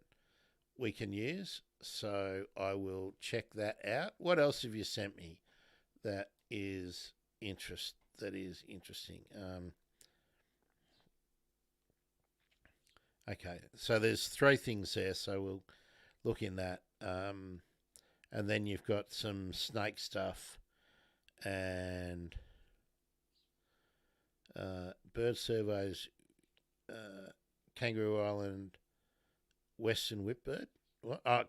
we can use. So I will check that out. What else have you sent me that is interesting? Okay, so there's 3 things there, so we'll look in that. And then you've got some snake stuff and bird surveys, Kangaroo Island, Western Whipbird. What? Oh,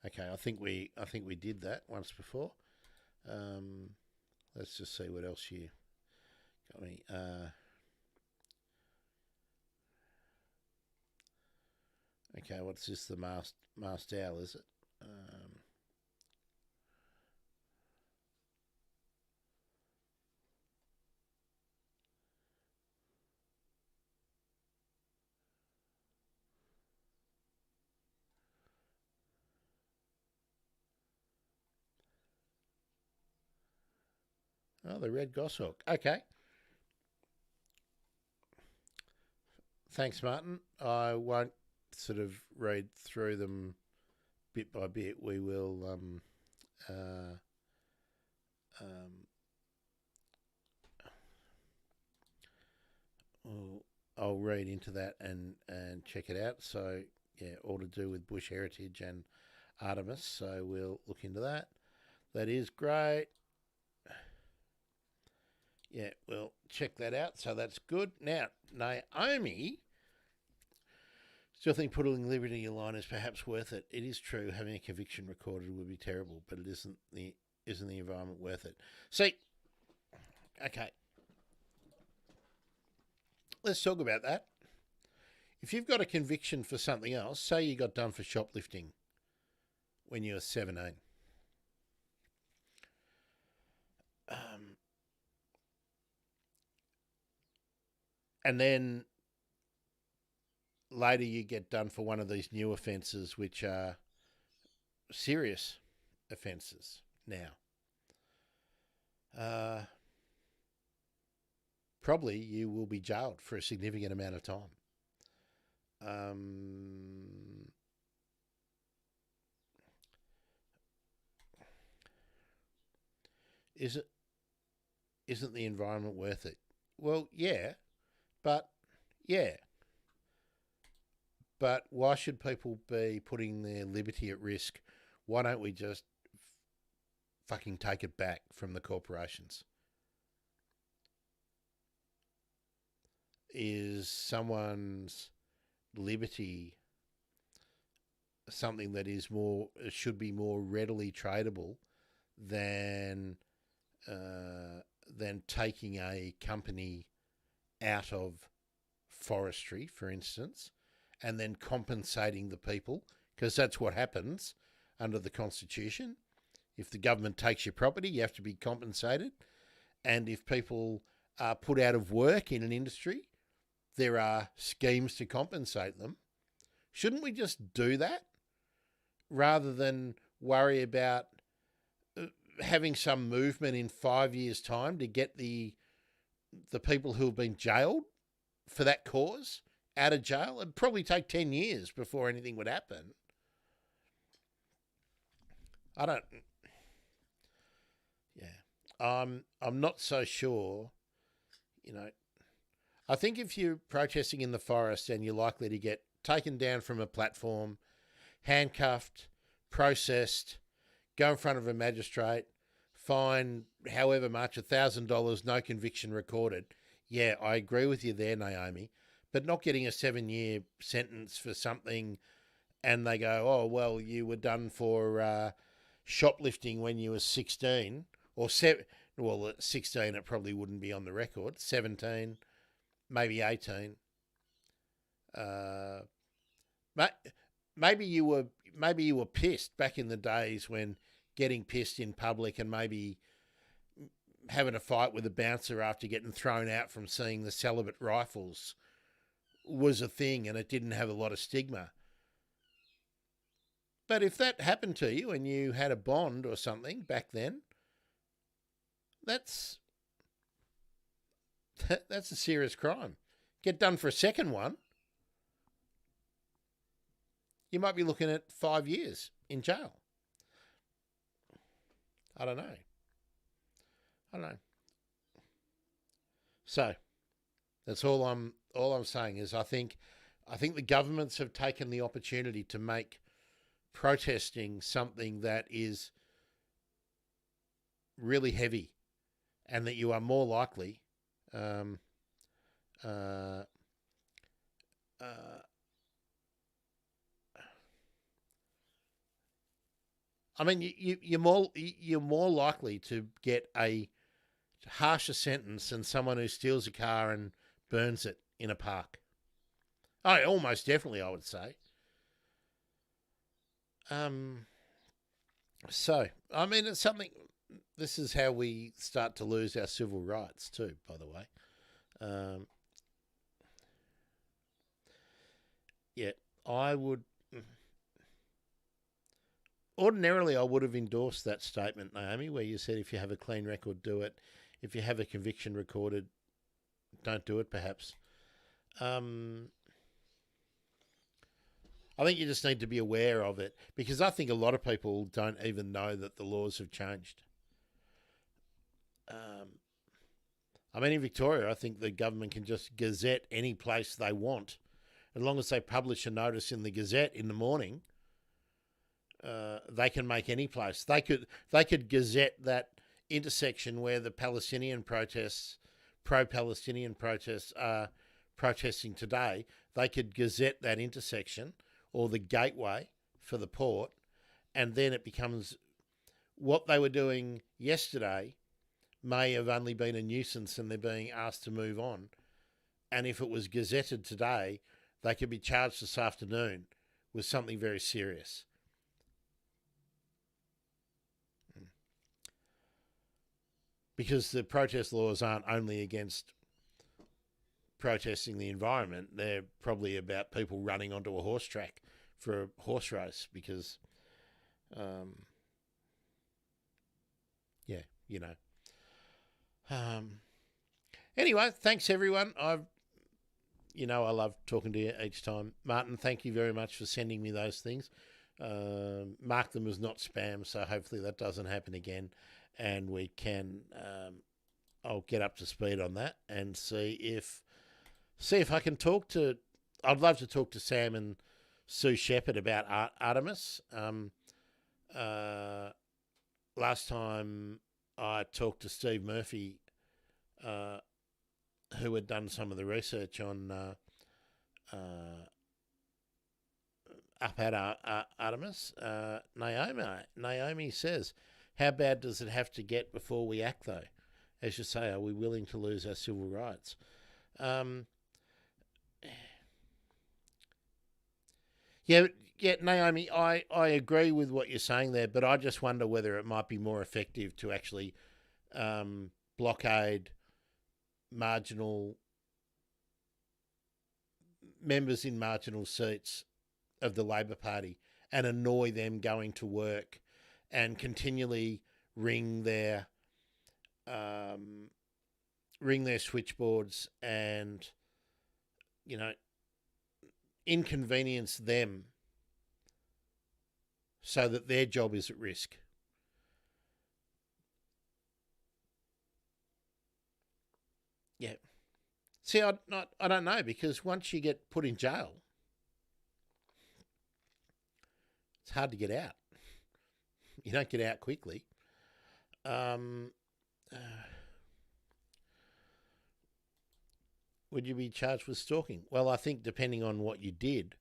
okay, I think we did that once before. Let's just see what else you got me. Okay, what's this? The masked owl, is it? Oh, the red goshawk. Okay. Thanks, Martin. I won't sort of read through them bit by bit. We will I'll read into that and check it out. So yeah, all to do with bush heritage and Artemis. So we'll look into that. That is great. Yeah, we'll check that out. So that's good. Now, Naomi still think putting liberty in line is perhaps worth it. It is true, having a conviction recorded would be terrible, but it isn't the environment worth it. See, okay, let's talk about that. If you've got a conviction for something else, say you got done for shoplifting when you were 17, and then later you get done for one of these new offences, which are serious offences now. Probably you will be jailed for a significant amount of time. Isn't the environment worth it? Well, yeah, but why should people be putting their liberty at risk? Why don't we just fucking take it back from the corporations? Is someone's liberty something that should be more readily tradable than taking a company out of forestry, for instance, and then compensating the people, because that's what happens under the Constitution. If the government takes your property, you have to be compensated. And if people are put out of work in an industry, there are schemes to compensate them. Shouldn't we just do that rather than worry about having some movement in 5 years' time to get the people who have been jailed for that cause out of jail? It'd probably take 10 years before anything would happen. I'm not so sure, I think if you're protesting in the forest and you're likely to get taken down from a platform, handcuffed, processed, go in front of a magistrate, fine however much, $1,000, no conviction recorded. Yeah, I agree with you there, Naomi. But not getting a 7-year sentence for something and they go, oh, well, you were done for shoplifting when you were 16 or 7. Well, at 16 it probably wouldn't be on the record. 17, maybe 18. Maybe you were pissed back in the days when getting pissed in public and maybe having a fight with a bouncer after getting thrown out from seeing the celibate rifles was a thing and it didn't have a lot of stigma. But if that happened to you and you had a bond or something back then, that's a serious crime. Get done for a second one, you might be looking at 5 years in jail. I don't know. So that's all I'm saying is I think the governments have taken the opportunity to make protesting something that is really heavy and that you are more likely you're more likely to get a harsher sentence than someone who steals a car and burns it in a park. Oh, almost definitely, I would say. So, it's something. This is how we start to lose our civil rights too, by the way. I would. Ordinarily, I would have endorsed that statement, Naomi, where you said if you have a clean record, do it. If you have a conviction recorded, don't do it, perhaps. I think you just need to be aware of it because I think a lot of people don't even know that the laws have changed. In Victoria, I think the government can just gazette any place they want. As long as they publish a notice in the Gazette in the morning, they can make any place. They could gazette that intersection where the Palestinian protests, pro-Palestinian protests are protesting today. They could gazette that intersection or the gateway for the port, and then it becomes what they were doing yesterday may have only been a nuisance and they're being asked to move on. And if it was gazetted today, they could be charged this afternoon with something very serious. Because the protest laws aren't only against protesting the environment, they're probably about people running onto a horse track for a horse race because, Anyway, thanks everyone. I love talking to you each time. Martin, thank you very much for sending me those things. Mark them as not spam, so hopefully that doesn't happen again. And we can, I'll get up to speed on that and see if I can I'd love to talk to Sam and Sue Shepherd about Artemis. Last time I talked to Steve Murphy, who had done some of the research on up at Artemis. Naomi says, how bad does it have to get before we act, though? As you say, are we willing to lose our civil rights? yeah, Naomi, I agree with what you're saying there, but I just wonder whether it might be more effective to actually blockade marginal members in marginal seats of the Labor Party and annoy them going to work and continually ring their switchboards and, you know, inconvenience them so that their job is at risk. Yeah. See, I don't know, because once you get put in jail, it's hard to get out. You don't get out quickly. Would you be charged with stalking? Well, I think depending on what you did,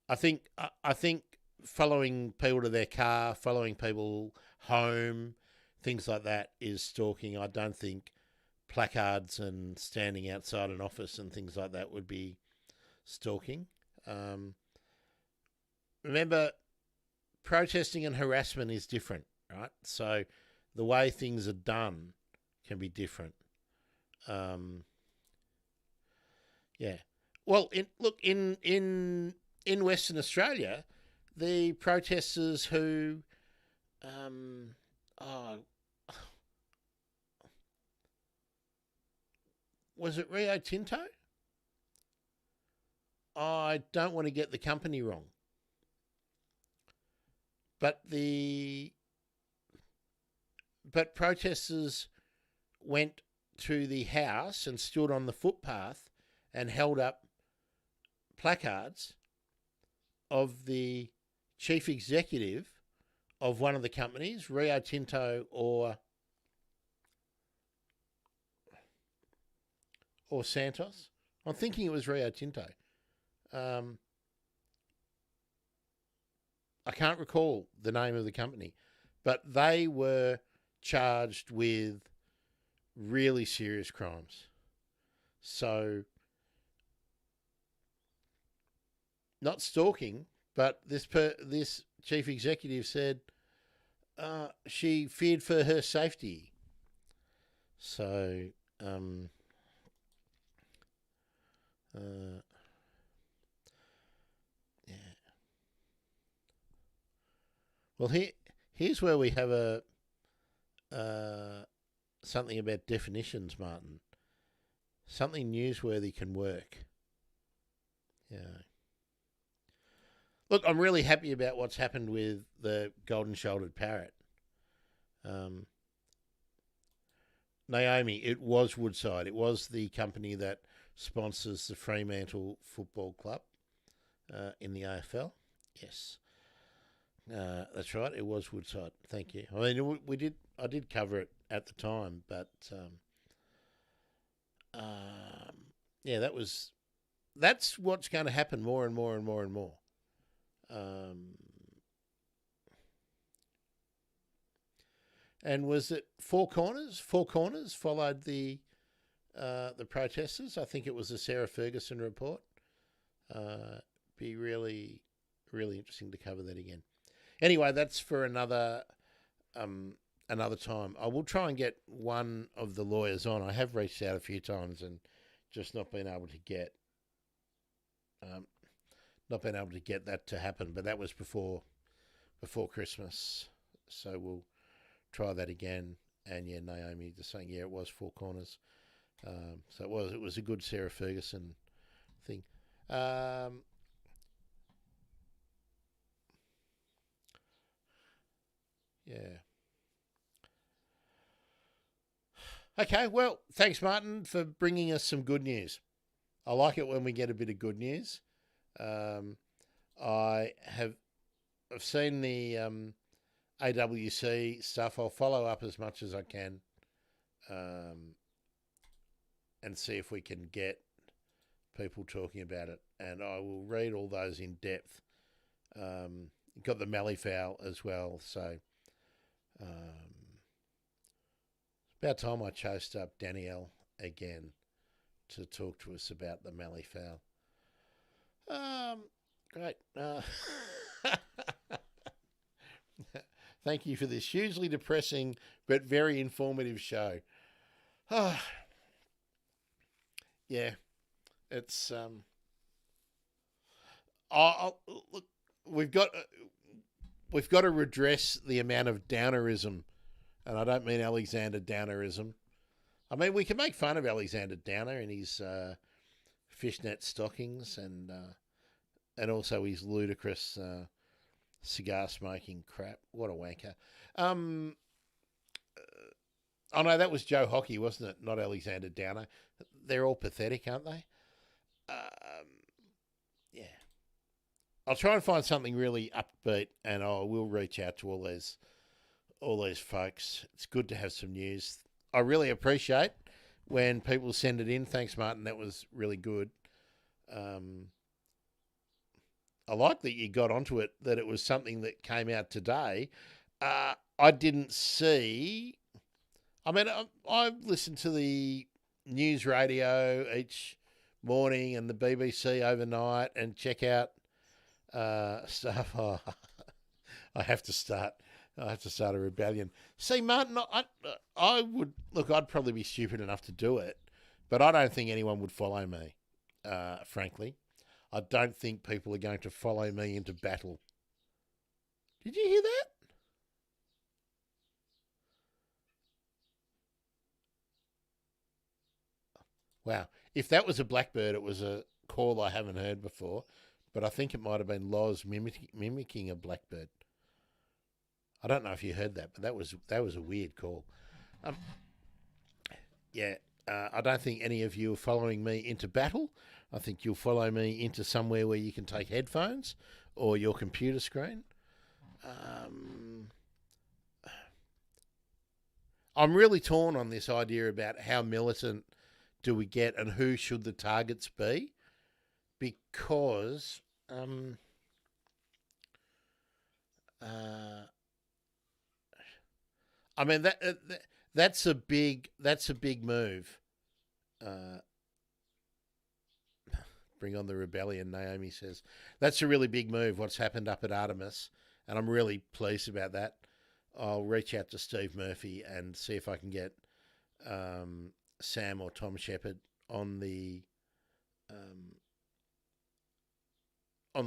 I think following people to their car, following people home, things like that is stalking. I don't think placards and standing outside an office and things like that would be stalking. Remember, protesting and harassment is different, right? So the way things are done can be different. Yeah. Well, in Western Australia, the protesters who, was it Rio Tinto? I don't want to get the company wrong, but protesters went to the house and stood on the footpath and held up placards of the chief executive of one of the companies, Rio Tinto or Santos. I'm thinking it was Rio Tinto. I can't recall the name of the company, but they were charged with really serious crimes. So, not stalking, but this chief executive said she feared for her safety. So, yeah. Well, here's where we have a something about definitions, Martin. Something newsworthy can work. Yeah. Look, I'm really happy about what's happened with the golden-shouldered parrot. Naomi, it was Woodside. It was the company that sponsors the Fremantle Football Club in the AFL. Yes, that's right. It was Woodside. Thank you. I mean, I did cover it at the time, but yeah, that's what's going to happen more and more and more and more. And was it Four Corners? Four Corners followed the protesters. I think it was the Sarah Ferguson report. Be really, really interesting to cover that again. Anyway, that's for another time. I will try and get one of the lawyers on. I have reached out a few times and just not been able to get that to happen. But that was before Christmas, so we'll try that again. And yeah, Naomi just saying, yeah, it was Four Corners. So it was a good Sarah Ferguson thing. Yeah. Okay, well, thanks, Martin, for bringing us some good news. I like it when we get a bit of good news. I've seen the AWC stuff. I'll follow up as much as I can, and see if we can get people talking about it. And I will read all those in depth. Got the Malleefowl as well, so About time I chased up Danielle again to talk to us about the Mallee fowl. Great. Thank you for this hugely depressing but very informative show. Yeah, it's look, we've got to redress the amount of Downerism, and I don't mean Alexander Downerism. I mean, we can make fun of Alexander Downer and his fishnet stockings and also his ludicrous cigar smoking crap. What a wanker. Oh no, that was Joe Hockey, wasn't it? Not Alexander Downer. They're all pathetic, aren't they? Yeah. I'll try and find something really upbeat, and I will reach out to all these folks. It's good to have some news. I really appreciate when people send it in. Thanks, Martin. That was really good. I like that you got onto it, that it was something that came out today. I didn't see... I mean, I listen to the news radio each morning and the BBC overnight and check out stuff. Oh, I have to start a rebellion. See, Martin, I would... Look, I'd probably be stupid enough to do it, but I don't think anyone would follow me, frankly. I don't think people are going to follow me into battle. Did you hear that? Wow. If that was a blackbird, it was a call I haven't heard before, but I think it might have been Loz mimicking a blackbird. I don't know if you heard that, but that was a weird call. Yeah, I don't think any of you are following me into battle. I think you'll follow me into somewhere where you can take headphones or your computer screen. I'm really torn on this idea about how militant do we get and who should the targets be, because I mean that's a big move. Bring on the rebellion, Naomi says. That's a really big move, what's happened up at Artemis, and I'm really pleased about that. I'll reach out to Steve Murphy and see if I can get Sam or Tom Shepherd on the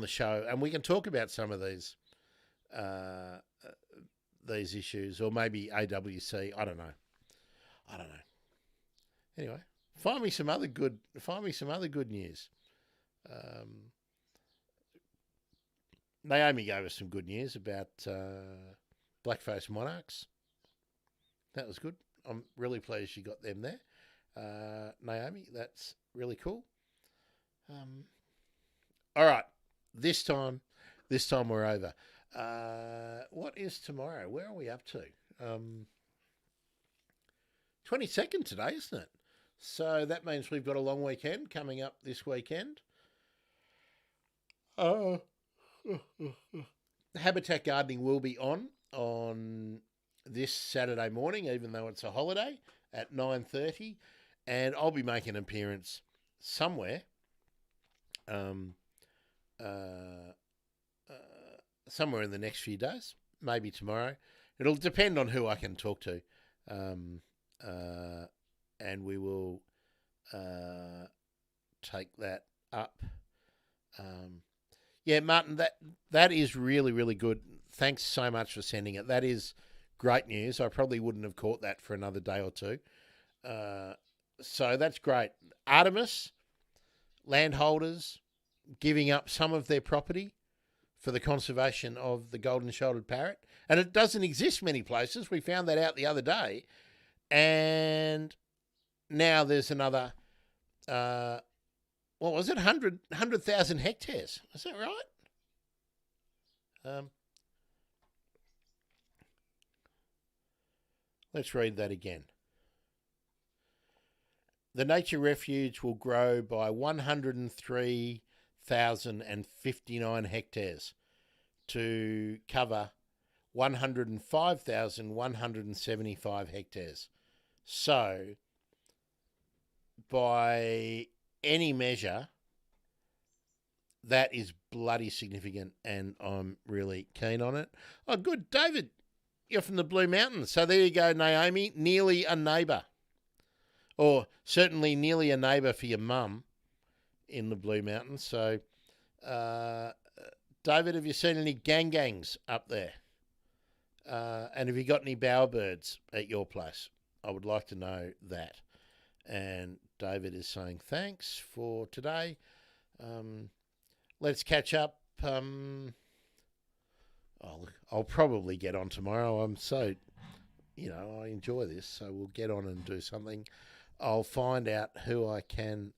show, and we can talk about some of these issues, or maybe AWC. I don't know. Anyway, find me some other good news. Naomi gave us some good news about Blackface Monarchs. That was good. I'm really pleased you got them there. Naomi, that's really cool. All right, this time we're over. What is tomorrow? Where are we up to? 22nd today, isn't it? So that means we've got a long weekend coming up this weekend. Habitat Gardening will be on this Saturday morning, even though it's a holiday, at 9:30, and I'll be making an appearance somewhere, somewhere in the next few days, maybe tomorrow. It'll depend on who I can talk to, and we will take that up. Yeah, Martin, that is really, really good. Thanks so much for sending it. That is great news. I probably wouldn't have caught that for another day or two. So that's great. Artemis, landholders giving up some of their property for the conservation of the golden-shouldered parrot. And it doesn't exist many places. We found that out the other day. And now there's another... what was it? 100,000 hectares. Is that right? Let's read that again. The nature refuge will grow by 103,059 hectares to cover 105,175 hectares So, by any measure, that is bloody significant, and I'm really keen on it. Oh, good. David, you're from the Blue Mountains. So there you go, Naomi. Nearly a neighbour. Or certainly nearly a neighbour for your mum in the Blue Mountains. So, David, have you seen any gangs up there? And have you got any bowerbirds at your place? I would like to know that. And David is saying thanks for today. Let's catch up. I'll probably get on tomorrow. I'm so, I enjoy this, so we'll get on and do something. I'll find out who I can.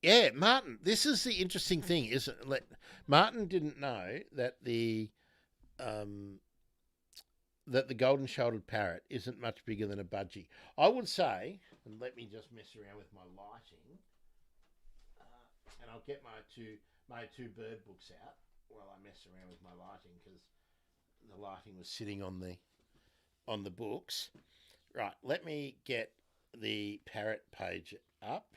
Yeah, Martin. This is the interesting thing, isn't it? Martin didn't know that the golden-shouldered parrot isn't much bigger than a budgie. I would say, and let me just mess around with my lighting, and I'll get my two bird books out while I mess around with my lighting, because the lighting was sitting on the books. Right, let me get the parrot page up,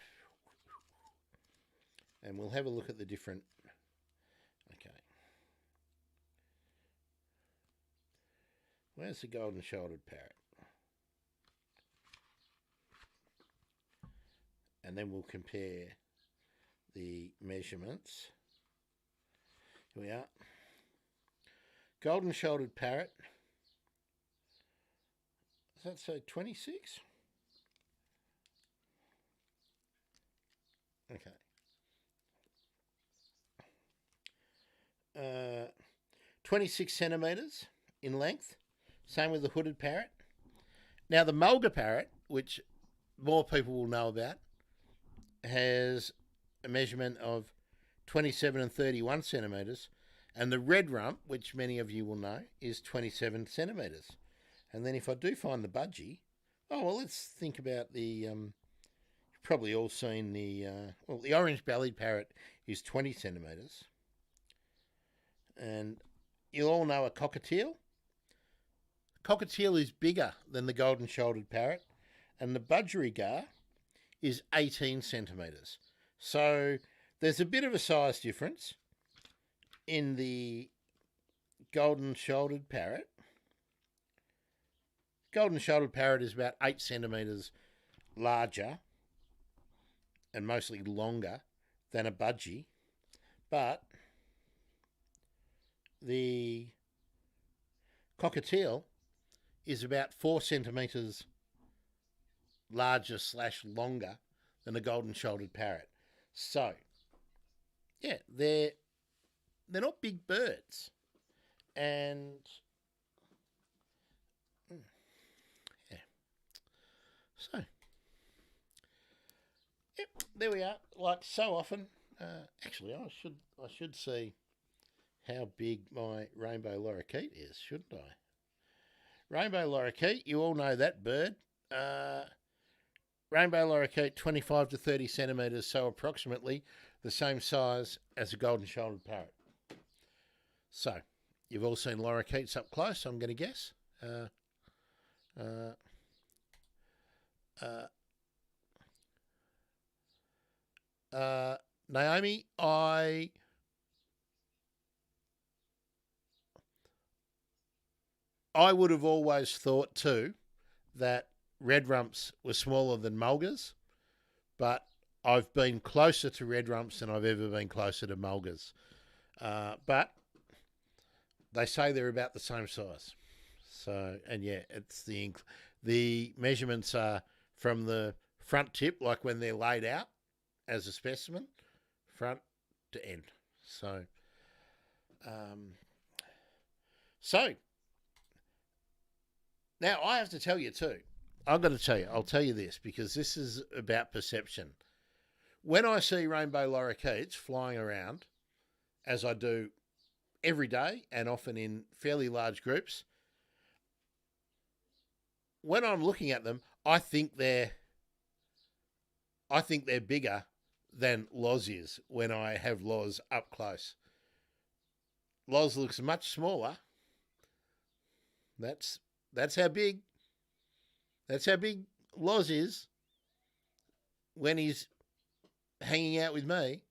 and we'll have a look at the different. Okay. Where's the golden-shouldered parrot? And then we'll compare the measurements. Here we are. Golden-shouldered parrot. Does that say 26? Okay. 26 centimetres in length. Same with the hooded parrot. Now, the mulga parrot, which more people will know about, has a measurement of 27 and 31 centimetres. And the red rump, which many of you will know, is 27 centimetres. And then if I do find the budgie, let's think about the, you've probably all seen the orange-bellied parrot is 20 centimetres. And you'll all know a cockatiel. Cockatiel is bigger than the golden-shouldered parrot, and the budgerigar is 18 centimetres. So there's a bit of a size difference in the golden-shouldered parrot. Golden-shouldered parrot is about 8 centimetres larger and mostly longer than a budgie, but the cockatiel is about 4 centimetres larger / longer than a golden-shouldered parrot. So, yeah, they're not big birds. And, yeah. So, yep, there we are. Like so often, actually, I should see how big my rainbow lorikeet is, shouldn't I? Rainbow lorikeet, you all know that bird. Rainbow lorikeet, 25 to 30 centimetres, so approximately the same size as a golden-shouldered parrot. So, you've all seen lorikeets up close, I'm going to guess. Naomi, I would have always thought too that red rumps were smaller than mulgars, but I've been closer to red rumps than I've ever been closer to mulgars. But they say they're about the same size. So, and yeah, it's the measurements are from the front tip, like when they're laid out as a specimen, front to end. So, now I have to tell you too. I've got to tell you, I'll tell you this, because this is about perception. When I see rainbow lorikeets flying around, as I do every day and often in fairly large groups, when I'm looking at them, I think they're bigger than Loz is when I have Loz up close. Loz looks much smaller That's how big Loz is when he's hanging out with me.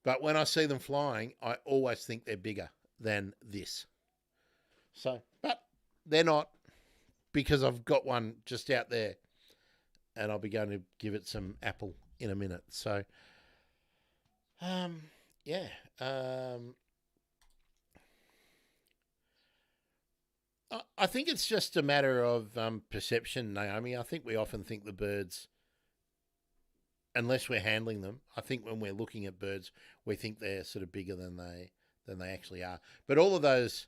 But when I see them flying, I always think they're bigger than this. So, but they're not, because I've got one just out there and I'll be going to give it some apple in a minute. So, yeah. I think it's just a matter of perception, Naomi. I think we often think the birds, unless we're handling them, I think when we're looking at birds, we think they're sort of bigger than they actually are. But all of those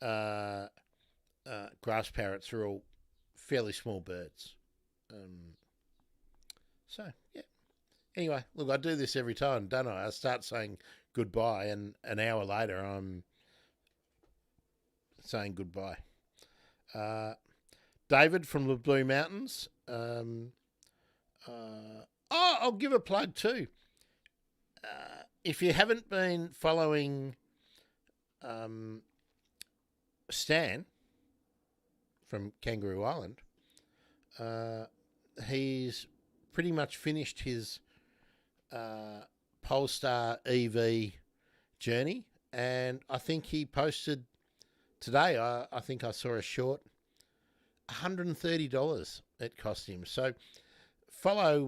grass parrots are all fairly small birds. So, yeah. Anyway, look, I do this every time, don't I? I start saying goodbye, and an hour later I'm saying goodbye. David from the Blue Mountains. I'll give a plug too. If you haven't been following Stan from Kangaroo Island, he's pretty much finished his Polestar EV journey, and I think he posted today, I think I saw a short, $130 it cost him. So follow,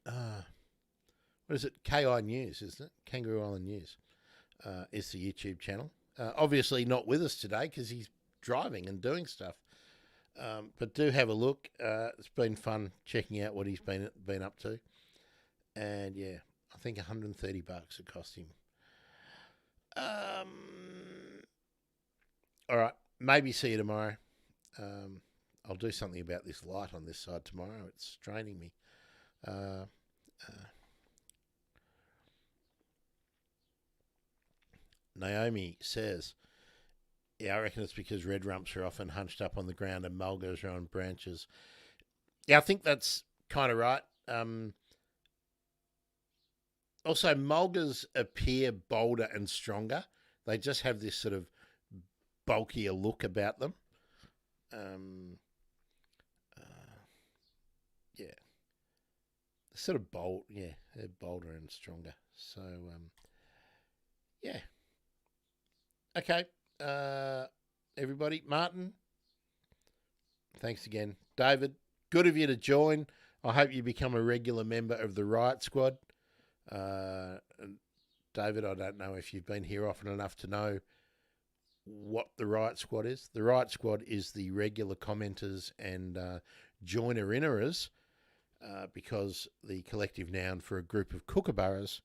what is it? KI News, isn't it? Kangaroo Island News is the YouTube channel. Obviously not with us today because he's driving and doing stuff. But do have a look. It's been fun checking out what he's been up to. And yeah, I think $130 it cost him. All right, maybe see you tomorrow. I'll do something about this light on this side tomorrow. It's straining me. Naomi says, yeah, I reckon it's because red rumps are often hunched up on the ground and mulgars are on branches. Yeah, I think that's kind of right. Also, mulgars appear bolder and stronger. They just have this sort of bulkier look about them. Yeah. Sort of bold, yeah, they're bolder and stronger. So, yeah. Okay, everybody. Martin, thanks again. David, good of you to join. I hope you become a regular member of the Riot Squad. David, I don't know if you've been here often enough to know what the Riot Squad is. The Riot Squad is the regular commenters and joiner-innerers, because the collective noun for a group of kookaburras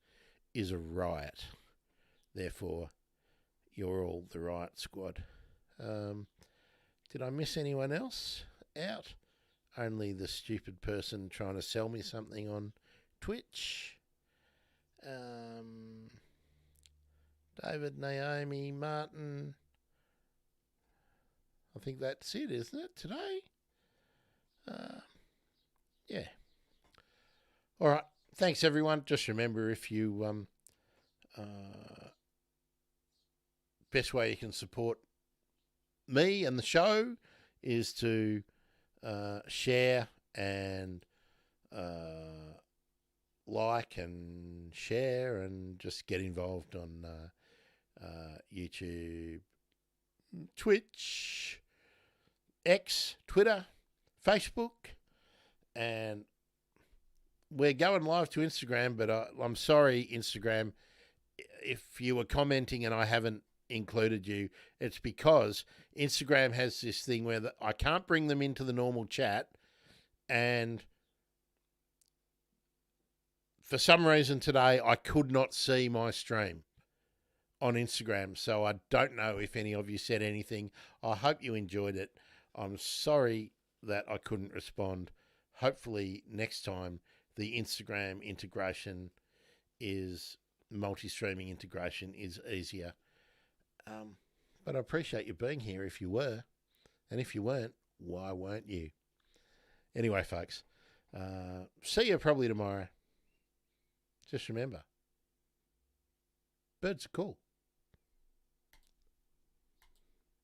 is a riot. Therefore, you're all the Riot Squad. Did I miss anyone else out? Only the stupid person trying to sell me something on Twitch. David, Naomi, Martin. I think that's it, isn't it, today? Yeah. All right. Thanks, everyone. Just remember, if you best way you can support me and the show is to share and like and share and just get involved on YouTube, Twitch, X, Twitter, Facebook, and we're going live to Instagram, but I'm sorry, Instagram, if you were commenting and I haven't included you, it's because Instagram has this thing where I can't bring them into the normal chat, and for some reason today I could not see my stream on Instagram, so I don't know if any of you said anything. I hope you enjoyed it. I'm sorry that I couldn't respond. Hopefully next time the Instagram integration multi-streaming integration is easier. But I appreciate you being here if you were. And if you weren't, why weren't you? Anyway, folks, see you probably tomorrow. Just remember, birds are cool.